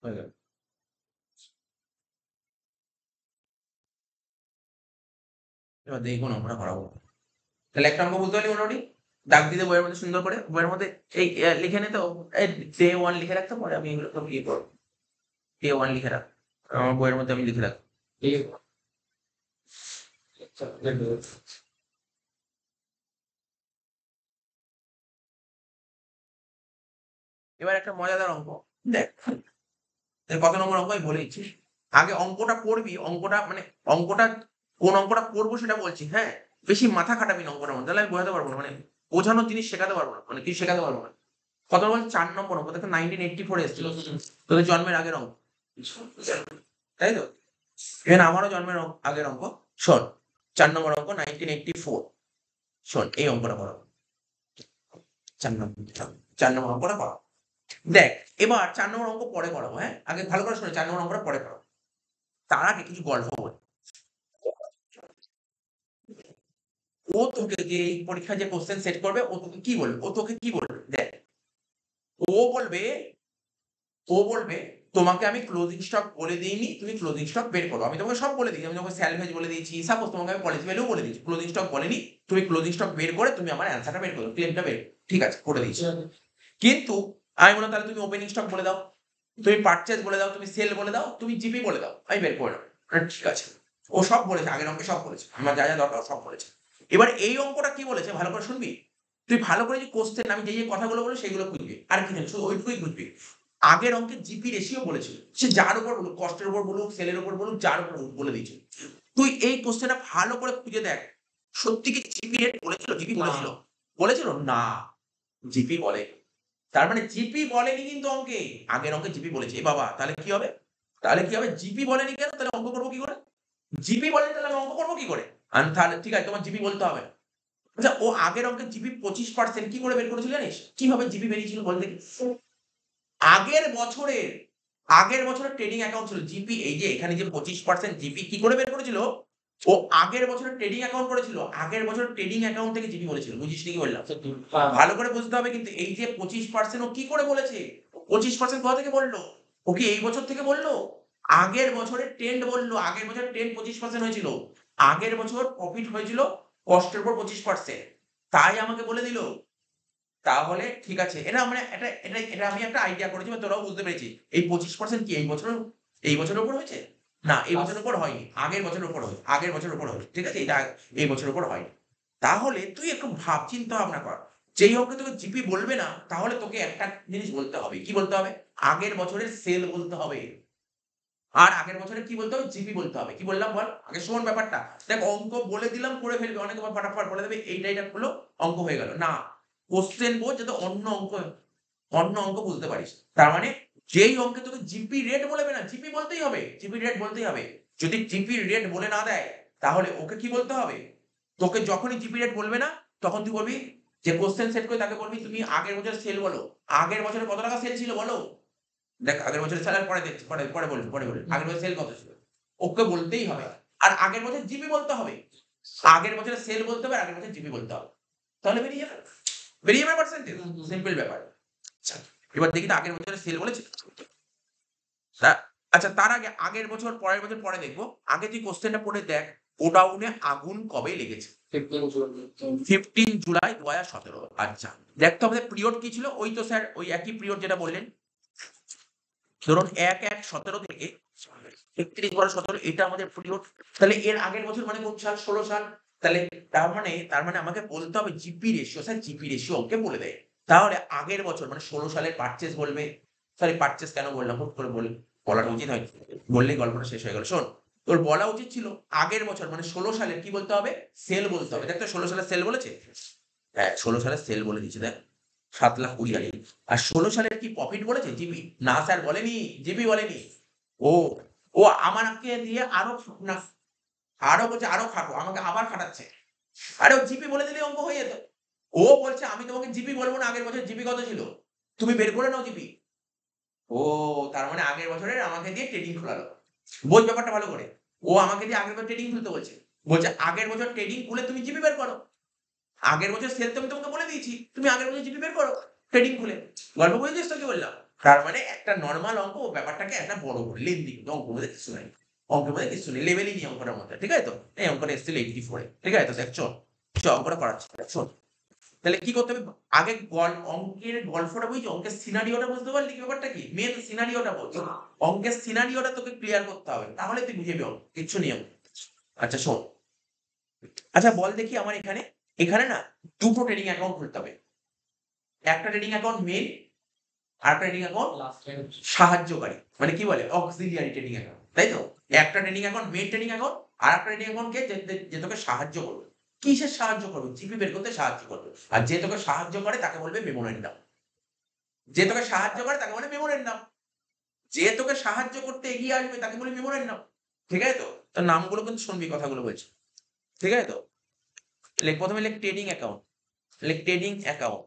হয়ে গেল। এবার দেখুন আমরা করাবো। তাহলে একটা অঙ্ক বুঝতে পারলি মোটামুটি? দাগ দিতে বইয়ের মধ্যে সুন্দর করে, বইয়ের মধ্যে এই লিখে নে তো, এই ডে 1 লিখে রাখতে, পরে আমি এগুলো সব ইয়ে করবো। ডে 1 লিখে রাখ। আমার বইয়ের মধ্যে আমি লিখে রাখ। এই আচ্ছা, এবার একটা মজাদার অঙ্ক দেখ। কত নম্বর অঙ্ক আমি বলে দিচ্ছি। আগে অঙ্কটা করবি, অঙ্কটা মানে অঙ্কটা কোন অঙ্কটা করবো সেটা বলছি, হ্যাঁ? বেশি মাথা খাটাবি না অঙ্কটার মধ্যে, তাহলে আমি বোঝাতে পারবো না, মানে বোঝানোর জিনিস শেখাতে পারবো না, মানে কিছু শেখাতে পারবো না। কত নম্বর? 4 নম্বর অঙ্ক। দেখো 1984 এসেছিল, তোদের জন্মের আগের অঙ্ক, তাই তো? এখানে আমারও জন্মের আগের অঙ্ক। শোন, 4 নম্বর অঙ্ক 1984। শোন, এই অঙ্কটা করো। 4 নম্বর অঙ্কটা করো। দেখ, এবার 4 নম্বর অঙ্ক পরে করাবো, হ্যাঁ? আগে ভালো করে শোনো, 4 নম্বর অঙ্কটা পরে করাবো। তার আগে কিছু গল্প বলি। ও তোকে যে এই পরীক্ষায় যে কোশ্চেন সেট করবে, ও তোকে কি বলবে? ও তোকে কি বলবে? দেখ, ও বলবে ও বলবে তোমাকে আমি ক্লোজিং স্টক বলে দিইনি, তুমি ক্লোজিং স্টক বের করো। আমি তোমাকে সব বলে দিয়েছি, আমি তোমাকে স্যালভেজ বলে দিয়েছি, সাপোজ তোমাকে আমি পলিসি ভ্যালু বলে দিয়েছি, ক্লোজিং স্টক বলিনি। তুমি ক্লোজিং স্টক বের করে তুমি আমার অ্যানসারটা বের করো, ক্লেমটা বের করো। ঠিক আছে, করে দিয়েছি। কিন্তু আমি বললাম তাহলে তুমি ওপেনিং স্টক বলে দাও, তুমি পারচেজ বলে দাও, তুমি সেল বলে দাও, তুমি জিপি বলে দাও, আমি বের করে নেবো। ঠিক আছে, ও সব বলেছে, আগের অঙ্কে সব বলেছে, আমার যা যা দরকার সব বলেছে। এবার এই অঙ্কটা কি বলেছে ভালো করে শুনবি। তুই ভালো করে যে কোশ্চেন আমি যে কথাগুলো বলবো সেগুলো খুঁজবি, আর কি জানিস, শুধু ওইটুকুই খুঁজবি। আগের অঙ্কে জিপি রেশিও বলেছিল, সে যার উপর বলুক, কস্টের উপর বলুক, সেলের উপর বলুক, যার উপর বলে দিয়েছিল। তুই এই কোশ্চেনটা ভালো করে খুঁজে দেখ, সত্যি কি জিপি রেট বলেছিল? জিপি বলেছিল? বলেছিল না, জিপি বলে। তার মানে জিপি বলেনি কিন্তু অঙ্কে, আগের অঙ্কে জিপি বলেছে। এ বাবা, তাহলে কি হবে? তাহলে কি হবে? জিপি বলেনি কেন? তাহলে অঙ্ক করবো কি করে? জিপি বলেনি, তাহলে আমি অঙ্ক করবো কি করে? তাহলে ঠিক আছে, তোমার জিপি বলতে হবে। আচ্ছা, ও আগের অঙ্কে জিপি 25% কি করে বের করেছিল জানিস? কিভাবে জিপি বেরিয়েছিল বল দেখি। আগের বছরের ট্রেডিং অ্যাকাউন্ট ছিল জিপি, এই যে এখানে যে 25% জিপি কি করে বের করেছিল? ও আগের বছরের ট্রেডিং অ্যাকাউন্ট করেছিল, আগের বছর ট্রেডিং অ্যাকাউন্ট থেকে জিপি বলেছিল। বুঝিস কি বললাম? ভালো করে বুঝতে হবে কিন্তু, এই যে 25% ও কি করে বলেছে? 25% কোথা থেকে বললো? ও কি এই বছর থেকে বললো? আগের বছরের ট্রেন্ড বললো, আগের বছর ট্রেন্ড 25% হয়েছিল, আগের বছর প্রফিট হয়েছিল কষ্টের উপর 25%, তাই আমাকে বলে দিল। তাহলে ঠিক আছে, এটা মানে এটা আমি একটা আইডিয়া করেছি বা তোরাও বুঝতে পেরেছিস। এই 25% কি এই বছরের উপর হয়েছে? না, এই বছরের উপর হয়নি, আগের বছরের উপর হয়েছে, আগের বছরের উপর হয়েছে। ঠিক আছে, এটা এই বছরের উপর হয়নি। তাহলে তুই একটু চিন্তা ভাবনা কর। যেই অঙ্কে তোকে জিপি বলবে না, তাহলে তোকে একটা জিনিস বলতে হবে। কি বলতে হবে? আগের বছরের সেল বলতে হবে। আর আগের বছরে কি বলতে হবে? জিপি বলতে হবে। কি বললাম বল? আগে শোন ব্যাপারটা। দেখ, অঙ্ক বলে দিলাম করে ফেলবে, অনেকে ফটাফট বলে দেবে এইটা এটা হলো, অঙ্ক হয়ে গেল না। কোশ্চেন বোঝ, যাতে অন্য অঙ্ক বুঝতে পারিস। তার মানে যেই অঙ্কে তোকে জিপি রেট বলবে না, জিপি বলতেই হবে, জিপি রেট বলতেই হবে। যদি জিপি রেট বলে না দেয়, তাহলে ওকে কি বলতে হবে? তোকে যখনই জিপি রেট বলবে না, তখন তুই বলবি, যে কোশ্চেন সেট করে তাকে বলবি তুমি আগের বছর সেল বলো। আগের বছরে কত টাকা সেল ছিল বলো। দেখ, আগের বছরের সেল পরে দেখছি, পরে বলবি, আগের বছর সেল কত ছিল, ওকে বলতেই হবে। আর আগের বছর জিপি বলতে হবে, আগের বছরের সেল বলতে হবে, আর আগের বছর জিপি বলতে হবে। তাহলে বেরিয়ে যাবে পার্সেন্টেজ। সিম্পল ব্যাপার। আচ্ছা, এবার দেখি তো আগের বছরের সেল বলেছে। আচ্ছা, তার আগে আগের বছর পরের বছর পরে দেখবো। আগে তুই কোশ্চেনটা পড়ে দেখ, গোডাউনে আগুন কবে লেগেছে? 15 জুলাই 2017। আচ্ছা, দেখতে হবে পিরিয়ড কি ছিল। ওই তো স্যার ওই একই পিরিয়ড যেটা বললেন, ধরুন 1/1/17 থেকে 31/12/17, এটা আমাদের পিরিয়ড। তাহলে এর আগের বছর মানে কোন সাল? 16 সাল। তাহলে তার মানে আমাকে বলতে হবে GP ratio. Sir GP ratio ওকে বলে দেয়। তাহলে আগের বছর মানে 16 সালের পারচেজ বলবে। সরি, পারচেজ কেন বললাম, হুট করে বলাটা উচিত হয়নি, বললেই গল্পটা শেষ হয়ে গেল। শোন, তোর বলা উচিত ছিল আগের বছর মানে 16 সালের কি বলতে হবে? সেল বলতে হবে। দেখ তো 16 সালের সেল বলেছে? হ্যাঁ, 16 সালের সেল বলে দিয়েছে। দেখ, 7,20,000। আর 16 সালের কি প্রফিট বলেছে জিপি? না স্যার বলেনি, জিপি বলেনি। ও ও আমাকে দিয়ে আরো বলছে আরো খাটো, আমাকে আবার খাটাচ্ছে। আরে ও জিপি বলে দিলে অঙ্ক হয়ে যেত। ও বলছে আমি তোমাকে জিপি বলবো না, আগের বছর জিপি কত ছিল? তুমি বের করে নাও জিপি। ও তার মানে আগের বছরের আমাকে দিয়ে ট্রেডিং খোলালো। বোঝ ব্যাপারটা ভালো করে। ও আমাকে দিয়ে আগের বছর ট্রেডিং খুলতে বলছে। বলছে আগের বছর ট্রেডিং খুলে তুমি জিপি বের করো। আগের বছর সেল তো আমি তোমাকে বলে দিয়েছি। তুমি আগের বছর জিপি বের করো ট্রেডিং খুলে। গল্প বুঝেছিস তো কি বললাম? তার মানে একটা নরমাল অঙ্ক ও ব্যাপারটাকে একটা বড় করে লেন্দি অঙ্কের মধ্যে কিছু নাই। অঙ্কের মধ্যে কিছু নেই। লেভেলই নেই অঙ্কটার মধ্যে। ঠিক আছে তো? এই অঙ্কটা এসেছিল 84 এ। ঠিক আছে তো? দেখ চল। অঙ্কটা করাচ্ছি। শোন। তাহলে কি করতে হবে? আগে অঙ্কের গল্পটা বুঝছি, অঙ্কের সিনারিওটা বুঝতে পারলি কি ব্যাপারটা কি? মেন সিনারিওটা বল। অঙ্কের সিনারিওটা তোকে ক্লিয়ার করতে হবে। তাহলে তুই বুঝে যাবি অঙ্ক। কিচ্ছু নেই অঙ্কে। আচ্ছা শোন। আচ্ছা বল দেখি আমার এখানে না দুটো ট্রেডিং অ্যাকাউন্ট খুলতে হবে। একটা ট্রেডিং অ্যাকাউন্ট মেন, আরেকটা ট্রেডিং অ্যাকাউন্ট সাহায্যকারী। মানে কি বলে? Auxiliary trading account. তাই তো? একটা trading account main trading account, আরেকটা ট্রেডিং অ্যাকাউন্ট কে যে তোকে সাহায্য করবে। কিসের সাহায্য করবে? জিপি বের করতে সাহায্য করবে। আর যে তোকে সাহায্য করে তাকে বলবে মেমোরেন্ডাম। যে তোকে সাহায্য করে তাকে বলে মেমোরেন্ডাম। যে তোকে সাহায্য করতে এগিয়ে আসবে তাকে বলি মেমোরেন্ডাম। ঠিক আছে তো? তার নামগুলো কিন্তু শুনবি কথাগুলো বলছি। ঠিক আছে তো? প্রথমে লেখ ট্রেডিং অ্যাকাউন্ট। Trading account.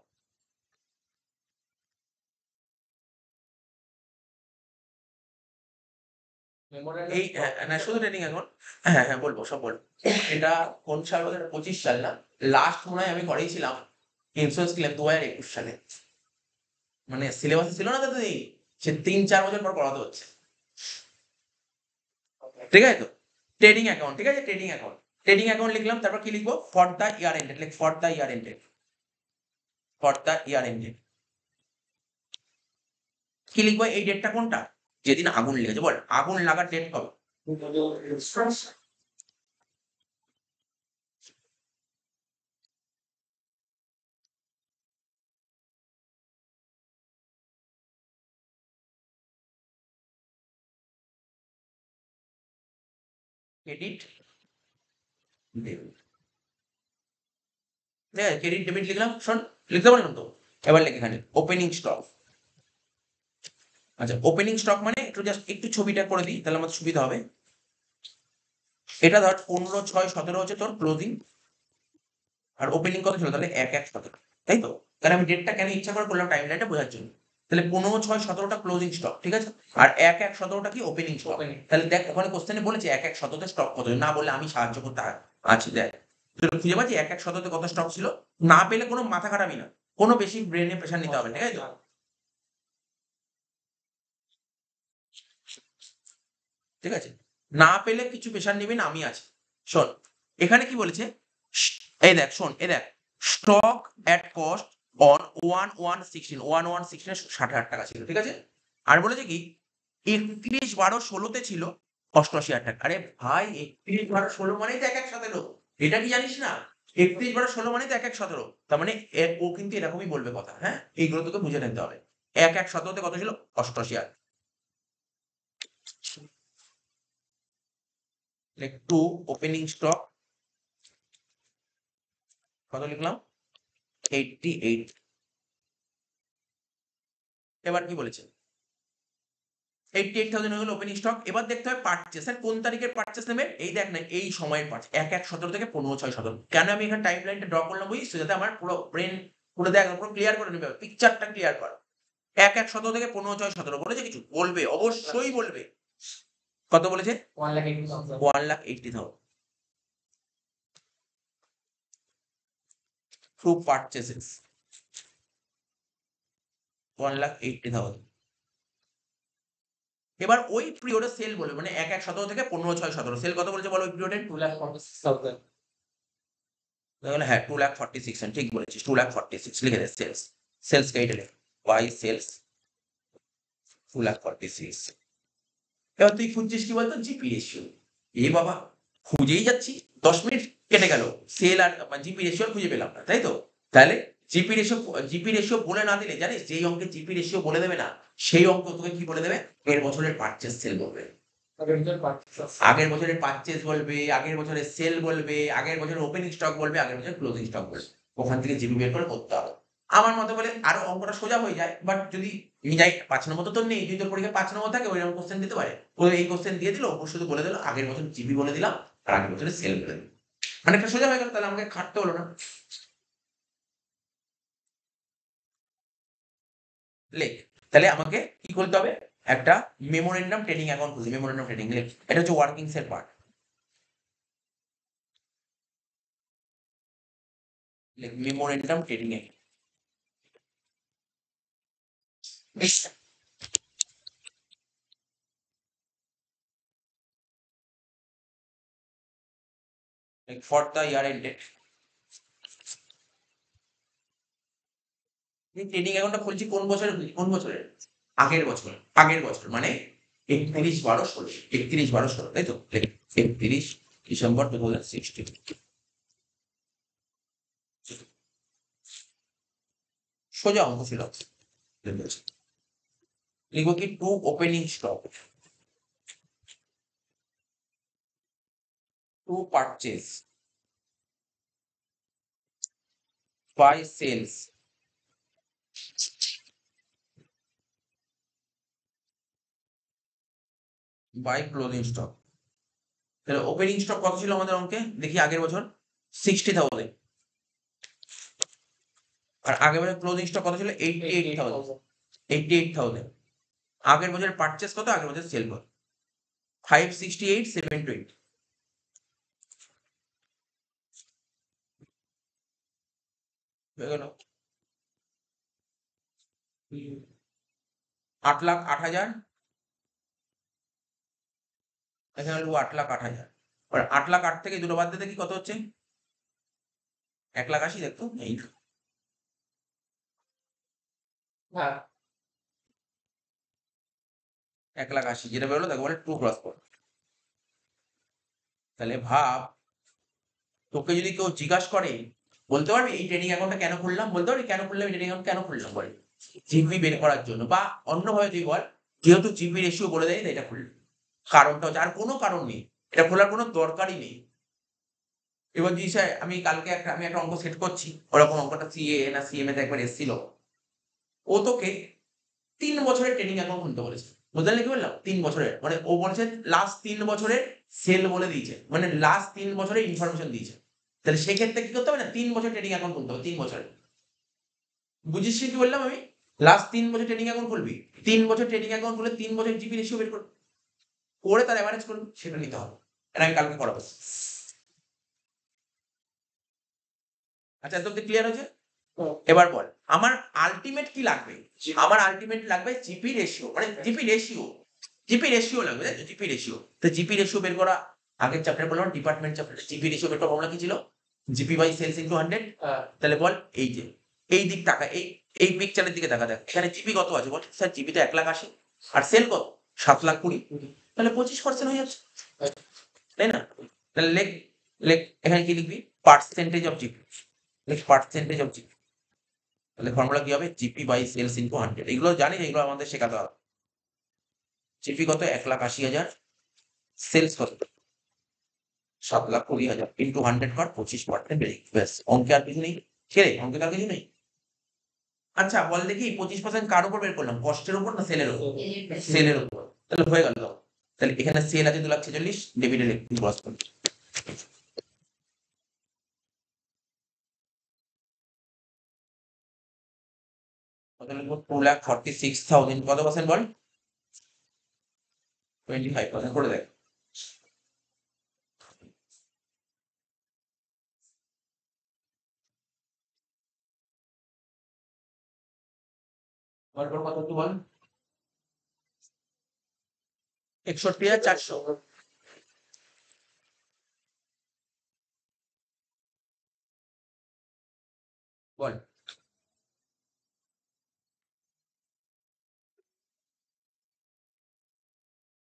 এই না শুধু ট্রেডিং অ্যাকাউন্ট। হ্যাঁ বলবো, সব বলবো। এটা কোন সাল বলতো? এটা 25 সাল না? লাস্ট মনে হয় আমি করেইছিলাম ইন্স্যুরেন্স ক্লেম 2021 সালে। মানে সিলেবাসে ছিল না দাদা, সে 3-4 বছর পর করাতে হচ্ছে। ঠিক আছে তো? Trading account. ঠিক আছে? Trading account. ট্রেডিং অ্যাকাউন্ট লিখলাম, তারপর কি লিখবো? For the year ended. For the year ended. For the year ended. কি লিখবো? এই ডেটটা কোনটা? যেদিন আগুন লেগেছে। বল আগুন লাগার ডেট কবে? Credit debit. ঠিক আছে? ক্রেডিট ডেবিট লিখলাম। শোন, লিখতে পারলাম তো? এবার লেখ এখানে ওপেনিং স্টক। আচ্ছা ওপেনিং স্টক মানে একটু জাস্ট একটু ছবিটা করে দিই, তাহলে আমার সুবিধা হবে। এটা ধর 15/6/17 হচ্ছে তোর ক্লোজিং। আর ওপেনিং কত ছিল? তাহলে 1/1/17। তাই তো? তাহলে আমি ডেটটা কেন ইচ্ছা করে করলাম টাইম লাইনটা বোঝার জন্য। তাহলে 15/6/17টা ক্লোজিং স্টক। ঠিক আছে? আর 1/1/17টা কি? Opening stock. তাহলে দেখ ওখানে কোশ্চেনে বলেছে 1/1/17তে স্টক কত, না বললে আমি সাহায্য করতে আছি। দেখ তুই খুঁজে পাচ্ছি 1/1/17তে কত স্টক ছিল? না পেলে কোনো মাথা খারাপই না, কোনো বেশি ব্রেনে প্রেশার নিতে হবে না। ঠিক আছে তো? ঠিক আছে? না পেলে কিছু প্রেশার নিবি না, আমি আছি। শোন, এখানে কি বলেছে? এই দেখ শোন, এই দেখ স্টক এট কস্ট অন 1116 1116 এ 60,000 টাকা ছিল। ঠিক আছে? আর বলেছে কি 31/12/16 ছিল 88,000 টাকা। আরে ভাই 31/12/16 মানেই তো 1/1/17। এটা কি জানিস না? 31/12/16 মানেই তো 1/1/17। তার মানে ও কিন্তু এরকমই বলবে কথা। হ্যাঁ, এইগুলো তোকে বুঝে নিতে হবে। 1/1/17 তে কত ছিল? 88,000। টু ওপেনিং স্টক কত লিখলাম? 88। এবার কি বলেছে? 88,000 হয়ে গেল ওপেনিং স্টক। এবার দেখতে হবে পারচেজ। স্যার কোন তারিখের পারচেজ নেবে? এই দেখ না, এই সময়ের পারচেজ 1/1/17 থেকে 15/6/17। কেন আমি এখানে টাইম লাইনটা ড্র করলাম বুঝিস তো? যাতে আমার পুরো ব্রেন পুরো দেখ পুরো ক্লিয়ার করে নেবে, পিকচারটা ক্লিয়ার কর। 1/1/17 থেকে 15/6/17 বলেছে কিছু? বলবে, অবশ্যই বলবে। কত বলেছে? 1,80,000 থ্রু পারচেসেস। 1,80,000। এবার ওই পিরিয়ডে সেল বলবে, মানে 1/1/17 থেকে 15/6/17 সেল কত বলেছে বলো ওই পিরিয়ডে? 2,46,000। তাহলে হ্যাঁ 2,46,000 ঠিক বলেছিস। 2,46,000 লিখে দে সেলস। সেলস কে এটা লেখ। Y sales 2,46,000। এবার তুই খুঁজছিস কি বলতো? GP ratio. এ বাবা, খুঁজেই যাচ্ছি 10 মিনিট কেটে গেল, সেল আর জিপি রেশিও খুঁজে পেলাম না। তাই তো? তাহলে জিপি রেশিও বলে না দিলে, জানিস যেই অঙ্কে জিপি রেশিও বলে দেবে না, সেই অঙ্ক তোকে কি বলে দেবে? এর বছরের পারচেজ সেল বলবে। আগের বছরের পারচেজ বলবে, আগের বছরের সেল বলবে, আগের বছরের ওপেনিং স্টক বলবে, আগের বছরের ক্লোজিং স্টক বলবে। ওখান থেকে জিপি বের করে করতে হবে। আমার মতে বলে আরো অঙ্কটা সোজা হয়ে যায়, বাট যদি আমি যাই 5 নম্বর তো তোর নেই, যদি তোর পরীক্ষায় 5 নম্বর থাকে ওইরকম কোশ্চেন দিতে পারে। ও এই কোশ্চেন দিয়ে দিল, ও শুধু বলে দিল আগের বছর জিবি বলে দিলাম আর আগের বছরের সেল বলে দিলাম, অনেকটা সোজা হয়ে গেল, তাহলে আমাকে খাটতে হলো না। লেখ, তাহলে আমাকে কি করতে হবে, একটা মেমোরেন্ডাম ট্রেডিং অ্যাকাউন্ট খুলতে, মেমোরেন্ডাম ট্রেডিং লেখ, এটা হচ্ছে ওয়ার্কিংস এর পার্ট। লেখ memorandum trading account. Like for the year ended, trading অ্যাকাউন্টটা খুলছি কোন বছরে, কোন বছরের, আগের বছর, আগের বছর মানে 31/12/16, 31/12/16, তাই তো, 31 ডিসেম্বর 2016। সোজা অঙ্ক ছিল। লিখবো কি, to opening stock, to purchase by sales by closing stock. তাহলে ওপেনিং স্টক কত ছিল আমাদের অঙ্কে, দেখি আগের বছর 60,000, আর আগের বছর ক্লোজিং স্টক কত ছিল 88,000, 88,000। আগের বছরের পারচেস কত, আগের বছর সেল কত, 568,720। হয়ে গেল 8,08,000, এখানে লিখবো 8,08,000। আর 8,08,000 থেকে দুটো বাদ দিতে কি কত হচ্ছে, 1,80,000, দেখতো এই হ্যাঁ 1,80,000 যেটা বেরোলো তাকে বলে ট্রু গ্রস প্রফিট। তাহলে ভাব, তোকে যদি কেউ জিজ্ঞাসা করে, বলতে পারবি এই ট্রেডিং অ্যাকাউন্টটা কেন খুললাম, বলতে পারবি কেন খুললাম এই ট্রেডিং অ্যাকাউন্ট, কেন খুললাম বল, জিপি বের করার জন্য, বা অন্যভাবে তুই বল, যেহেতু জিপি রেশিও বলে দেয় তাই এটা খুললাম, কারণটা হচ্ছে, আর কোনো কারণ নেই, এটা খোলার কোনো দরকারই নেই। এবার যদি স্যার আমি কালকে আমি একটা অঙ্ক সেট করছি, ওরকম অঙ্কটা সিএ না সিএমএ তে একবার এসেছিল, ও তোকে 3 বছরের ট্রেডিং অ্যাকাউন্ট খুলতে বলেছে, বুঝতে পারলি কি বললাম, 3 বছরের, মানে ও বলেছে লাস্ট 3 বছরের সেল বলে দিয়েছে, মানে লাস্ট 3 বছরের ইনফরমেশন দিয়েছে। তাহলে সেক্ষেত্রে কি করতে হবে না, 3 বছর ট্রেডিং অ্যাকাউন্ট খুলতে হবে, 3 বছরের। বুঝিস কি বললাম আমি, লাস্ট 3 বছর ট্রেডিং অ্যাকাউন্ট খুলবি, 3 বছর ট্রেডিং অ্যাকাউন্ট খুলে 3 বছর জিপি রেশিও বের করবি, করে তার অ্যাভারেজ করবি, সেটা নিতে হবে। এটা আমি কালকে করাবো। আচ্ছা তোদের ক্লিয়ার হয়েছে? এবার বল, আমার আলটিমেট কি লাগবে, আমার আলটিমেট লাগবে জিপি রেশিও, মানে জিপি রেশিও, জিপি রেশিও লাগবে, তাই তো, জিপি রেশিও। তো জিপি রেশিও বের করা, আগের চ্যাপ্টার বললাম ডিপার্টমেন্ট চ্যাপ্টার, জিপি রেশিও বের করা ফর্মুলা কি ছিল, জিপি বাই সেলস ইনটু 100। তাহলে বল এই যে, এই দিক টাকা, এই পিকচারের দিকে দেখা, দেখ এখানে জিপি কত আছে বল, স্যার জিপি তো 1,80,000, আর সেল কত 7,20,000, তাহলে 25% হয়ে যাচ্ছে, তাই না? তাহলে লেখ, লেখ এখানে কি লিখবি, পার্সেন্টেজ অফ জিপি, লেখ পার্সেন্টেজ অফ জিপি। তাহলে ফর্মুলা কি হবে, জিপি বাই সেলস ইনটু 100, এগুলো জানি, এগুলো আমাদের শেখাতে হবে। জিপি কত 1,80,000, সেলস কত 7,20,000, ইন্টু 100 কর 25% বেরিয়ে, ব্যাস, অঙ্কে আর কিছু নেই, ছেড়ে অঙ্কে আর কিছু নেই। আচ্ছা বল দেখি 25% কার উপর বের করলাম, কস্টের উপর না সেলের উপর, সেলের উপর, তাহলে হয়ে গেল। তাহলে এখানে সেল আছে 2,46,000, ডেবিটের ক্রস করবে, কত লিখবো, 2,46,000, কত পার্সেন্ট বল, 25% করে দেখ। কত একটু বল, 61,400, বল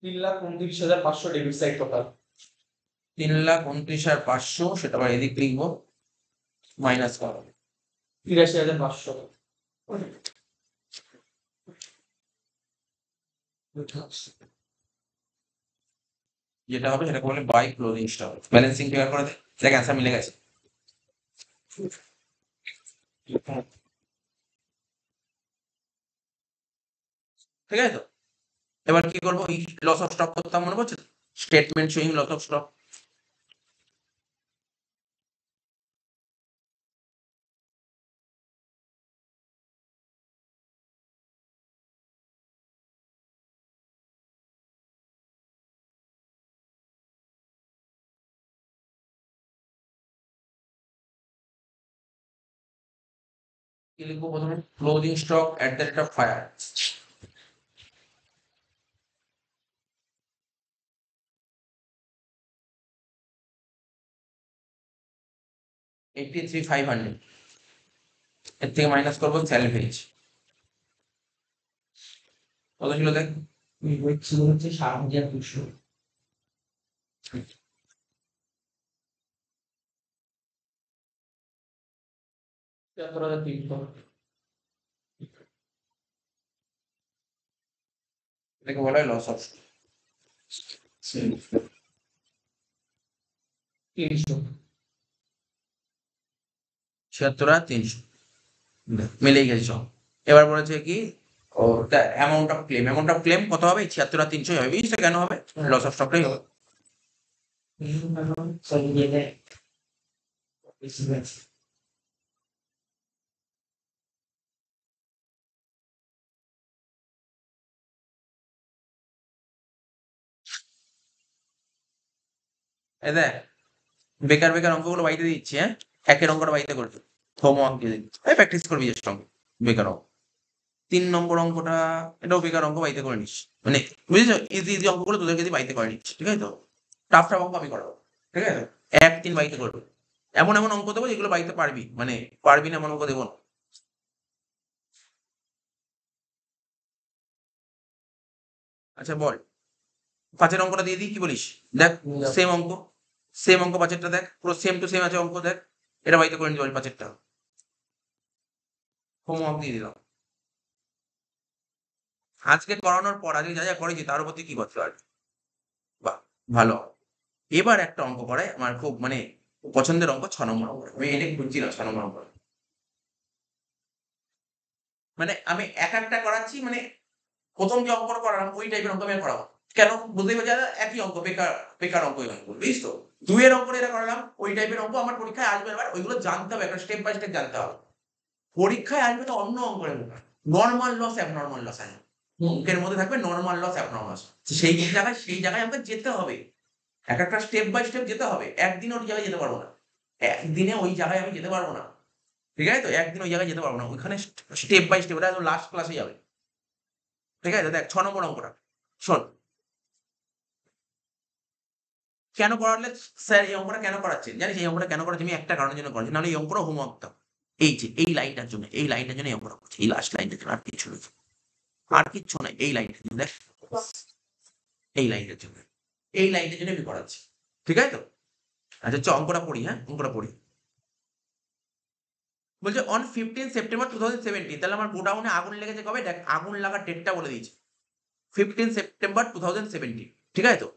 3,29,500 ডেবিট সাইড টোটাল। 3,29,500, সেটা আবার এদিক লিখবো, মাইনাস কর 83,500। যেটা হবে সেটাকে বলে by closing stock, balancing figure করে দেখ, অ্যান্সার মিলে গেছে। ঠিক আছে তো? এবার কি করবো, এই লস অফ স্টক করতাম, মনে পড়ছে? Statement showing loss of stock. কি লিখবো প্রথমে? Closing stock at the rate of fire. $83,500 এর থেকে মাইনাস করবো স্যালভেজ। কত ছিল দেখ? ছিল হচ্ছে 7,200। 73,300। এটাকে বলা হয় লস অফ 300। 76,300 মিলেই গেছে সব। এবার বলেছে কি, ও দ্য অ্যামাউন্ট অফ ক্লেম কত হবে? 76,300 হবে। বুঝছো কেন হবে? লস অফ স্টকটাই হবে। এই দেখ, বেকার বেকার অঙ্কগুলো বাড়িতে দিচ্ছি, হ্যাঁ? একের অঙ্কটা বাড়িতে করবি, হোমওয়ার্ক দিয়ে দিচ্ছি, এই প্র্যাকটিস করবি জাস্ট অঙ্ক, বেকার অঙ্ক। 3 নম্বর অঙ্কটা, এটাও বেকার অঙ্ক, বাড়িতে করে নিস। মানে বুঝেছো, ইজি ইজি অঙ্কগুলো তোদেরকে দিয়ে বাড়িতে করে নিচ্ছি, ঠিক আছে তো? টাফ টাফ অঙ্ক আমি করাবো, ঠিক আছে? 1-3 বাড়িতে করবে। এমন এমন অঙ্ক দেবো যেগুলো বাড়িতে পারবি, মানে পারবি না এমন অঙ্ক দেবো না। আচ্ছা বল, 5-এর অঙ্কটা দিয়ে দিই, কি বলিস? দেখ, সেম অঙ্ক, সেম অঙ্ক 5-এরটা দেখ, পুরো সেম টু সেম আছে অঙ্ক, দেখ। এটা বাড়িতে করে নিতে পারি 5-এরটা। হোমওয়ার্ক দিয়ে দিলাম। আজকে করানোর পর আজকে যা যা করেছি তার উপর তুই কি করতে পারবি? বাহ, ভালো। এবার একটা অঙ্ক করে আমার খুব মানে পছন্দের অঙ্ক, 6 নম্বর অঙ্ক। আমি এটা খুঁজছিলাম 6 নম্বর অঙ্ক। মানে আমি এক একটা করাচ্ছি, মানে প্রথম যে অঙ্কটা করালাম ওই টাইপের অঙ্ক আমি আর করাবো না। কেন? বুঝতেই পারছি, একই অঙ্ক, বেকার বেকার অঙ্ক অঙ্ক, বুঝিস তো? 2-এর অঙ্ক এটা করালাম, ওই টাইপের অঙ্ক আমার পরীক্ষায় আসবে। এবার ওইগুলো জানতে হবে, একটা স্টেপ বাই স্টেপ জানতে হবে। পরীক্ষায় আসবে তো অন্য অঙ্কের মতো, নরমাল লস অ্যাবনরমাল লস আসবে। অঙ্কের মধ্যে থাকবে নরমাল লস অ্যাবনরমাল লস। সেই জায়গায় আমাকে যেতে হবে, এক একটা স্টেপ বাই স্টেপ যেতে হবে। একদিন ওই জায়গায় যেতে পারবো না, একদিনে ওই জায়গায় আমি যেতে পারবো না, ঠিক আছে তো? একদিন ওই জায়গায় যেতে পারবো না, ওইখানে স্টেপ বাই স্টেপ, ওটা একদম লাস্ট ক্লাসে যাবে, ঠিক আছে? দেখ 6 নম্বর অঙ্কটা শোন। কেন করালে স্যার এই অঙ্কটা কেন করাচ্ছেন জানিস? এই অঙ্কটা কেন করাচ্ছি আমি? একটা কারণের জন্য করাচ্ছি, নাহলে এই অঙ্কটা হোমওয়ার্ক দাও। এই যে এই লাইনটার জন্য, এই লাইনটার জন্য এই অঙ্কটা করছি, এই লাস্ট লাইনটার জন্য, আর কিছু নেই, আর কিচ্ছু নাই। এই লাইনটার জন্য দেখ, এই লাইনটার জন্য, এই লাইনটার জন্য আমি করাচ্ছি, ঠিক আছে তো? আচ্ছা চ অঙ্কটা পড়ি, হ্যাঁ অঙ্কটা পড়ি। বলছে অন 15 সেপ্টেম্বর 2017, তাহলে আমার গোডাউনে আগুন লেগেছে কবে? দেখ, আগুন লাগার ডেটটা বলে দিয়েছে, 15 সেপ্টেম্বর 2017, ঠিক আছে তো?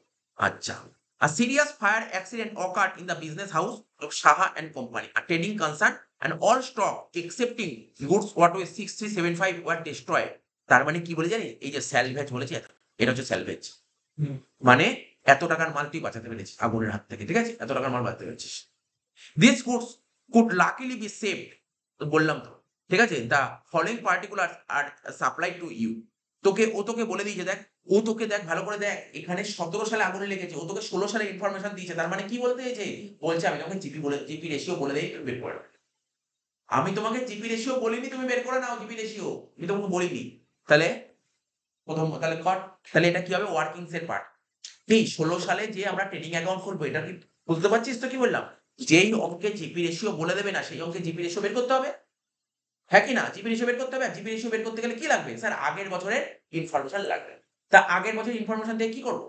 আচ্ছা, a serious fire accident occurred in the business house of Saha and Company, a trading concern, and all stock excepting goods worth 6375 were destroyed. তার মানে কি বলে জানিস? এই যে স্যালভেজ বলেছে, এটা হচ্ছে স্যালভেজ। মানে এত টাকার মাল তুই বাঁচাতে পেরেছিস আগুনের হাত থেকে, ঠিক আছে? এত টাকার মাল বাঁচাতে পেরেছিস। These goods could luckily be saved, তো বললাম তো, ঠিক আছে? The following particulars are supplied to you. ও তোকে বলে দিয়েছে, দেখ, ও তোকে দেখ ভালো করে দেখ, এখানে 17 সালে আগুন লেগেছে, ও তোকে 16 সালে ইনফরমেশন দিয়েছে। তার মানে কি বলতে চেয়েছে? বলছে আমি তোমাকে জিপি রেশিও বলে দেই, তুমি বের করে নাও। আমি তোমাকে জিপি রেশিও বলিনি, তুমি বের করে নাও জিপি রেশিও, আমি তোমাকে বলিনি। তাহলে তাহলে কট, তাহলে এটা কি হবে? ওয়ার্কিংস এর পার্ট। এই 16 সালে যে আমরা ট্রেডিং অ্যাকাউন্ট খুলবো, এটা কি বুঝতে পারছিস তো কি বললাম? যেই অঙ্কে জিপি রেশিও বলে দেবে না, সেই অঙ্কে জিপি রেশিও বের করতে হবে, হ্যাঁ কি না? জিপি রেশিও বের করতে হবে। আর জিপি রেশিও বের করতে গেলে কি লাগবে? স্যার আগের বছরের ইনফরমেশন লাগবে। তা আগের বছরের ইনফরমেশন দিয়ে কি করব?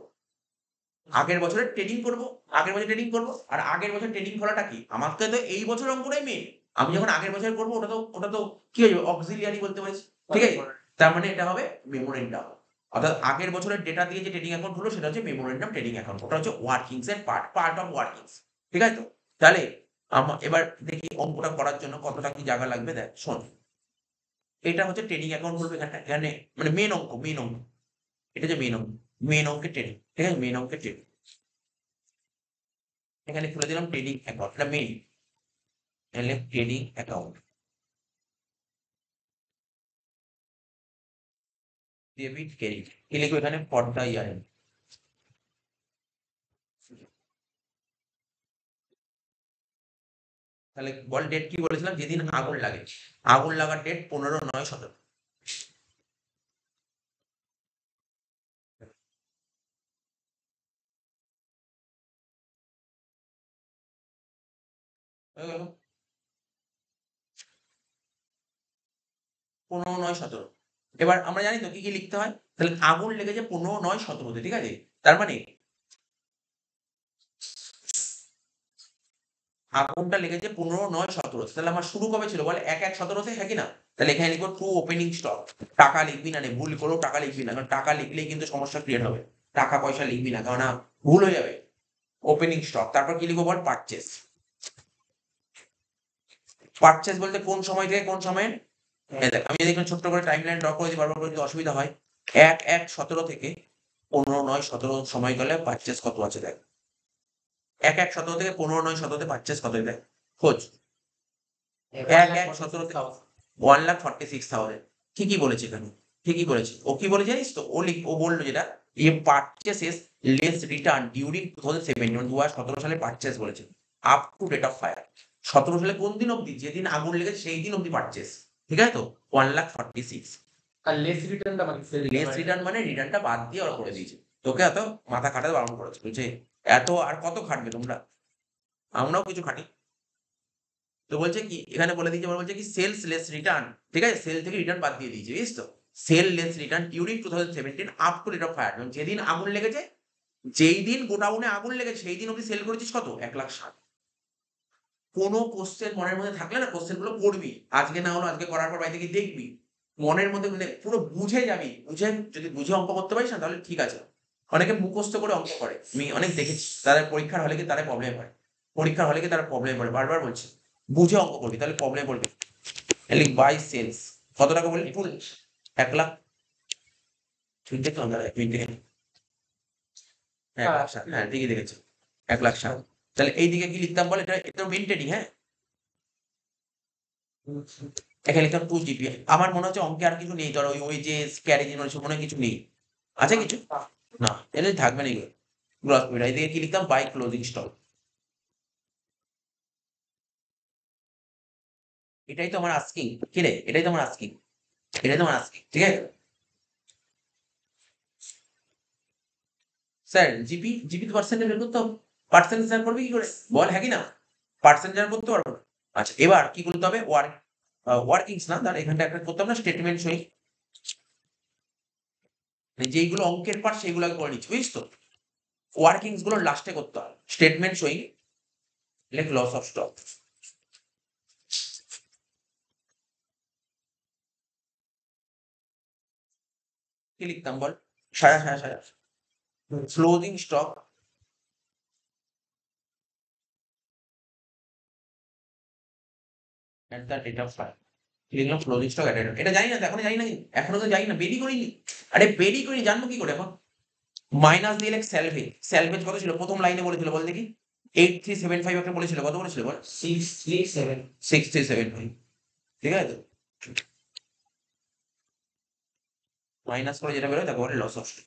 আগের বছরের ট্রেডিং করব, আগের বছর ট্রেডিং করব। আর আগের বছর ট্রেডিং করাটা কি? আমাকে তো এই বছর অঙ্কটাই মেইন। আমি যখন আগের বছর করব, ওটা তো কি হয়ে যাবে? অক্সিলিয়ারি বলতে পারিস, ঠিক আছে? তার মানে এটা হবে মেমোরেন্ডাম। অর্থাৎ আগের বছরের ডেটা দিয়ে যে ট্রেডিং অ্যাকাউন্ট হলো সেটা হচ্ছে মেমোরেন্ডাম ট্রেডিং অ্যাকাউন্ট। ওটা হচ্ছে ওয়ার্কিংস এর পার্ট অফ ওয়ার্কিংস, ঠিক আছে তো? তাহলে এবার দেখি অঙ্কটা করার জন্য কতটা কি জায়গা লাগবে। দেখ শোন, এটা হচ্ছে ট্রেডিং অ্যাকাউন্ট বলবে এখানে মানে মেন অঙ্ক এটা যে মেন অঙ্কের ট্রেডিং, ঠিক আছে, মেন অঙ্কের ট্রেডিং। এখানে খুলে দিলাম ট্রেডিং অ্যাকাউন্ট, এটা main trading account, debit credit কি লিখবো এখানে ফর দ্য ইয়ার। তাহলে বল ডেট কি বলেছিলাম, যেদিন আগুন লাগে, আগুন লাগার ডেট 15/9/17। হয়ে গেল 15/9/17। এবার আমরা জানি তো কি কি লিখতে হয়, তাহলে আগুন লেগেছে 15/9/17, ঠিক আছে, তার মানে আগুনটা লেগেছে 15/9/17, তাহলে আমার শুরু কবে ছিল বল 1/1/17, হ্যাঁ কি না? তাহলে এখানে লিখবো টু ওপেনিং স্টক। টাকা লিখবি না রে, ভুল করেও টাকা লিখবি না, কারণ টাকা লিখলেই কিন্তু সমস্যা ক্রিয়েট হবে। টাকা পয়সা লিখবি না, কারণ ভুল হয়ে যাবে। ওপেনিং স্টক, তারপর কি লিখবো বল পারচেস। পারচেস বলতে কোন সময় থেকে কোন সময়ে, দেখ আমি যদি এখানে ছোট্ট করে টাইমলাইন ড্র করে দিই, বারবার করে যদি অসুবিধা হয়, 1/1/17 থেকে 15/9/17 সময়কালে পারচেস কত আছে দেখ। 1/1/17 থেকে 15/9/17 পারচেস কত দেখ, খোঁজ। 1/1/17 থেকে 1,46,000। ঠিকই বলেছে এখানে, ঠিকই বলেছে। ও কি বলে জানিস তো, ও বললো যেটা, এই পারচেসেস লেস রিটার্ন ডিউরিং 2017, মানে 2017 সালে পারচেস বলেছে, up to date of fire. 17 সালে কোন দিন অবধি, যেদিন আগুন লেগেছে সেই দিন অবধি পারচেস, ঠিক আছে তো, 1,46,000। আর লেস রিটার্নটা মানে লেস রিটার্ন মানে রিটার্নটা বাদ দিয়ে ওরা করে দিয়েছে, তোকে এত মাথা খাটাতে বারণ করেছে, বলছে এত আর কত খাটবে তোমরা, আমরাও কিছু খাটি। তো বলছে কি এখানে বলে দিয়েছে, বলছে কি সেলস লেস রিটার্ন, ঠিক আছে, সেল থেকে রিটার্ন বাদ দিয়ে দিয়েছে, বুঝিস তো, sale less return during 2017 up to date of fire, যেদিন আগুন লেগেছে, যেই দিন গোডাউনে আগুন লেগেছে সেই দিন অবধি সেল করেছিস কত, 1,60,000। কোনো কোশ্চেন মনের মধ্যে থাকলে না, কোশ্চেন গুলো করবি, আজকে না হলো আজকে করার পর বাড়ি থেকে দেখবি, মনের মধ্যে মানে পুরো বুঝে যাবি, যদি বুঝে অঙ্ক করতে পারিস না তাহলে ঠিক আছে। অনেকে মুখস্থ করে অঙ্ক করে, আমি অনেক দেখেছি, তাদের পরীক্ষার হলে কি তারা প্রবলেম হয়, পরীক্ষার হলে কি তারা প্রবলেম পড়ে, বারবার বলছি বুঝে অঙ্ক করবি তাহলে প্রবলেম পড়বি। লিখ বাই সেলস, কত টাকা বললি ফুল, 1,00,000। ঠিক দেখলাম দাদা, 1 মিনিট দেখে নি। 1,60,000, হ্যাঁ ঠিকই দেখেছো, 1,60,000। তাহলে এইদিকে কি লিখতাম বল, এটা মেনটেনিং, হ্যাঁ, এখানে লিখতাম 2 GPA। আমার মনে হচ্ছে অঙ্কে আর কিছু নেই, ধর ওই ওয়েজেস ক্যারেজ মনে হয় কিছু নেই, আছে কিছু, না এলে থাকবে না এগুলো। গ্রস প্রফিট, এদিকে কি লিখতাম বাই ক্লোজিং স্টক। এটাই তো আমার আস্কিং, কি রে, এটাই তো আমার আস্কিং, এটাই তো আমার আস্কিং, ঠিক আছে স্যার। জিপি তো পার্সেন্টেজ বের করতে হবে, পার্সেন্টেজ স্যার করবে কি করে বল, হ্যাঁ কি না, পার্সেন্টেজ করতে পারবো না। আচ্ছা এবার কি করতে হবে, ওয়ার্কিংস না, তার এখানটা একটা করতে হবে না, স্টেটমেন্ট সই, মানে যেইগুলো অঙ্কের পার্ট সেইগুলো আগে করে নিচ্ছি, বুঝিস তো, ওয়ার্কিংস গুলো লাস্টে করতে হবে, স্টেটমেন্ট সই, লেখ লস অফ স্টক। কি লিখতাম বল, সারা closing stock at the date of fire, লিখলাম ক্লোজিং স্টক এট, এটা জানি না তো, এখনো জানি না, এখনো তো জানি না, বেরি করিনি, আরে বেরি করি জানবো কি করে এখন। মাইনাস দিয়ে লেখ স্যালভেজ, স্যালভেজ কত ছিল প্রথম লাইনে বলেছিল বল দেখি, 8375 একটা বলেছিল, কত বলেছিল বল, 637। 6375, ঠিক আছে তো, মাইনাস করে যেটা বেরোয় তাকে বলে লস অফ স্টক।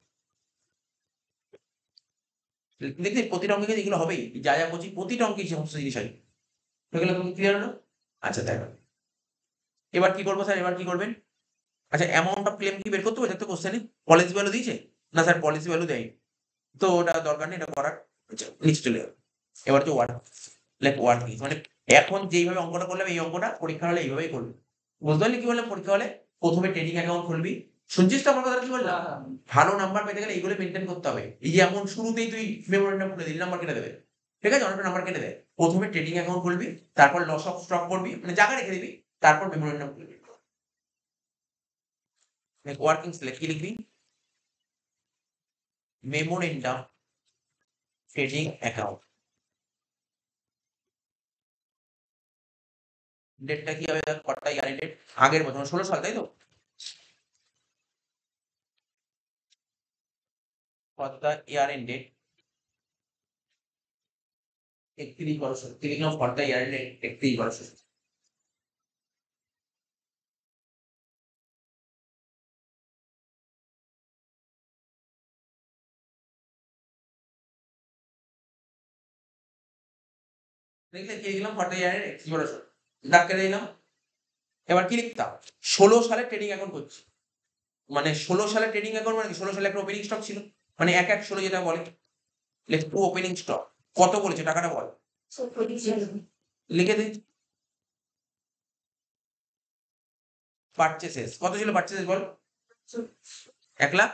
দেখলি প্রতিটা অঙ্কে কিন্তু এগুলো হবেই, যা যা বলছি প্রতিটা অঙ্কে এই সমস্ত জিনিস হয়। এগুলো তুমি ক্লিয়ার হলো? আচ্ছা দেখো এবার কি করবো স্যার, এবার কি করবেন, আচ্ছা অ্যামাউন্ট অফ ক্লেম কি বের করতে হবে, দেখতে কোশ্চেনে পলিসি ভ্যালু দিয়েছে, না স্যার পলিসি ভ্যালু দেয়নি, তো ওটা দরকার নেই এটা করার। আচ্ছা নিচে চলে যাবে, এবার হচ্ছে ওয়ার্ড, লাইক ওয়ার্ড কি মানে, এখন যেইভাবে অঙ্কটা করলাম এই অঙ্কটা পরীক্ষা হলে এইভাবেই করবি, বুঝতে পারলি কি বললাম, পরীক্ষা হলে প্রথমে ট্রেডিং অ্যাকাউন্ট খুলবি, শুনছিস তো আমার কথা কি বললাম, ভালো নাম্বার পেতে গেলে এইগুলো মেনটেন করতে হবে, এই যে এমন শুরুতেই তুই মেমোরেন্ডাম খুলে দিলি নাম্বার কেটে দেবে, ঠিক আছে, অনেকটা নাম্বার কেটে দেয়, প্রথমে ট্রেডিং অ্যাকাউন্ট খুলবি, তারপর লস অফ স্টক করবি, মানে জায়গা রেখে দিবি, তারপর মেমোরেন্ডাম খুলবি, ওয়ার্কিং কি লিখবি, মেমোরেন্ডাম ট্রেডিং অ্যাকাউন্ট, ডেটটা কি হবে দেখ কটা ইয়ার ডেট আগের বছর 16 সাল তাই তো কটা ইয়ার এন্ড ডেট 31/12 তিরিশ নম্বর কটা ইয়ার এন্ড ডেট 31/12 দেখলে কি দিলাম কটা ইয়ার এন্ড 31/12 দাগ কেটে দিলাম এবার কি লিখতাম 16 সালে ট্রেডিং অ্যাকাউন্ট করছি মানে 16 সালে ট্রেডিং অ্যাকাউন্ট মানে কি 16 সালে একটা ওপেনিং স্টক ছিল মানে 1/1/16 যেটা বলে লেখ টু ওপেনিং স্টক কত বলেছে টাকাটা বল লিখে দে পারচেসেস কত ছিল পারচেসেস বল 1 লাখ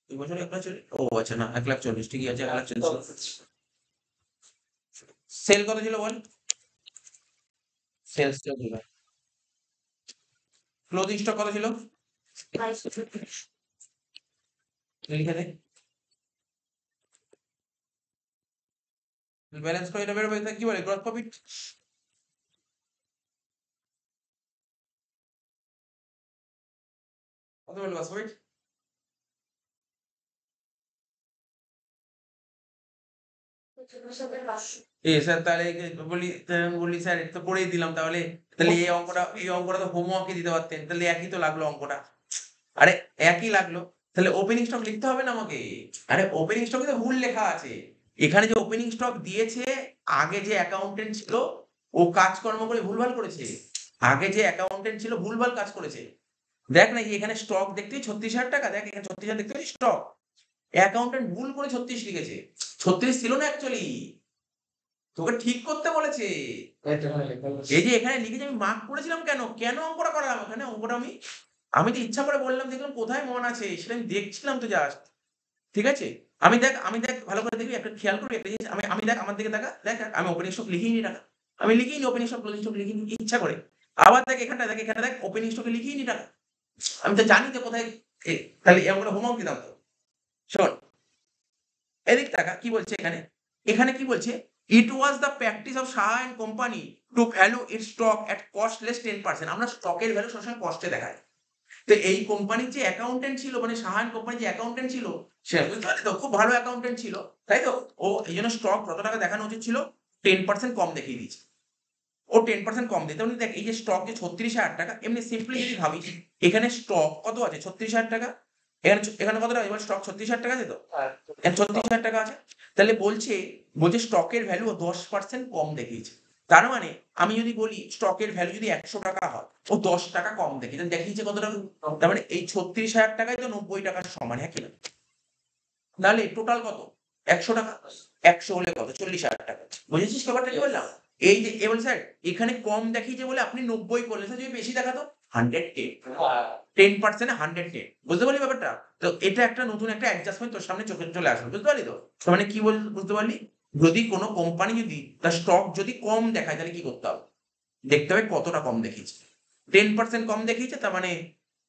এই বছর 1 লাখ 40 ও আচ্ছা না 1,40,000 ঠিকই আছে 1,40,000 সেল কত ছিল বল সেলস টা ছিল ক্লোজিং স্টক কত ছিল লিখে দে ব্যালেন্স করে এটা বেরোবে কি বলে গ্রস প্রফিট কত বলে গ্রস প্রফিট স্যার তাহলে বলি স্যার এটা তো করেই দিলাম তাহলে তাহলে এই অঙ্কটা তো হোমওয়ার্কে দিতে পারতেন তাহলে একই তো লাগলো অঙ্কটা আরে একই লাগলো তাহলে ওপেনিং স্টক লিখতে হবে না আমাকে আরে ওপেনিং স্টকে তো ভুল লেখা আছে এখানে যে ওপেনিং স্টক দিয়েছে আগে যে অ্যাকাউন্টেন্ট ছিল ও কাজকর্ম করে ভুলভাল করেছে আগে যে অ্যাকাউন্টেন্ট ছিল ভুলভাল কাজ করেছে দেখ না এখানে স্টক দেখতে 36,000 টাকা দেখ এখানে 36,000 দেখতে পাচ্ছিস স্টক অ্যাকাউন্টেন্ট ভুল করে 36 লিখেছে 36 ছিল না অ্যাকচুয়ালি তোকে ঠিক করতে বলেছে এই যে এখানে লিখেছে আমি মার্ক করেছিলাম কেন অঙ্কটা করালাম এখানে অঙ্কটা আমি তো ইচ্ছা করে বললাম দেখলাম কোথায় মন আছে সেটা আমি দেখছিলাম তো জাস্ট ঠিক আছে আমি দেখ ভালো করে দেখবি একটা খেয়াল করবি একটা জিনিস আমি দেখ আমার দিকে দেখ আমি ওপেনিং স্টক লিখিনি টাকা আমি লিখিনি ওপেনিং স্টক ক্লোজিং স্টক লিখিনি ইচ্ছা করে আবার দেখ এখানটা দেখ ওপেনিং স্টকে লিখিনি টাকা আমি তো জানি যে কোথায় তাহলে এমন হোমওয়ার্ক দিতাম তো শোন এদিক টাকা কি বলছে এখানে কি বলছে it was the practice of Saha and company to value it stock at cost less 10% আমরা স্টকের ভ্যালু সবসময় কস্টে দেখাই তো এই কোম্পানির যে অ্যাকাউন্টেন্ট ছিল মানে সাহান কোম্পানির যে অ্যাকাউন্টেন্ট ছিল সে বুঝতে পারলি তো খুব ভালো অ্যাকাউন্টেন্ট ছিল তাই তো ও এই জন্য স্টক কত টাকা দেখানো উচিত ছিল 10% কম দেখিয়ে দিয়েছে ও 10% কম দিতে দেখ এই যে স্টক যে 36,000 টাকা এমনি সিম্পলি যদি ভাবিস এখানে স্টক কত আছে 36,000 টাকা এখানে কত টাকা এবার স্টক 36,000 টাকা আছে তো 36,000 টাকা আছে তাহলে বলছে স্টকের ভ্যালু 10% কম দেখিয়েছে তার মানে আমি যদি বলি স্টকের ভ্যালু যদি 100 টাকা হয় ও 10 টাকা কম দেখিয়েছে দেখিয়েছে কত টাকা তার মানে এই 36,000 টাকায় তো 90 টাকার সমান হ্যাঁ কিনা তাহলে টোটাল কত 100 টাকা 100 হলে কত 40,000 টাকা বুঝেছিস ব্যাপারটা কি বললাম এই যে এবার স্যার এখানে কম দেখিয়েছে বলে আপনি 90 করলেন স্যার যদি বেশি দেখাতো 110 10% 110 বুঝতে পারলি ব্যাপারটা তো এটা একটা নতুন একটা অ্যাডজাস্টমেন্ট তোর সামনে চোখে চলে আসবে বুঝতে পারলি তো তো মানে কি বুঝতে পারলি যদি কোনো কোম্পানি যদি তার স্টক যদি কম দেখায় তাহলে কি করতে হবে দেখতে হবে কতটা কম দেখিয়েছে 10% কম দেখিয়েছে তার মানে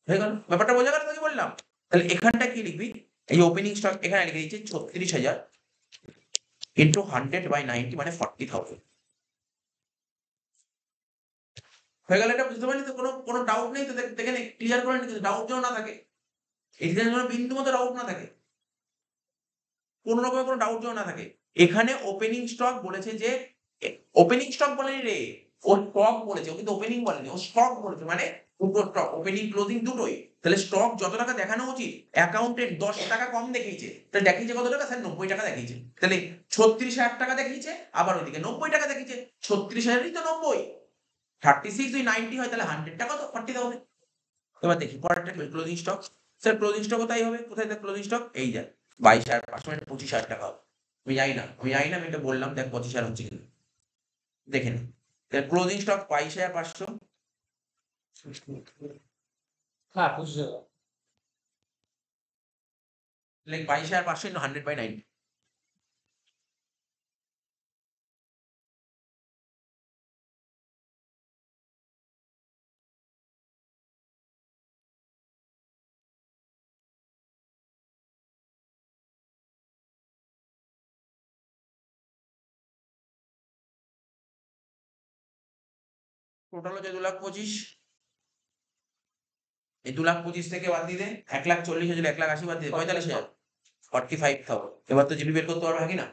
হয়ে গেল ব্যাপারটা বোঝা গেল তোকে বললাম তাহলে এখানটা কি লিখবি এই ওপেনিং স্টক এখানে লিখে দিচ্ছে 36,000 ইন্টু 100/90 মানে 40,000 হয়ে গেল এটা বুঝতে পারলি তো কোনো ডাউট নেই তো দেখে ক্লিয়ার করে নি ডাউট যেন না থাকে এখানে যেন বিন্দু মতো ডাউট না থাকে কোন রকমের কোনো ডাউট যেন না থাকে এখানে ওপেনিং স্টক বলেছে যে ওপেনিং স্টক বলেনি রে ও স্টক বলেছে ও কিন্তু ওপেনিং বলেনি ও স্টক বলেছে মানে দুটো স্টক ওপেনিং ক্লোজিং দুটোই তাহলে স্টক যত টাকা দেখানো উচিত অ্যাকাউন্টেন্ট 10 টাকা কম দেখিয়েছে তাহলে দেখিয়েছে কত টাকা স্যার 90 টাকা দেখিয়েছে তাহলে 36,000 টাকা দেখিয়েছে আবার ওইদিকে 90 টাকা দেখিয়েছে 36,000ই তো 90 36 যদি 90 হয় তাহলে 100 টাকা তো 40,000 এবার দেখি পরেরটা কি ক্লোজিং স্টক স্যার ক্লোজিং স্টকও তাই হবে কোথায় দেখ ক্লোজিং স্টক এই দেখ 22,500 মানে 25,000 টাকা হবে আমি জানি না আমি এটা বললাম দেখ 25,000 হচ্ছে কিনা দেখে নে ক্লোজিং স্টক 22,500 হ্যাঁ 25,000 লাইক 22,500 ইন্টু 100/90 টোটাল হচ্ছে 2,25,000। এই 2,25,000 থেকে বাদ দিয়ে দে 1,40,000 হয়েছিল, 1,80,000 বাদ দিয়ে 45,000, 45,000। এবার তো জিপি বের করতে পারবে নাকি না?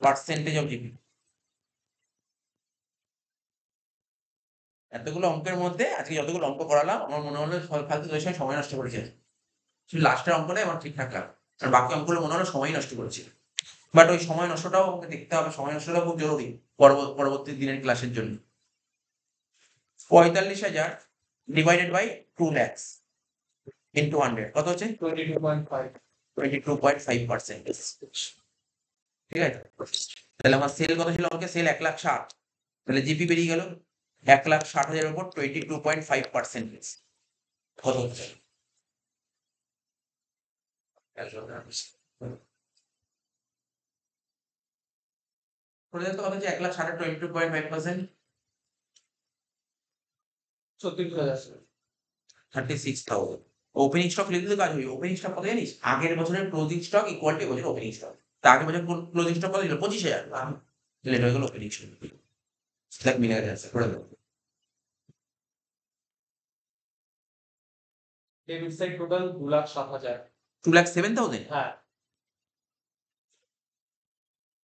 Percentage of GP. এতগুলো অঙ্কের মধ্যে আজকে যতগুলো অঙ্ক করালাম আমার মনে হলো ফালতু তোদের সঙ্গে সময় নষ্ট করেছে। শুধু লাস্টের অঙ্কটাই আমার ঠিকঠাক লাগলো, আর বাকি অঙ্কগুলো মনে হলো সময় নষ্ট করেছি। বাট ওই সময় নষ্টটাও আমাকে দেখতে হবে, সময় নষ্টটাও খুব জরুরি পরবর্তী দিনের ক্লাসের জন্য। 45,000 ডিভাইডেড বাই 2 lakhs ইন্টু 100 কত হচ্ছে? 22.5 22.5%। ঠিক আছে, তাহলে আমার সেল কত ছিল? আমাকে সেল 1,60,000, তাহলে জিপি বেরিয়ে গেল 1,60,000 উপর 22.5%। কত হচ্ছে? কত হচ্ছে? 1,60,000 22.5%, 36,000 36,000। ওপেনিং স্টক লিখে দিলে কাজ হবে। ওপেনিং স্টক কত জানিস? আগের বছরের ক্লোজিং স্টক ইকুয়াল টু এবছরের ওপেনিং স্টক। তা আগের বছর ক্লোজিং স্টক কত ছিল? 25,000। তাহলে এটা হয়ে গেল ওপেনিং স্টক। দেখ মিলে গেছে, করে দেবো। Debit side total 2,07,000। 2,07,000। হ্যাঁ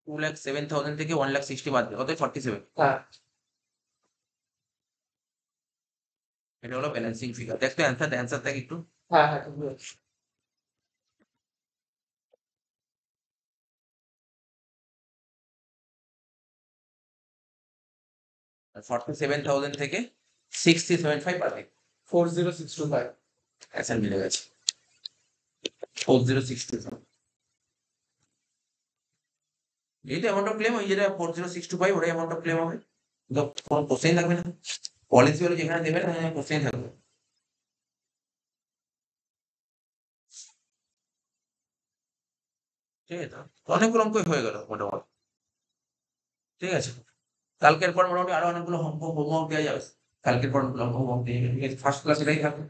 2,07,000 থেকে 1,60,000 বাদ দেবে, কত? 47। হ্যাঁ এটা হলো ব্যালেন্সিং ফিগার। দেখ তো অ্যান্সার দেখ একটু। হ্যাঁ হ্যাঁ ঠিক আছে। 47,000 থেকে 6075 বাদ দে। 40,625। অ্যান্সার মিলে গেছে, 40,625। এই তো অ্যামাউন্ট অফ ক্লেম, ওই যেটা 40,625 ওটাই অ্যামাউন্ট অফ ক্লেম হবে। তো কোনো কোশ্চেন থাকবে না, পলিসি হলে যেখানে দেবে না কোশ্চেন থাকবে। ঠিক আছে, অনেকগুলো অঙ্কই হয়ে গেল মোটামুটি। ঠিক আছে, কালকের পর মোটামুটি আরো অনেকগুলো হোমওয়ার্ক দেওয়া যাবে। কালকের পর হোমওয়ার্ক দিয়ে যাবে। ঠিক আছে, ফার্স্ট ক্লাস এটাই থাকবে।